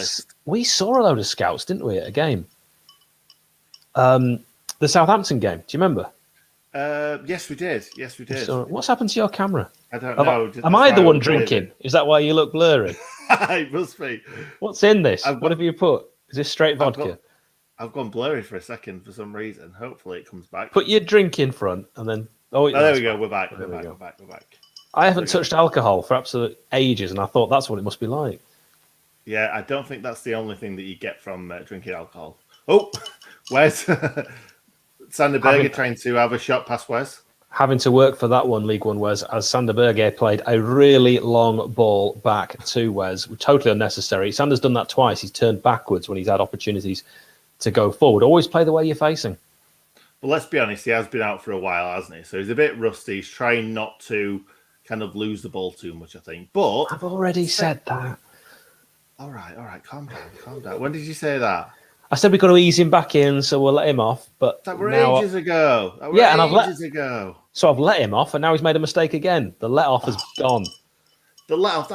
saw a load of scouts, didn't we, at a game? The Southampton game. Do you remember? Yes, we did. So, what's happened to your camera? I don't know. Am I the one drinking? Is that why you look blurry? It must be. What's in this? What have you put? Is this straight vodka? I've gone blurry for a second for some reason. Hopefully it comes back. Put your drink in front and then... there we go. We're back. We're back. I haven't touched alcohol for absolute ages, and I thought that's what it must be like. Yeah, I don't think that's the only thing that you get from drinking alcohol. Oh, where's Sander Berge trying to have a shot past Wes? Having to work for that one, League One Wes, as Sander Berge played a really long ball back to Wes. Totally unnecessary. Sander's done that twice. He's turned backwards when he's had opportunities to go forward. Always play the way you're facing. But let's be honest, he has been out for a while, hasn't he? So he's a bit rusty. He's trying not to kind of lose the ball too much, I think. But I've already said that. All right. Calm down. When did you say that? I said we've got to ease him back in, so we'll let him off. But That were now, ages ago. That were Yeah, and ages ago. so I've let him off, and now he's made a mistake again. The let off has gone. The let off,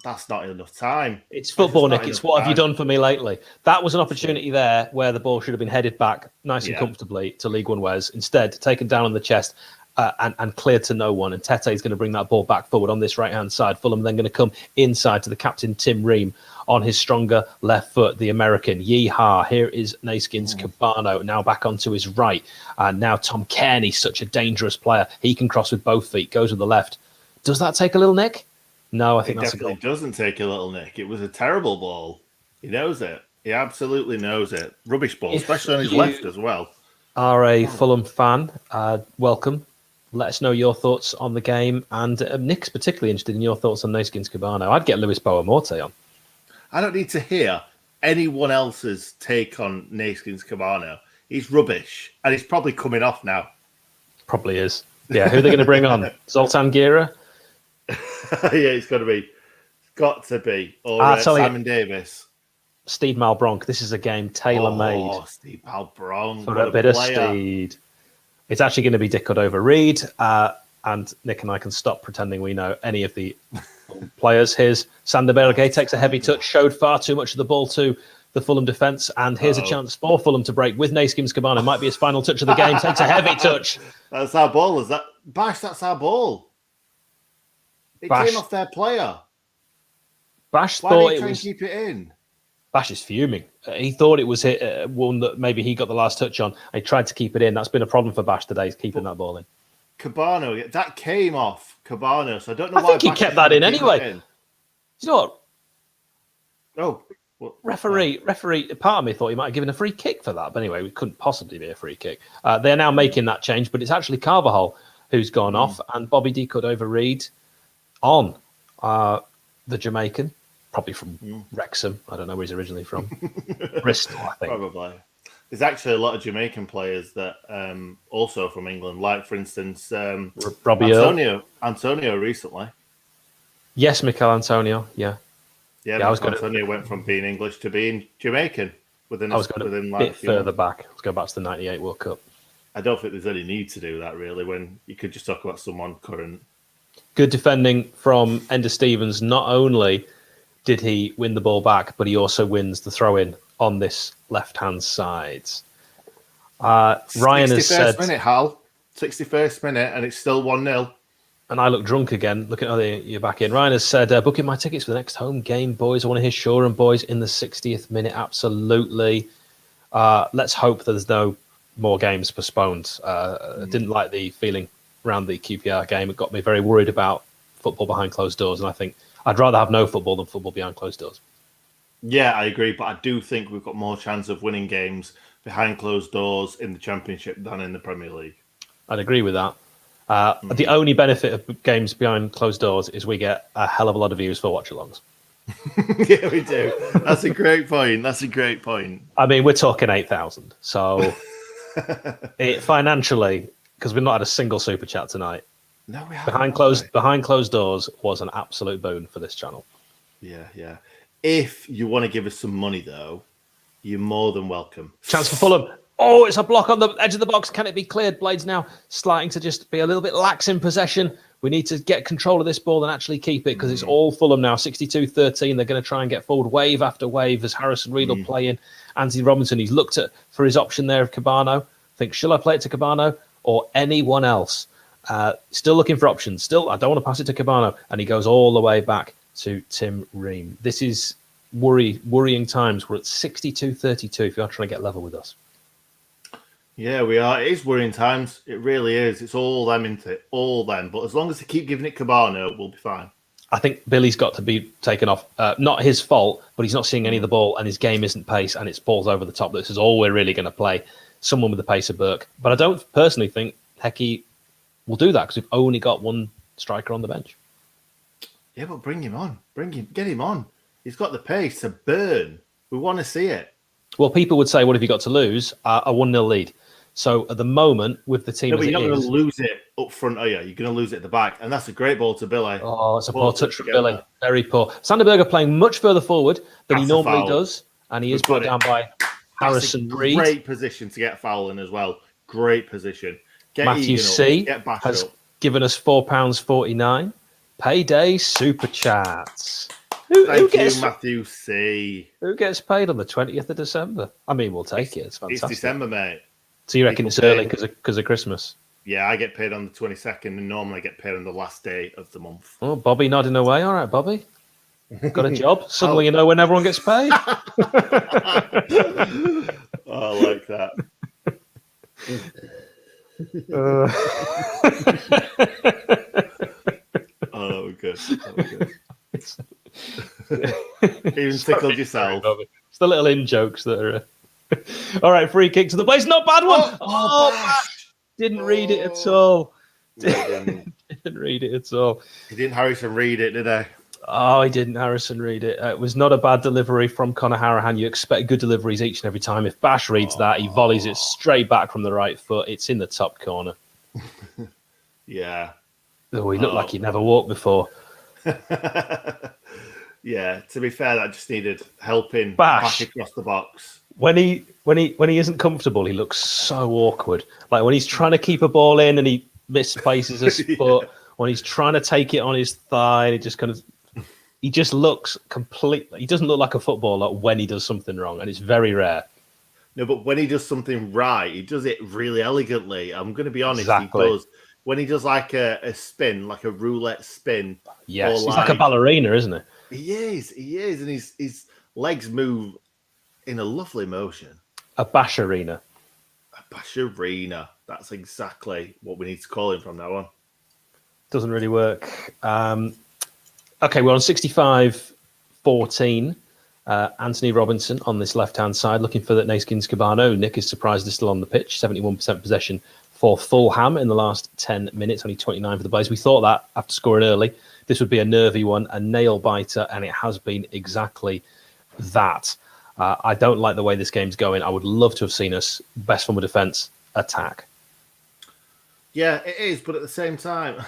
that's not enough time. It's football, That's just Nick. not It's enough what have you time. done for me lately? That was an opportunity there where the ball should have been headed back nice and Yeah. comfortably to League One Wes. Instead, taken down on the chest and cleared to no one. And Tete is going to bring that ball back forward on this right-hand side. Fulham then going to come inside to the captain, Tim Ream, on his stronger left foot, the American. Yeehaw. Here is Naskins Cabano, now back onto his right. And now Tom Kearney, such a dangerous player. He can cross with both feet, goes with the left. Does that take a little nick? No, I think It that's a definitely goal. doesn't take a little nick. It was a terrible ball. He knows it. He absolutely knows it. Rubbish ball, If especially on his you- left as well. Are a Fulham fan, welcome. Let us know your thoughts on the game. And Nick's particularly interested in your thoughts on Naskins Cabano. I'd get Luis Boamorte on. I don't need to hear anyone else's take on Naskins Cabano. He's rubbish, and he's probably coming off now. Probably is. Yeah, who are they going to bring on? Zoltan Gira? Yeah, it's got to be. Or I'll tell you- Simon Davis. Steve Malbronk. This is a game tailor-made Oh, Steve Malbronk. for what a bit of player. speed. It's actually going to be Dick Cordova-Reid, and Nick and I can stop pretending we know any of the players. Here's Sander Berge, takes a heavy touch, showed far too much of the ball to the Fulham defence, and here's a chance for Fulham to break with Naskins Cabano. Might be his final touch of the game, takes a heavy touch. That's our ball, is that? Bash, that's our ball. It Bash. came off their player. Bash Why thought did he it try and was... keep it in? Bash is fuming. He thought it was one that maybe he got the last touch on. He tried to keep it in. That's been a problem for Bash today, is keeping that ball in. Cabano, that came off Cabano, so I don't know I why. think he Bash kept is that in trying to keep anyway. it in. You know what? Oh, well, Referee, part of me thought he might have given a free kick for that. But anyway, it couldn't possibly be a free kick. They're now making that change, but it's actually Carvajal who's gone off, and Bobby D Cordova-Reid on the Jamaican, probably from Wrexham. I don't know where he's originally from. Bristol, I think. probably. There's actually a lot of Jamaican players that also from England, like for instance Robbie Earl. Antonio recently. Yes, Mikel Antonio. Yeah. Yeah, I was gonna- Antonio went from being English to being Jamaican within. I was going within a like bit further back. Let's go back to the 98 World Cup. I don't think there's any need to do that really. When you could just talk about someone current. Good defending from Ender Stevens. Not only did he win the ball back, but he also wins the throw-in on this left-hand side. Ryan has 61st said... minute, Hal. 61st minute, and it's still 1-0. And I look drunk again. Look at you're back in. Ryan has said, booking my tickets for the next home game, boys. I want to hear Shoreham boys in the 60th minute. Absolutely. Let's hope that there's no more games postponed. I didn't like the feeling around the QPR game. It got me very worried about football behind closed doors. And I think I'd rather have no football than football behind closed doors. Yeah, I agree. But I do think we've got more chance of winning games behind closed doors in the Championship than in the Premier League. I'd agree with that. The only benefit of games behind closed doors is we get a hell of a lot of views for watch-alongs. Yeah, we do. That's a great point. That's a great point. I mean, we're talking 8,000. So financially, because we've not had a single super chat tonight, No, we behind haven't. closed doors was an absolute boon for this channel. Yeah. If you want to give us some money, though, you're more than welcome. Chance for Fulham. Oh, it's a block on the edge of the box. Can it be cleared? Blades now starting to just be a little bit lax in possession. We need to get control of this ball and actually keep it because it's all Fulham now. 62-13. They're going to try and get forward wave after wave as Harrison Reed will play in. Anthony Robinson, he's looked at for his option there of Cabano. Think, shall I play it to Cabano or anyone else? Still looking for options. Still, I don't want to pass it to Cabano. And he goes all the way back to Tim Ream. This is worrying times. We're at 62-32 if you are trying to get level with us. Yeah, we are. It is worrying times. It really is. It's all them, isn't it? All them. But as long as they keep giving it Cabano, we'll be fine. I think Billy's got to be taken off. Not his fault, but he's not seeing any of the ball, and his game isn't pace, and it's balls over the top. This is all we're really going to play. Someone with the pace of Burke. But I don't personally think Hecky will do that because we've only got one striker on the bench. Yeah, but bring him on. Get him on. He's got the pace to burn. We want to see it. Well, people would say, what have you got to lose? A 1-0 lead. So at the moment, with the team No, as but you're it not going is... to lose it up front, are you? You're going to lose it at the back. And that's a great ball to Billy. Oh, it's a Ball poor touch from together. Billy. Very poor. Sander Berge playing much further forward than he That's a normally foul. does. And he is We've got brought down by Harrison Reed. Great position to get foul in as well. Great position. Get Matthew Egan C. Up, get Bash has up. given us £4.49. Payday super chats. Who Thank gets you, Matthew C. who gets paid on the 20th of December? I mean, we'll take it. It's fantastic. It's December, mate. So you reckon People it's early pay. because of Christmas? Yeah, I get paid on the 22nd, and normally I get paid on the last day of the month. Oh, Bobby nodding away. All right, Bobby. Got a job. Suddenly you know when everyone gets paid. Oh, I like that. Oh, that was good. That was good. Even tickled yourself. It's the little in jokes that are. All right, free kick to the place. Not bad one. Bash. Didn't read it at all. Didn't Read it at all. He didn't Harrison read it, did he? Oh, he didn't, Harrison, read it. It was not a bad delivery from Conor Harahan. You expect good deliveries each and every time. If Bash reads that, he volleys it straight back from the right foot. It's in the top corner. Yeah. Oh, he looked like he'd never walked before. Yeah, to be fair, that just needed helping Bash. back across the box. When he isn't comfortable, he looks so awkward. Like when he's trying to keep a ball in and he misplaces his foot. When he's trying to take it on his thigh, he just looks completely. He doesn't look like a footballer when he does something wrong, and it's very rare. No, but when he does something right, he does it really elegantly. I'm going to be honest, Exactly. he does. When he does like a spin, like a roulette spin. Yes, he's like a ballerina, isn't he? He is, and his legs move in a lovely motion. A basharina. A basharina. That's exactly what we need to call him from now on. Doesn't really work. Okay, we're on 65-14. Anthony Robinson on this left-hand side, looking for that Naskins Cabano. Nick is surprised they're still on the pitch. 71% possession for Fulham in the last 10 minutes, only 29 for the Blaze. We thought that after scoring early, this would be a nervy one, a nail-biter, and it has been exactly that. I don't like the way this game's going. I would love to have seen us, best form of defence, attack. Yeah, it is, but at the same time,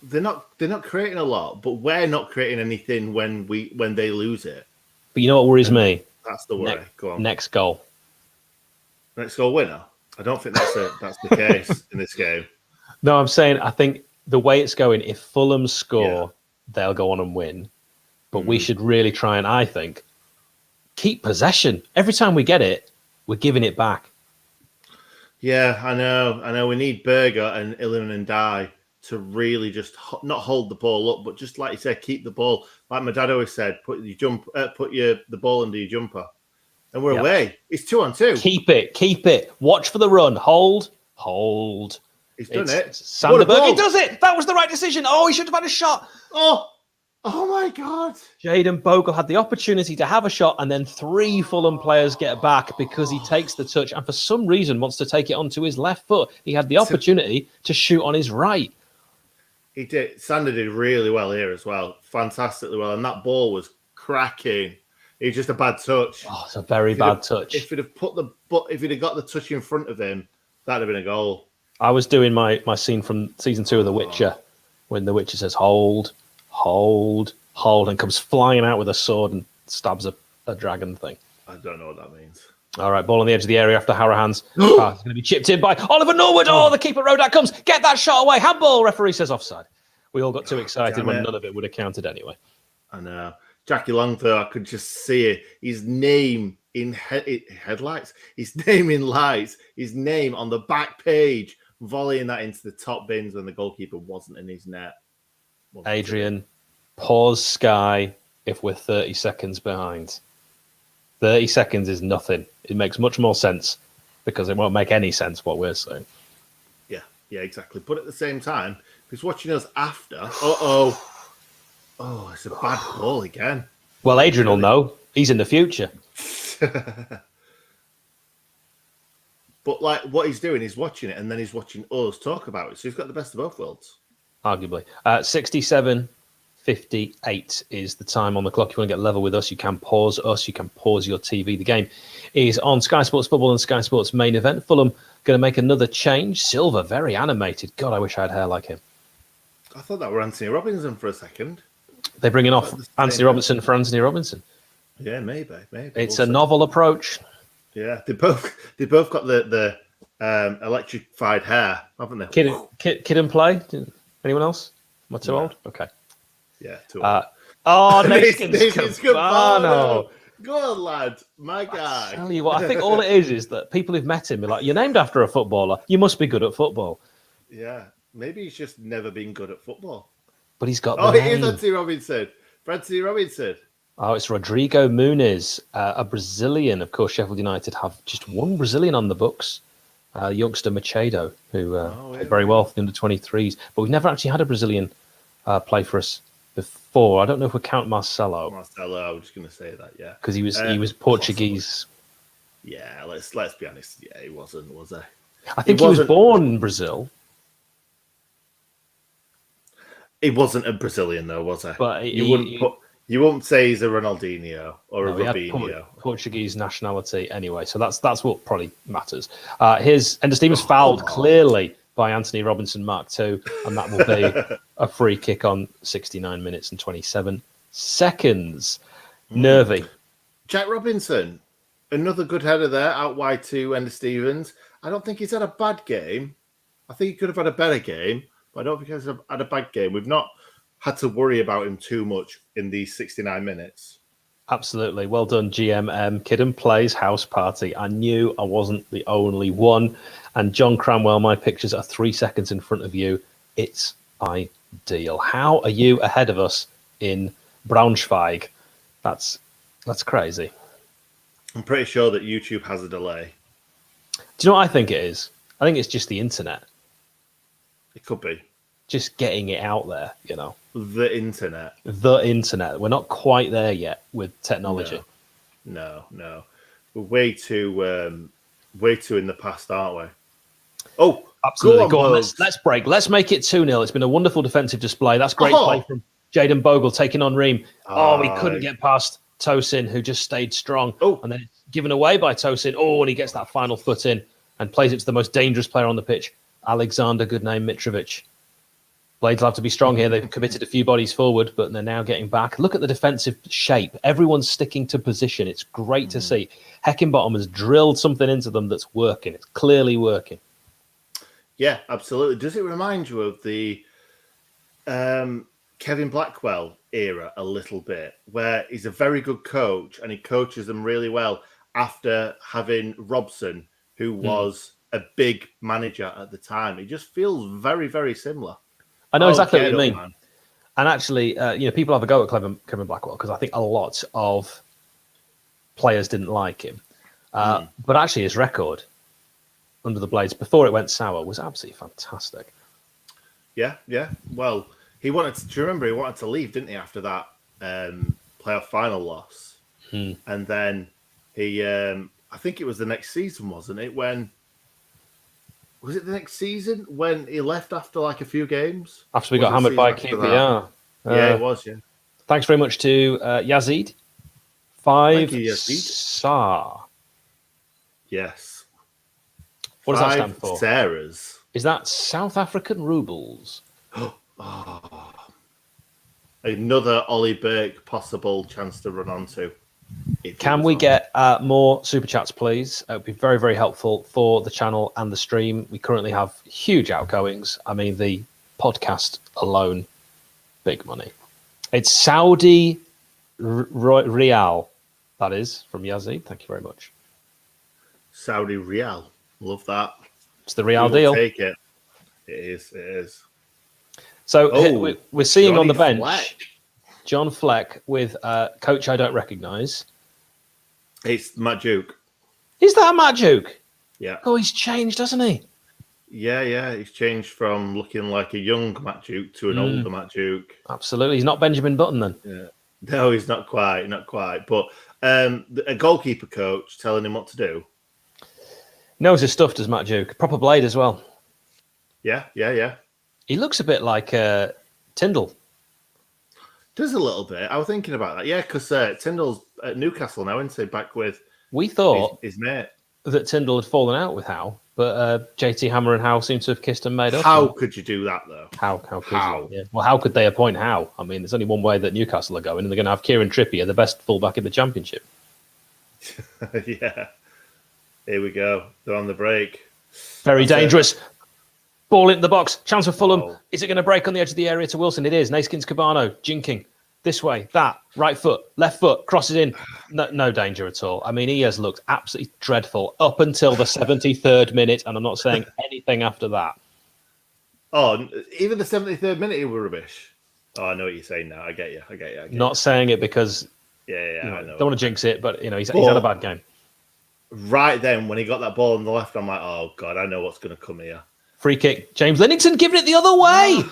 they're not creating a lot, but we're not creating anything when they lose it. But you know what worries me? That's the worry. Go on. Next goal. Next goal winner. I don't think that's the case in this game. No, I'm saying I think the way it's going, if Fulham score, they'll go on and win. But we should really try and, I think, keep possession. Every time we get it, we're giving it back. Yeah, I know. We need Berger and Illan and Dye to really just not hold the ball up, but just like you said, keep the ball. Like my dad always said, put the ball under your jumper, and we're away. It's 2-on-2. Keep it. Watch for the run. Hold. He's done it. Sanderberg. He does it. That was the right decision. Oh, he should have had a shot. Oh my God. Jaden Bogle had the opportunity to have a shot, and then 3 Fulham players get back because he takes the touch and for some reason wants to take it onto his left foot. He had the opportunity to shoot on his right. He did. Sander did really well here as well. Fantastically well. And that ball was cracking. It was just a bad touch. Oh, it's a very bad touch. If he'd have got the touch in front of him, that'd have been a goal. I was doing my scene from season 2 of The Witcher when The Witcher says hold, and comes flying out with a sword and stabs a dragon thing. I don't know what that means. All right, ball on the edge of the area after Harahan's pass. It's going to be chipped in by Oliver Norwood. Oh, the keeper Rodak comes. Get that shot away. Handball. Referee says offside. We all got too excited when none of it would have counted anyway. I know. Jackie Long, though, I could just see it. His name in headlights. His name in lights. His name on the back page, volleying that into the top bins when the goalkeeper wasn't in his net. Adrian, pause Sky if we're 30 seconds behind. 30 seconds is nothing. It makes much more sense because it won't make any sense what we're saying. Yeah, exactly. But at the same time, if he's watching us after, it's a bad ball again. Well, Adrian will know. He's in the future. But like what he's doing, he's watching it and then he's watching us talk about it. So he's got the best of both worlds. Arguably. 67:58 is the time on the clock. If you want to get level with us, you can pause us. You can pause your TV. The game is on Sky Sports Football and Sky Sports main event. Fulham going to make another change. Silva, very animated. God, I wish I had hair like him. I thought that were Anthony Robinson for a second. They're bringing off Anthony Robinson for Anthony Robinson. Yeah, maybe. It's a novel approach. Yeah, they both got the electrified hair, haven't they? Kid and play. Anyone else? Am I too No. old? Okay. Yeah, too old. Nations Cabano. Go on, lad. My I guy. tell you what, I think all it is that people who've met him are like, you're named after a footballer. You must be good at football. Yeah, maybe he's just never been good at football. But he's got Oh, the it is name. Anthony Robinson. Anthony Robinson. Oh, it's Rodrigo Muniz, a Brazilian. Of course, Sheffield United have just one Brazilian on the books, youngster Machado, who played very well for the under-23s. But we've never actually had a Brazilian play for us before. I don't know if we count Marcelo. Marcelo, I was just going to say that, yeah. Because he was Portuguese. Possibly. Yeah, let's be honest. Yeah, he wasn't, was he? I think he was born in Brazil. He wasn't a Brazilian, though, was he? But you wouldn't say he's a Ronaldinho or a Rubinho. Portuguese nationality anyway, so that's what probably matters. His Ender Stevens fouled clearly by Anthony Robinson Mark II, and that will be a free kick on 69 minutes and 27 seconds. Nervy. Jack Robinson, another good header there, out wide to Ender Stevens. I don't think he's had a bad game. I think he could have had a better game, but I don't think he's had a bad game. We've not had to worry about him too much in these 69 minutes. Absolutely. Well done, GMM. Kidden Plays House Party. I knew I wasn't the only one. And John Cranwell, my pictures are 3 seconds in front of you. It's ideal. How are you ahead of us in Braunschweig? That's crazy. I'm pretty sure that YouTube has a delay. Do you know what I think it is? I think it's just the internet. It could be. Just getting it out there, you know. The internet. We're not quite there yet with technology. No. We're way too in the past, aren't we? Oh, absolutely. Go on, let's break. Let's make it 2-0. It's been a wonderful defensive display. That's great play from Jaden Bogle taking on Ream. He couldn't get past Tosin, who just stayed strong. And then it's given away by Tosin. And he gets that final foot in and plays it to the most dangerous player on the pitch, Alexander Goodname Mitrovic. Blades will have to be strong here. They've committed a few bodies forward, but they're now getting back. Look at the defensive shape. Everyone's sticking to position. It's great to see. Heckingbottom has drilled something into them that's working. It's clearly working. Yeah, absolutely. Does it remind you of the Kevin Blackwell era a little bit, where he's a very good coach and he coaches them really well after having Robson, who was a big manager at the time? It just feels very, very similar. I know exactly what you mean. Man. And actually, people have a go at Kevin Blackwell because I think a lot of players didn't like him. But actually, his record under the Blades before it went sour was absolutely fantastic. Yeah. Well, do you remember he wanted to leave, didn't he, after that playoff final loss? And then he, I think it was the next season, wasn't it? Was it the next season when he left after like a few games? After we got hammered by QPR. Yeah, it was, yeah. Thanks very much to Yazid. 5-star. Yes. What does that stand for? Sarahs. Is that South African rubles? Another Ollie Burke possible chance to run onto. Can we get more super chats, please? It would be very, very helpful for the channel and the stream. We currently have huge outgoings. I mean, the podcast alone, big money. It's Saudi Real. That is from Yazid. Thank you very much. Saudi Real. Love that. It's the Real deal. Take it. It is. So we're seeing Johnny on the bench Fleck. John Fleck with a coach I don't recognise. It's Matt Duke. Is that Matt Duke? Yeah. Oh, he's changed, hasn't he? Yeah. He's changed from looking like a young Matt Duke to an older Matt Duke. Absolutely. He's not Benjamin Button then. Yeah. No, he's not quite. But a goalkeeper coach telling him what to do. Knows his stuff, does Matt Duke. Proper blade as well. Yeah. He looks a bit like Tyndall. Does a little bit. I was thinking about that. Yeah, because Tyndall's at Newcastle now, isn't he? Back with we thought his mate. That Tyndall had fallen out with Howe, but JT Hammer and Howe seem to have kissed and made up. How could you do that, though? How could you? Yeah. Well, how could they appoint Howe? I mean, there's only one way that Newcastle are going, and they're going to have Kieran Trippier, the best fullback in the Championship. Yeah. Here we go. They're on the break. Very That's dangerous. Ball into the box. Chance for Fulham. Oh. Is it going to break on the edge of the area to Wilson? It is. Naskins Cabano jinking. This way, that. Right foot, left foot, crosses in. No danger at all. I mean, he has looked absolutely dreadful up until the 73rd minute, and I'm not saying anything after that. Oh, even the 73rd minute, he was rubbish. Oh, I know what you're saying now. I get you. Not saying it because Yeah, I know. don't want to jinx it, but he's had a bad game. Right then, when he got that ball on the left, I'm like, oh, God, I know what's going to come here. Free kick. James Linnington giving it the other way.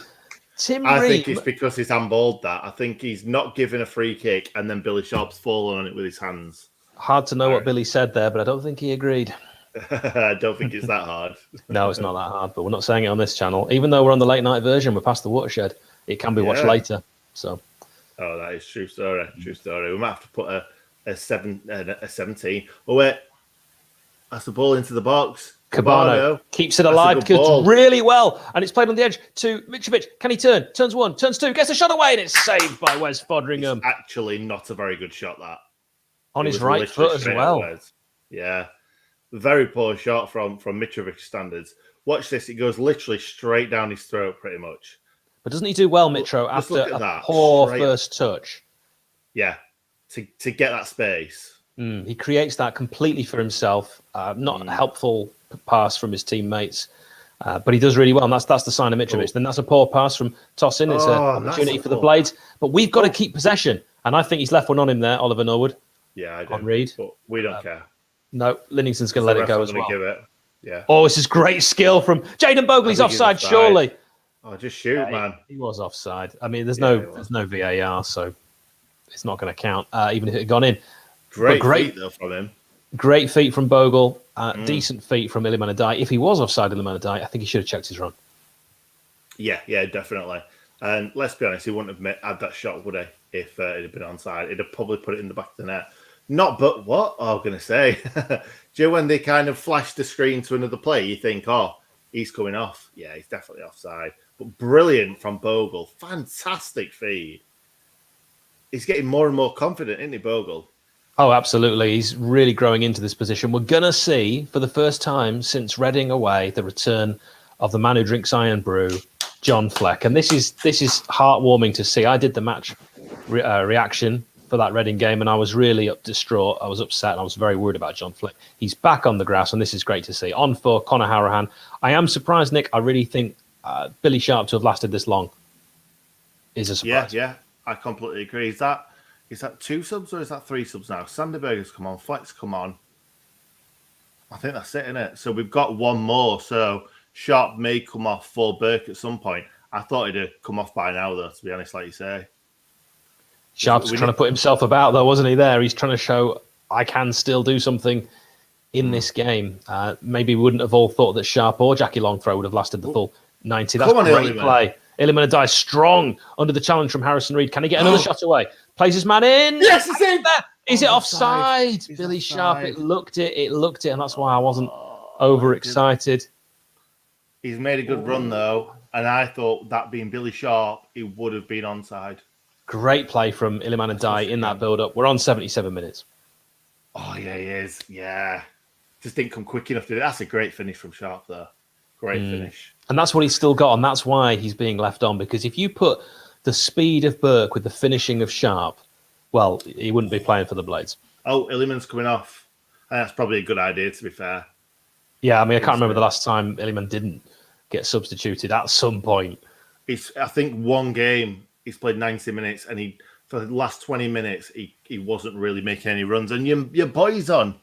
Tim I Ream. think it's because he's handballed that. I think he's not given a free kick, and then Billy Sharp's fallen on it with his hands. Hard to know what Billy said there, but I don't think he agreed. I don't think it's that hard. No, it's not that hard, but we're not saying it on this channel. Even though we're on the late night version, we're past the watershed. It can be watched later. So, oh, that is true story. True story. We might have to put a 17. Oh wait, that's the ball into the box. Cabano keeps it alive because really well, and it's played on the edge to Mitrovic. Can he turn? Turns one, turns two, gets a shot away, and it's saved by Wes Fodringham. It's actually not a very good shot, that. On his right foot as well. Yeah. Very poor shot from Mitrovic standards. Watch this. It goes literally straight down his throat, pretty much. But doesn't he do well, Mitro, after a poor first touch? Yeah. To get that space. He creates that completely for himself. Not a helpful pass from his teammates. But he does really well, and that's the sign of Mitrovic. Then that's a poor pass from Tosin. It's an opportunity for the Blades. But we've got to keep possession. And I think he's left one on him there, Oliver Norwood. Yeah, I do. On Reed. But we don't care. No, Livingston's going to let it go as well. Give it. Yeah. Oh, this is great skill from Jaden Bogley's offside, surely. Oh, just shoot, man. He was offside. I mean, there's no VAR, so it's not going to count, even if it had gone in. Great feet, though, from him. Great feet from Bogle. Decent feet from Iliman Adai. If he was offside, Iliman Adai, I think he should have checked his run. Yeah, definitely. And let's be honest, he wouldn't have had that shot, would he, if it had been onside? He'd have probably put it in the back of the net. Not, what? Oh, I was going to say. Do you know when they kind of flash the screen to another player, you think, oh, he's coming off. Yeah, he's definitely offside. But brilliant from Bogle. Fantastic feed. He's getting more and more confident, isn't he, Bogle? Oh, absolutely. He's really growing into this position. We're going to see, for the first time since Reading away, the return of the man who drinks iron brew, John Fleck. And this is heartwarming to see. I did the match reaction for that Reading game, and I was really distraught. I was upset, and I was very worried about John Fleck. He's back on the grass, and this is great to see. On for Conor Harahan. I am surprised, Nick. I really think Billy Sharp to have lasted this long is a surprise. Yeah, I completely agree. Is that 2 subs or is that 3 subs now? Sanderberger's come on, Fleck's come on. I think that's it, isn't it? So we've got one more. So Sharp may come off for Burke at some point. I thought he'd have come off by now, though, to be honest, like you say. Sharp's trying to put himself about, though, wasn't he, there? He's trying to show, I can still do something in this game. Maybe we wouldn't have all thought that Sharp or Jackie Longthrow would have lasted the full 90. That's great play. Iliman Adai strong under the challenge from Harrison Reed. Can he get another shot away? Plays his man in. Yes, it's in. Is it offside? Billy Sharp, it looked it, and that's why I wasn't overexcited. He's made a good run, though, and I thought that being Billy Sharp, he would have been onside. Great play from Iliman Adai in that build-up. We're on 77 minutes. Oh, yeah, he is. Yeah. Just didn't come quick enough to do it. That's a great finish from Sharp, though. Great finish. And that's what he's still got, and that's why he's being left on, because if you put the speed of Burke with the finishing of Sharp, well, he wouldn't be playing for the Blades. Oh, Illiman's coming off. And that's probably a good idea, to be fair. Yeah, I mean, I can't remember the last time Illiman didn't get substituted at some point. I think one game, he's played 90 minutes, and for the last 20 minutes, he wasn't really making any runs. And your boy's on.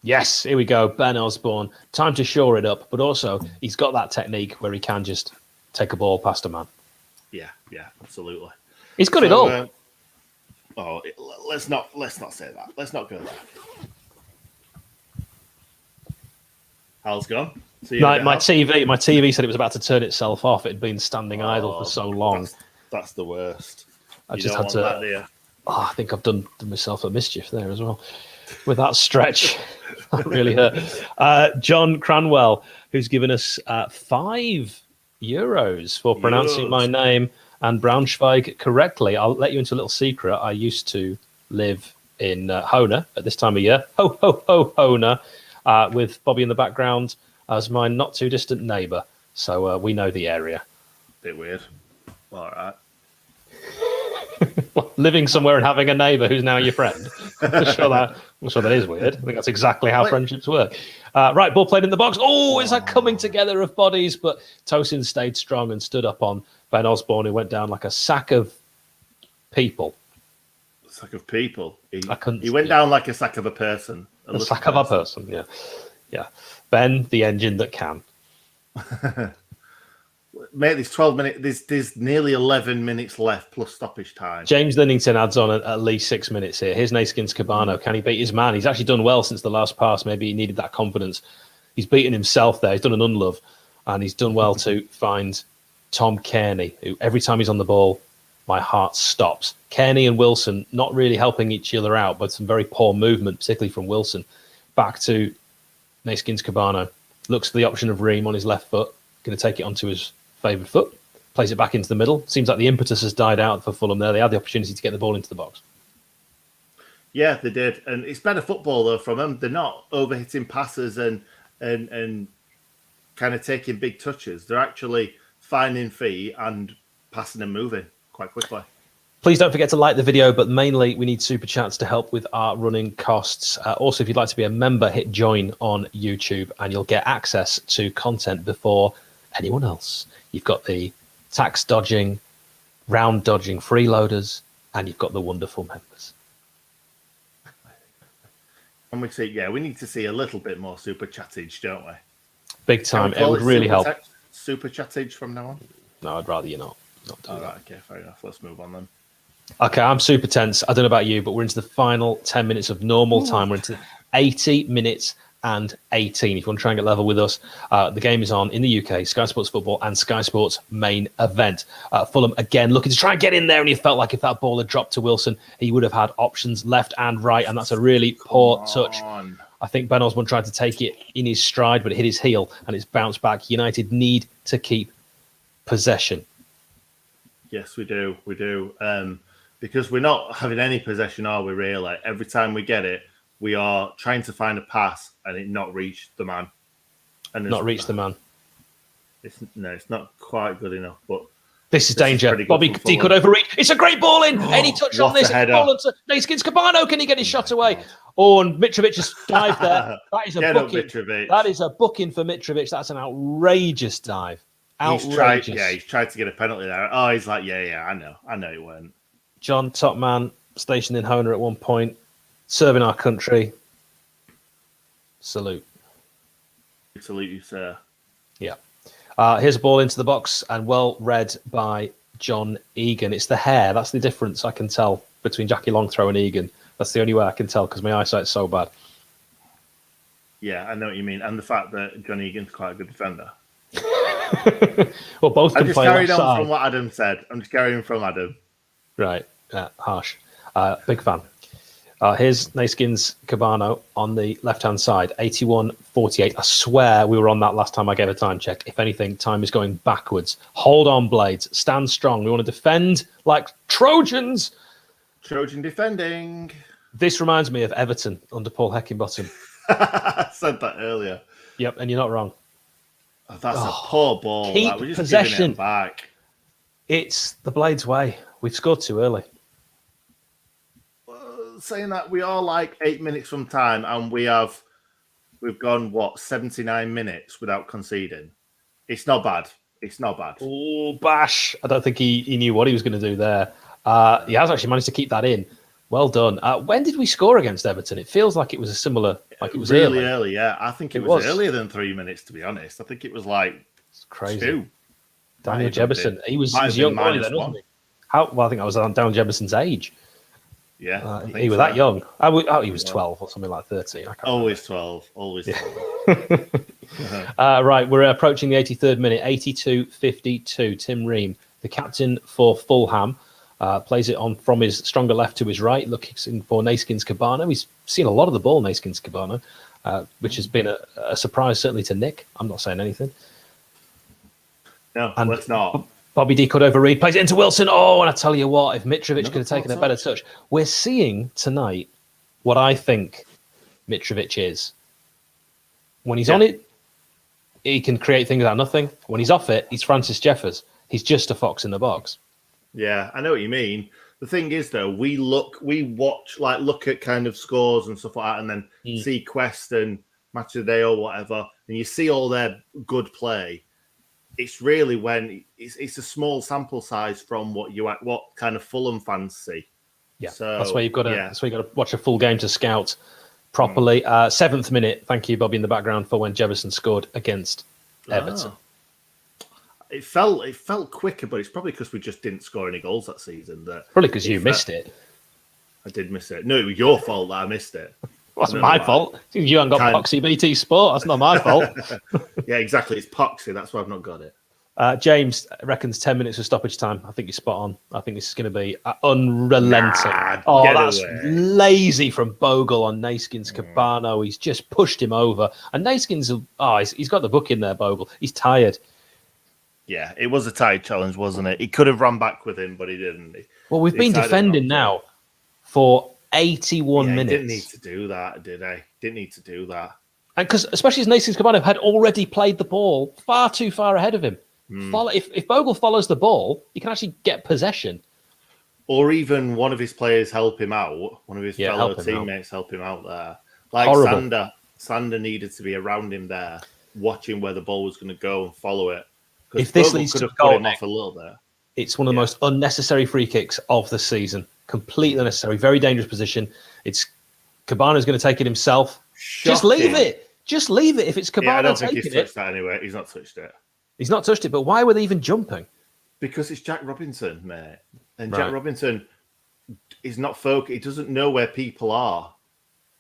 Yes, here we go. Ben Osborne. Time to shore it up. But also, he's got that technique where he can just take a ball past a man. Yeah, absolutely. He's got it all. Let's not say that. Let's not go there. Hal's gone. My TV said it was about to turn itself off. It had been standing idle for so long. That's the worst. I just had to. I think I've done myself a mischief there as well with that stretch. That really hurt. John Cranwell, who's given us €5 for pronouncing my name and Braunschweig correctly. I'll let you into a little secret. I used to live in Hona at this time of year. Ho, ho, ho, Hona. with Bobby in the background as my not too distant neighbour. So we know the area. Bit weird. All right. Living somewhere and having a neighbour who's now your friend. I'm sure that is weird. I think that's exactly how friendships work. Right, ball played in the box. Oh, it's a coming together of bodies, but Tosin stayed strong and stood up on Ben Osborne, who went down like a sack of people. Sack of people. He yeah. went down like a sack of a person. A sack of a person, yeah. Yeah. Ben, the engine that can. Mate, there's 12 minutes. There's nearly 11 minutes left plus stoppage time. James Linnington adds on at least 6 minutes here. Here's Naskins Cabano. Can he beat his man? He's actually done well since the last pass. Maybe he needed that confidence. He's beaten himself there. He's done an unlove. And he's done well to find Tom Kearney, who every time he's on the ball, my heart stops. Kearney and Wilson not really helping each other out, but some very poor movement, particularly from Wilson. Back to Naskins Cabano. Looks for the option of Ream on his left foot. Going to take it onto his favoured foot. Plays it back into the middle. Seems like the impetus has died out for Fulham there. They had the opportunity to get the ball into the box. Yeah, they did. And it's better football, though, from them. They're not overhitting passes and kind of taking big touches. They're actually finding feet and passing and moving quite quickly. Please don't forget to like the video, but mainly we need super chats to help with our running costs. Also, if you'd like to be a member, hit join on YouTube and you'll get access to content before anyone else. You've got the tax dodging, round dodging freeloaders, and you've got the wonderful members. And we need to see a little bit more super chattage, don't we? Big time. It would really help. Super chattage from now on? No, I'd rather you not do that. Right, okay, fair enough. Let's move on then. Okay, I'm super tense. I don't know about you, but we're into the final 10 minutes of normal time. We're into 80 minutes and 18. If you want to try and get level with us, the game is on in the UK, Sky Sports Football and Sky Sports main event. Fulham, again, looking to try and get in there, and he felt like if that ball had dropped to Wilson, he would have had options left and right, and that's a really poor touch. I think Ben Osborne tried to take it in his stride, but it hit his heel, and it's bounced back. United need to keep possession. Yes, we do. We do. Because we're not having any possession, are we, really? Every time we get it, we are trying to find a pass and it not reach the man. And Not reach the man. It's not quite good enough, but this is danger. Bobby D could overreach. It's a great ball in. Any touch on this? Ball onto Naskins Cabano. Can he get his shot away? Oh, and Mitrovic just dived there. That is a booking. That is a booking for Mitrovic. That's an outrageous dive. Outrageous. He's tried to get a penalty there. Oh, he's like, I know he won't. John, top man, stationed in Hona at one point, serving our country. Salute. Salute you, sir. Yeah. Here's a ball into the box and well read by John Egan. It's the hair. That's the difference I can tell between Jackie Longthrow and Egan. That's the only way I can tell because my eyesight's so bad. Yeah, I know what you mean. And the fact that John Egan's quite a good defender. Well, both can play left side. I'm just carrying on from what Adam said. I'm just carrying from Adam. Right. Harsh. Big fan. Here's Naskins Cabano on the left-hand side, 81.48. I swear we were on that last time I gave a time check. If anything, time is going backwards. Hold on, Blades. Stand strong. We want to defend like Trojans. Trojan defending. This reminds me of Everton under Paul Heckingbottom. I said that earlier. Yep, and you're not wrong. Oh, that's a poor ball. Keep We're just possession. giving it back. It's the Blades' way. We've scored too early. Saying that, we are like 8 minutes from time, and we've gone 79 minutes without conceding. It's not bad. It's not bad. Oh, Bash! I don't think he knew what he was going to do there. He has actually managed to keep that in. Well done. When did we score against Everton? It feels like it was a similar, like it was really early. Yeah, I think it was earlier than 3 minutes. To be honest, I think it was like it's crazy. 2. Daniel Jebison. He was young boy then, wasn't he? I think I was on Daniel Jebison's age. Yeah, he was that young. He was 12 or something like 13. Always 12. Always 12. Right, we're approaching the 83rd minute. 82-52. Tim Ream, the captain for Fulham, plays it on from his stronger left to his right, looking for Naskins Cabano. He's seen a lot of the ball, Naskins Cabano, which has been a surprise certainly to Nick. I'm not saying anything. No, let's not. Bobby D could overread, plays it into Wilson. Oh, and I tell you what, if Mitrovic could have taken a better touch. We're seeing tonight what I think Mitrovic is. When he's on it, he can create things out of nothing. When he's off it, he's Francis Jeffers. He's just a fox in the box. Yeah, I know what you mean. The thing is, though, we look at kind of scores and stuff like that, and then see Quest and Matchday or whatever, and you see all their good play. It's really when it's a small sample size from what kind of Fulham fans see. Yeah, so that's why you've got to watch a full game to scout properly. 7th minute. Thank you, Bobby, in the background for when Jefferson scored against Everton. It felt quicker, but it's probably because we just didn't score any goals that season. Probably because you missed it. I did miss it. No, it was your fault that I missed it. Well, that's my fault. You haven't got Poxy BT Sport. That's not my fault. Yeah, exactly. It's Poxy. That's why I've not got it. James reckons 10 minutes of stoppage time. I think you're spot on. I think this is going to be unrelenting. That's lazy from Bogle on Naskins Cabano. He's just pushed him over. And Naskins, he's got the book in there, Bogle. He's tired. Yeah, it was a tight challenge, wasn't it? He could have run back with him, but he didn't. Well, we've been defending now for 81 minutes. He didn't need to do that, did he? Didn't need to do that. And because, especially as Naskins Cabano had already played the ball far too far ahead of him. If Bogle follows the ball, he can actually get possession. Or even one of his players help him out. One of his fellow teammates help him out there. Like horrible. Sander needed to be around him there, watching where the ball was going to go and follow it. If this leads to a goal, off a little bit. It's one of the most unnecessary free kicks of the season. Completely unnecessary. Very dangerous position. It's Cabano's going to take it himself. Just leave it. Just leave it. If it's Cabano I don't think taking he's touched that anyway. He's not touched it. He's not touched it, but why were they even jumping? Because it's Jack Robinson, mate. And Jack Robinson is not focused. He doesn't know where people are.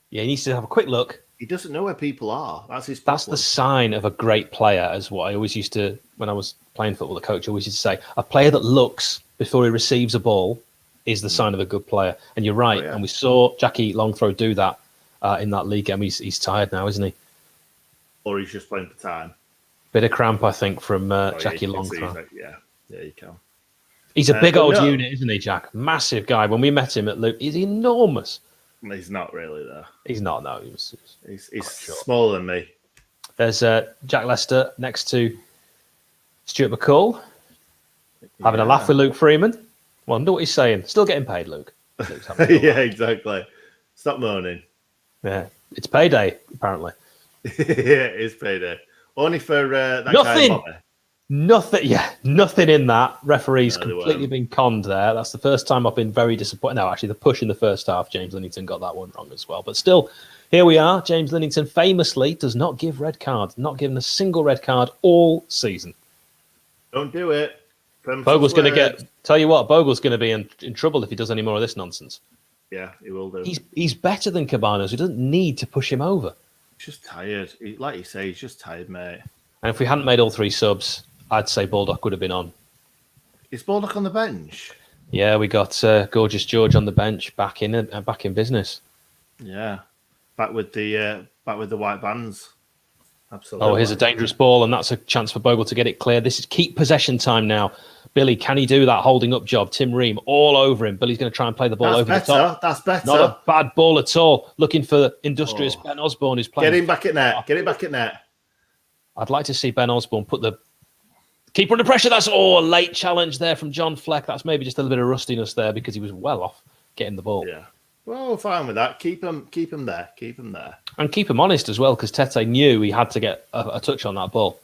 Yeah, he needs to have a quick look. He doesn't know where people are. That's his problem. That's the sign of a great player, as what I always used to, when I was playing football, the coach always used to say, a player that looks before he receives a ball is the sign of a good player. And you're right. And we saw Jackie Longthrow do that in that league game. He's tired now, isn't he? Or he's just playing for time. Bit of cramp, I think, from Jackie Longthrow. Yeah, you can. He's a big old unit, isn't he, Jack? Massive guy. When we met him at Luke, he's enormous. He's not really, though. He's not, no. He's smaller than me. There's Jack Lester next to Stuart McCall, having a laugh with Luke Freeman. Wonder what he's saying. Still getting paid, Luke. Yeah, exactly. Stop moaning. Yeah, it's payday, apparently. Yeah, it is payday. Only for that guy Bobby. Nothing in that. Referee's completely been conned there. That's the first time I've been very disappointed. No, actually, the push in the first half, James Linnington got that one wrong as well. But still, here we are. James Linnington famously does not give red cards, not given a single red card all season. Don't do it. Bogle's going to tell you what, Bogle's going to be in trouble if he does any more of this nonsense. Yeah, he will do. He's better than Cabanos. He doesn't need to push him over. He's just tired. Like you say, he's just tired, mate. And if we hadn't made all three subs, I'd say Baldock would have been on. Is Baldock on the bench? Yeah, we got Gorgeous George on the bench, back in business. Yeah, back with the white bands. Absolutely. Oh, here's a dangerous ball, and that's a chance for Bogle to get it clear. This is keep possession time now. Billy, can he do that holding up job? Tim Ream all over him. Billy's going to try and play the ball over the top. That's better. Not a bad ball at all. Looking for industrious Ben Osborne, who's playing. Get him back at net. Get it back at net. I'd like to see Ben Osborne put the keeper under pressure. That's a late challenge there from John Fleck. That's maybe just a little bit of rustiness there because he was well off getting the ball. Yeah. Well, fine with that. Keep him there. And keep him honest as well, because Tete knew he had to get a touch on that ball.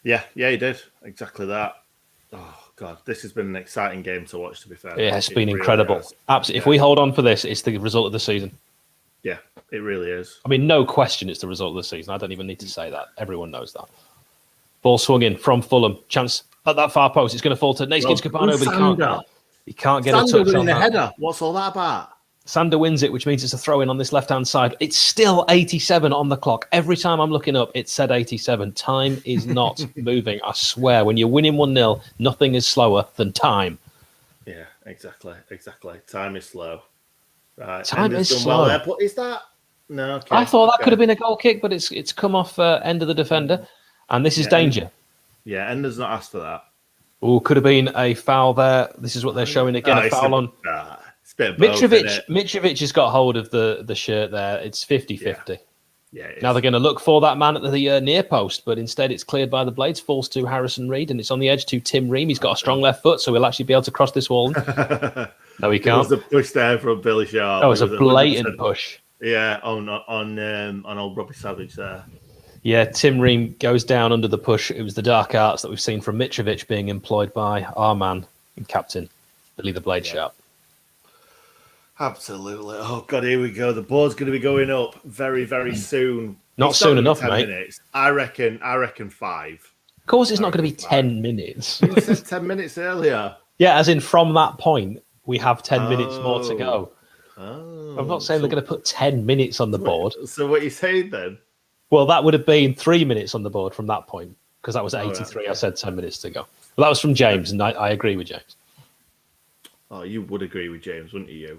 Yeah, he did. Exactly that. Oh, God. This has been an exciting game to watch, to be fair. It has been incredible. Absolutely. Yeah. If we hold on for this, it's the result of the season. Yeah, it really is. I mean, no question it's the result of the season. I don't even need to say that. Everyone knows that. Ball swung in from Fulham. Chance at that far post. It's going to fall to Naskins Cabano, but he can't get a touch on the header. What's all that about? Sander wins it, which means it's a throw-in on this left-hand side. It's still 87 on the clock. Every time I'm looking up, it said 87. Time is not moving, I swear. When you're winning 1-0, nothing is slower than time. Yeah, exactly. Time is slow. Right. Time is slow. Well there, but is that... No, okay. I thought that could have been a goal kick, but it's come off end of the defender. And this is danger. Yeah, Ender's not asked for that. Oh, could have been a foul there. This is what they're showing again. A foul on... It's a bit of both, Mitrovic has got hold of the shirt there. It's 50-50. Yeah. Now they're going to look for that man at the near post, but instead it's cleared by the Blades, falls to Harrison Reed, and it's on the edge to Tim Ream. He's got a strong left foot, so he'll actually be able to cross this wall. No, he There can't. was a push there from Billy Sharp. That was a blatant push. Yeah, on old Robbie Savage there. Yeah, Tim Ream goes down under the push. It was the dark arts that we've seen from Mitrovic being employed by our man and captain, Billy the Blade Sharp. Absolutely. Oh, God, here we go. The board's going to be going up very, very soon. Not It's soon gonna be enough, 10 mate. Minutes. I reckon 5. Of course, it's not going to be 10 minutes. You said 10 minutes earlier. Yeah, as in from that point, we have 10 minutes more to go. Oh. I'm not saying they're going to put 10 minutes on the board. So what are you saying then? Well, that would have been 3 minutes on the board from that point, because that was at 83. Right, okay. I said 10 minutes to go. But that was from James, and I agree with James. Oh, you would agree with James, wouldn't you?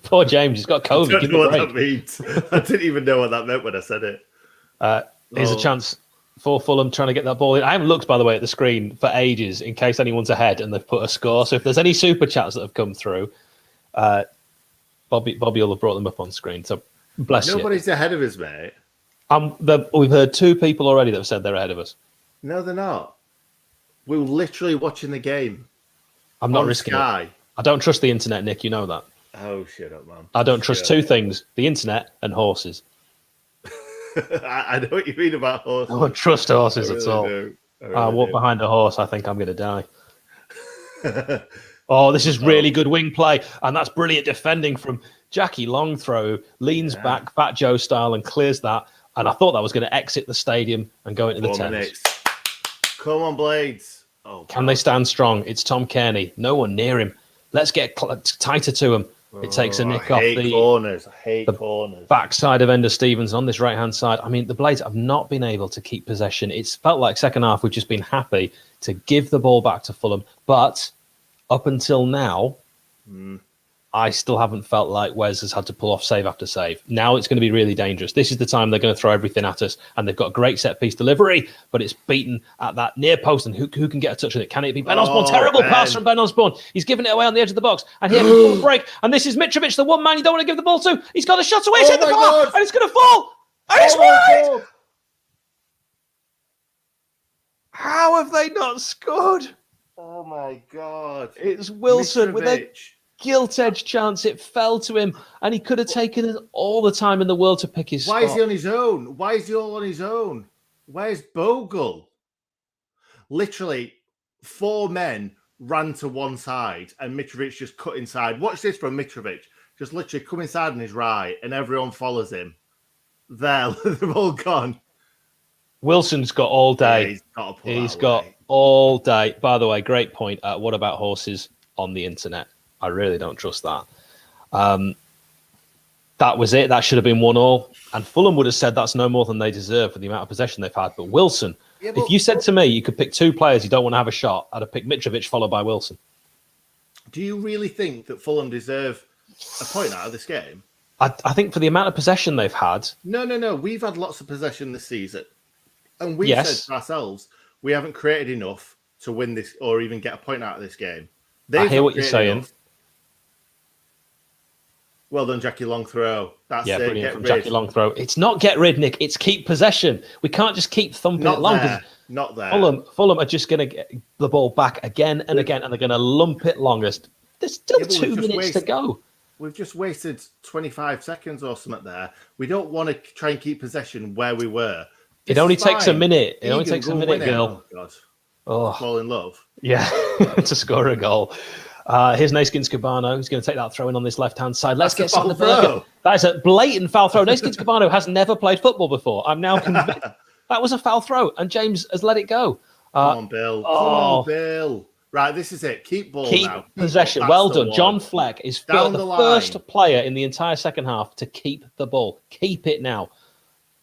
Poor James, he's got I COVID. don't Give know him a what break. that means. I didn't even know what that meant when I said it. Here's a chance for Fulham trying to get that ball in. I haven't looked, by the way, at the screen for ages in case anyone's ahead and they've put a score. So if there's any super chats that have come through, Bobby will have brought them up on screen. So bless you. Nobody's ahead of us, mate. We've heard 2 people already that have said they're ahead of us. No, they're not. We're literally watching the game. I'm not on risking Sky. it. I don't trust the internet, Nick. You know that. Oh, shut up, man. I don't trust 2 things: the internet and horses. I know what you mean about horses. I don't trust horses I at really all. do. I I really walk do. behind a horse, I think I'm going to die. Oh, this is really good wing play, and that's brilliant defending from Jackie. Long throw, leans back, Fat Joe style, and clears that. And I thought that was going to exit the stadium and go into the 4 Thames. minutes. Come on, Blades. Oh, Can they stand strong? It's Tom Kearney. No one near him. Let's get tighter to him. It takes a nick off the corners. I hate corners. backside of Ender Stevens on this right-hand side. I mean, the Blades have not been able to keep possession. It's felt like second half we've just been happy to give the ball back to Fulham. But up until now, I still haven't felt like Wes has had to pull off save after save. Now it's going to be really dangerous. This is the time they're going to throw everything at us, and they've got great set-piece delivery, but it's beaten at that near post, and who can get a touch on it? Can it be Ben Osborne? Terrible pass from Ben Osborne. He's given it away on the edge of the box, and here comes the break, and this is Mitrovic, the one man you don't want to give the ball to. He's got a shot away, it's hit the bar, and it's going to fall, and it's wide! How have they not scored? Oh, my God. It's Wilson with a Mitrovic. gilt-edged chance. It fell to him, and he could have taken all the time in the world to pick his Why spot. is he on his own? Why is he all on his own? Where's Bogle? Literally, 4 men ran to one side, and Mitrovic just cut inside. Watch this from Mitrovic. Just literally come inside on his right, and everyone follows him. There, they've all gone. Wilson's got all day. Yeah, he's got to pull He's that got away. all day. By the way, great point. What about horses on the internet? I really don't trust that. That was it. That should have been 1-1. And Fulham would have said that's no more than they deserve for the amount of possession they've had. But Wilson, if you said to me you could pick 2 players you don't want to have a shot, I'd have picked Mitrovic followed by Wilson. Do you really think that Fulham deserve a point out of this game? I think for the amount of possession they've had, No. We've had lots of possession this season. And we Yes. said to ourselves, we haven't created enough to win this or even get a point out of this game. I They've hear not what you're created saying. enough. Well done, Jackie. Long throw. That's Yeah, it. brilliant Get from rid. Jackie Long throw. It's not get rid, Nick. It's keep possession. We can't just keep thumping it Not long. there. Not there. Fulham are just going to get the ball back again and again, and they're going to lump it longest. There's still Yeah, but 2 we've just minutes to go. We've just wasted 25 seconds or something there. We don't want to try and keep possession where we were. It This only is takes a fine. minute. It only Egan, takes a go and minute, win it. girl. Oh, God. Oh, Fall in love. yeah, to score a goal. Here's Naskins Cabano. He's going to take that throw in on this left-hand side. Let's That's get a foul Sonderberger. throw. That is a blatant foul throw. Naskins Cabano has never played football before. I'm now convinced that was a foul throw, and James has let it go. Come on, Bill. Come on, Bill. Right, this is it. Keep ball Keep now. Keep possession. ball. Well That's the done. one. John Fleck is Down the the first line. player in the entire second half to keep the ball. Keep it now.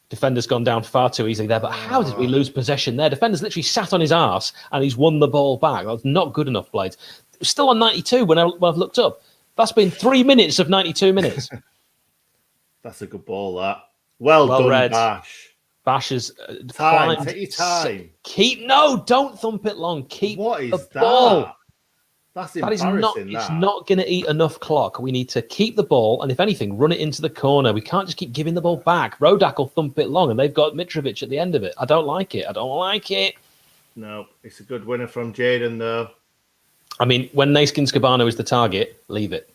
Defender's gone down far too easily there, but how did we lose possession there? Defender's literally sat on his arse and he's won the ball back. That's not good enough, Blades. It was still on 92 when I've looked up. That's been 3 minutes of 92 minutes. That's a good ball, that. Well done, read. Bash. Bash has Time. climbed. Take your time. Don't thump it long. Keep What is the that? ball. That's That is embarrassing. not. It's not going to eat enough clock. We need to keep the ball, and if anything, run it into the corner. We can't just keep giving the ball back. Rodak will thump it long, and they've got Mitrovic at the end of it. I don't like it. No, it's a good winner from Jaden, though. I mean, when Naskins Cabano is the target, leave it.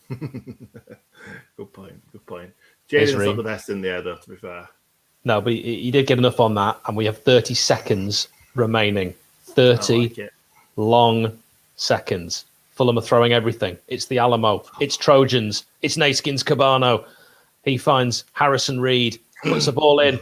Good point. Jaden's not the best in the air, though, to be fair. No, but he did get enough on that, and we have 30 seconds remaining. 30 long seconds. Fulham are throwing everything. It's the Alamo. It's Trojans. It's Naskins Cabano. He finds Harrison Reed, puts the ball in.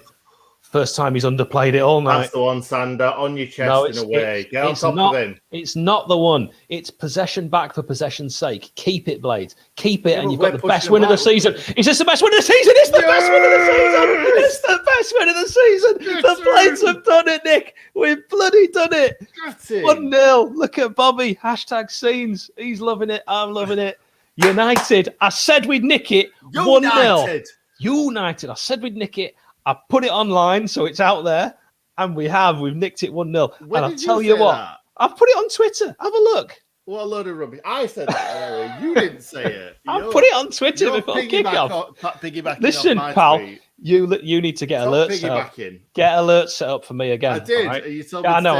First time he's underplayed it all night. That's the one, Sander. On your chest in a way. Get on top of him. It's not the one. It's possession back for possession's sake. Keep it, Blades. Keep it, and you've got the best win of the season. Is this the best win of the season? It's the best win of the season. It's the best win of the season. The Blades have done it, Nick. We've bloody done it. 1-0. Look at Bobby. Hashtag scenes. He's loving it. I'm loving it. United. I said we'd nick it. 1-0. United. I said we'd nick it. I put it online, so it's out there, and we've nicked it 1-0. And I'll tell you what, I've put it on Twitter. Have a look. What a load of rubbish. I said that earlier. You didn't say it. I put it on Twitter before kickoff. Listen, pal, you need to get alerts set up. Get alerts set up for me again. I did. Right? You told me I know.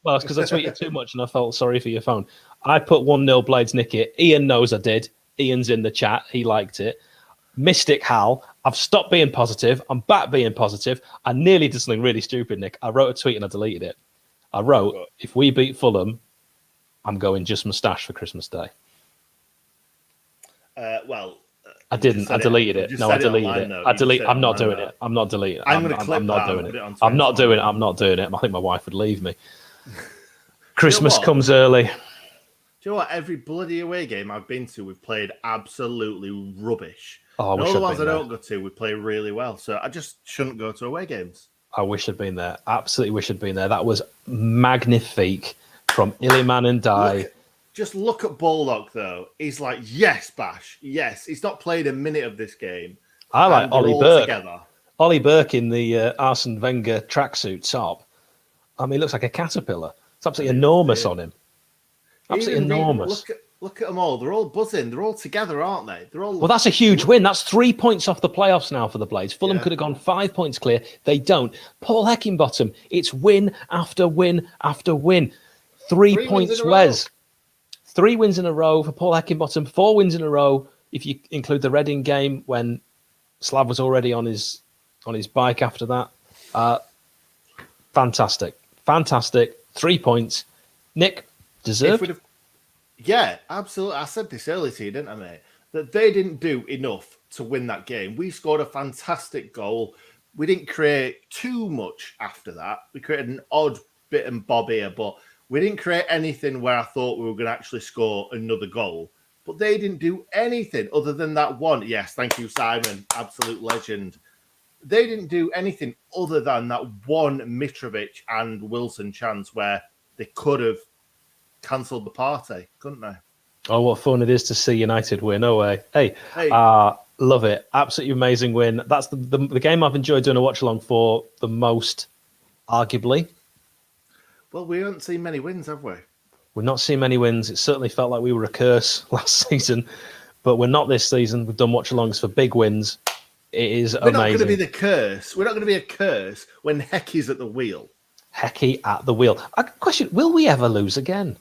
Well, it's because I tweeted too much, and I felt sorry for your phone. I put 1-0 Blades nick it. Ian knows I did. Ian's in the chat. He liked it. Mystic Hal, I've stopped being positive. I'm back being positive. I nearly did something really stupid, Nick. I wrote a tweet and I deleted it. I wrote, if we beat Fulham, I'm going just moustache for Christmas Day. I didn't. I deleted it. No, I deleted it. I'm not doing it. I'm not deleting it. I'm not doing it. I'm not doing it. I'm not doing it. I think my wife would leave me. Christmas comes early. Do you know what? Every bloody away game I've been to, we've played absolutely rubbish. Oh, all the ones I don't go to, we play really well. So I just shouldn't go to away games. I wish I'd been there. Absolutely wish I'd been there. That was magnifique from Iliman and Dye. Just look at Baldock, though. He's like, yes, Bash, yes. He's not played a minute of this game. I like Ollie Burke. Together. Ollie Burke in the Arsene Wenger tracksuit top. I mean, he looks like a caterpillar. It's absolutely enormous on him. Absolutely enormous. Look at them all. They're all buzzing. They're all together, aren't they? Well, that's a huge win. That's 3 points off the playoffs now for the Blades. Fulham could have gone 5 points clear. They don't. Paul Heckingbottom, it's win after win after win. 3 points, Wes. 3 wins in a row for Paul Heckingbottom. 4 wins in a row if you include the Reading game when Slav was already on his bike after that. Fantastic. 3 points. Nick, deserved. Yeah, absolutely. I said this earlier to you, didn't I, mate? That they didn't do enough to win that game. We scored a fantastic goal. We didn't create too much after that. We created an odd bit and bob here, but we didn't create anything where I thought we were going to actually score another goal. But they didn't do anything other than that one. Yes, thank you, Simon. Absolute legend. They didn't do anything other than that one Mitrovic and Wilson chance where they could have cancelled the party, couldn't they? Oh, what fun it is to see United win. No way. Hey. Love it. Absolutely amazing win. That's the game I've enjoyed doing a watch-along for the most, arguably. Well, we haven't seen many wins, have we? We've not seen many wins. It certainly felt like we were a curse last season, but we're not this season. We've done watch-alongs for big wins. It is amazing. We're not going to be the curse. We're not going to be a curse when Hecky's at the wheel. Hecky at the wheel. Question, will we ever lose again?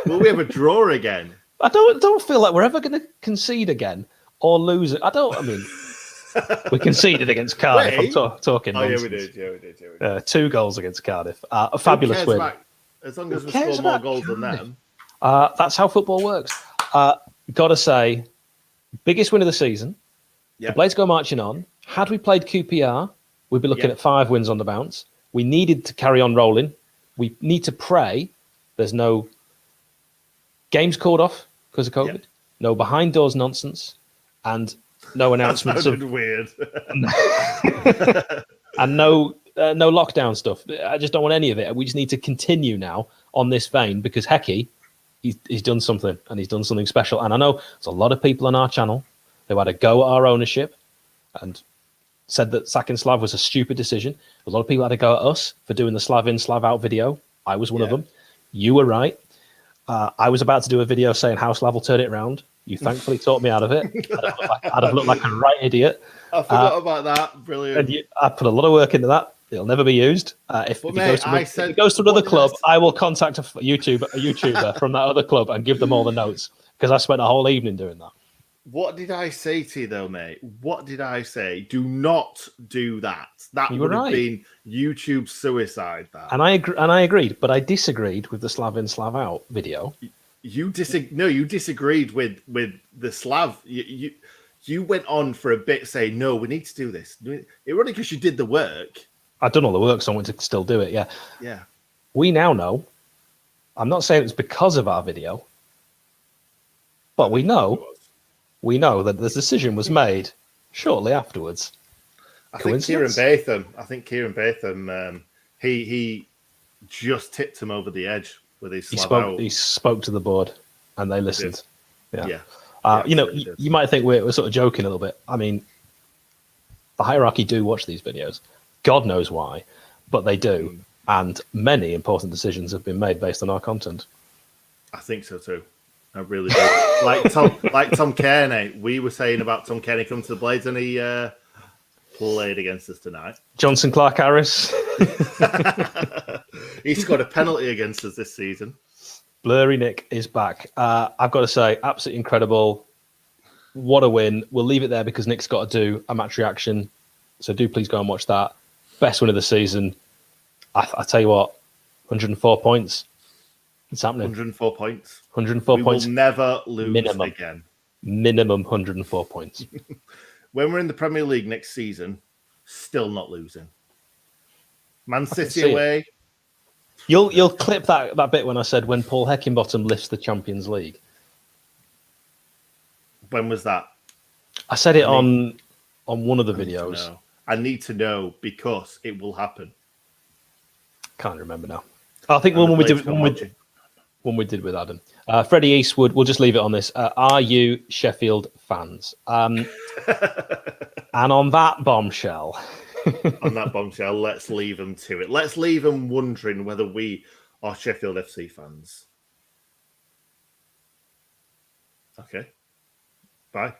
Will we ever draw again? I don't feel like we're ever going to concede again or lose it. I mean, we conceded against Cardiff. I'm talking nonsense. Yeah, we did. 2 goals against Cardiff. A fabulous win. As long as we score more goals than them. That's how football works. Got to say, biggest win of the season. The Blades go marching on. Had we played QPR, we'd be looking at 5 wins on the bounce. We needed to carry on rolling. We need to pray there's no games called off because of COVID, no behind doors nonsense, and no announcements of weird, and no lockdown stuff. I just don't want any of it. We just need to continue now on this vein because Hecky, he's done something and he's done something special. And I know there's a lot of people on our channel who had a go at our ownership and said that sacking Slav was a stupid decision. A lot of people had to go at us for doing the Slav in, Slav out video. I was one of them. You were right. I was about to do a video saying how Slav will turn it around. You thankfully talked me out of it. I'd have looked like a right idiot. I forgot about that. Brilliant. And I put a lot of work into that. It'll never be used. If it goes to another club, I will contact a YouTuber from that other club and give them all the notes, because I spent a whole evening doing that. What did I say to you, though, mate? What did I say? Do not do that. That would have been YouTube suicide. That. And I agreed, but I disagreed with the Slav in, Slav out video. You disagreed with the Slav. You went on for a bit saying, no, we need to do this. Ironic, because you did the work. I've done all the work, so I want to still do it, yeah. Yeah. We now know, I'm not saying it's because of our video, but we know that the decision was made shortly afterwards. I think Kieran Batham, he just tipped him over the edge with his Slav out. He spoke to the board and they listened. Yeah. You might think we're sort of joking a little bit. I mean, the hierarchy do watch these videos. God knows why, but they do. And many important decisions have been made based on our content. I think so too. I really do. like Tom Kearney. We were saying about Tom Kearney coming to the Blades, and he played against us tonight. Johnson Clark Harris. He scored a penalty against us this season. Blurry Nick is back. I've got to say, absolutely incredible. What a win. We'll leave it there because Nick's got to do a match reaction. So do please go and watch that. Best win of the season. I tell you what, 104 points. It's happening. 104 points. 104 points. We will never lose again. Minimum 104 points. When we're in the Premier League next season, still not losing. Man City away. You'll clip that bit when I said when Paul Heckingbottom lifts the Champions League. When was that? I said it on one of the videos. I need to know because it will happen. Can't remember now. I think when we did with Adam. Freddie Eastwood, we'll just leave it on this. Are you Sheffield fans? And on that bombshell. Let's leave them to it. Let's leave them wondering whether we are Sheffield FC fans. Okay. Bye.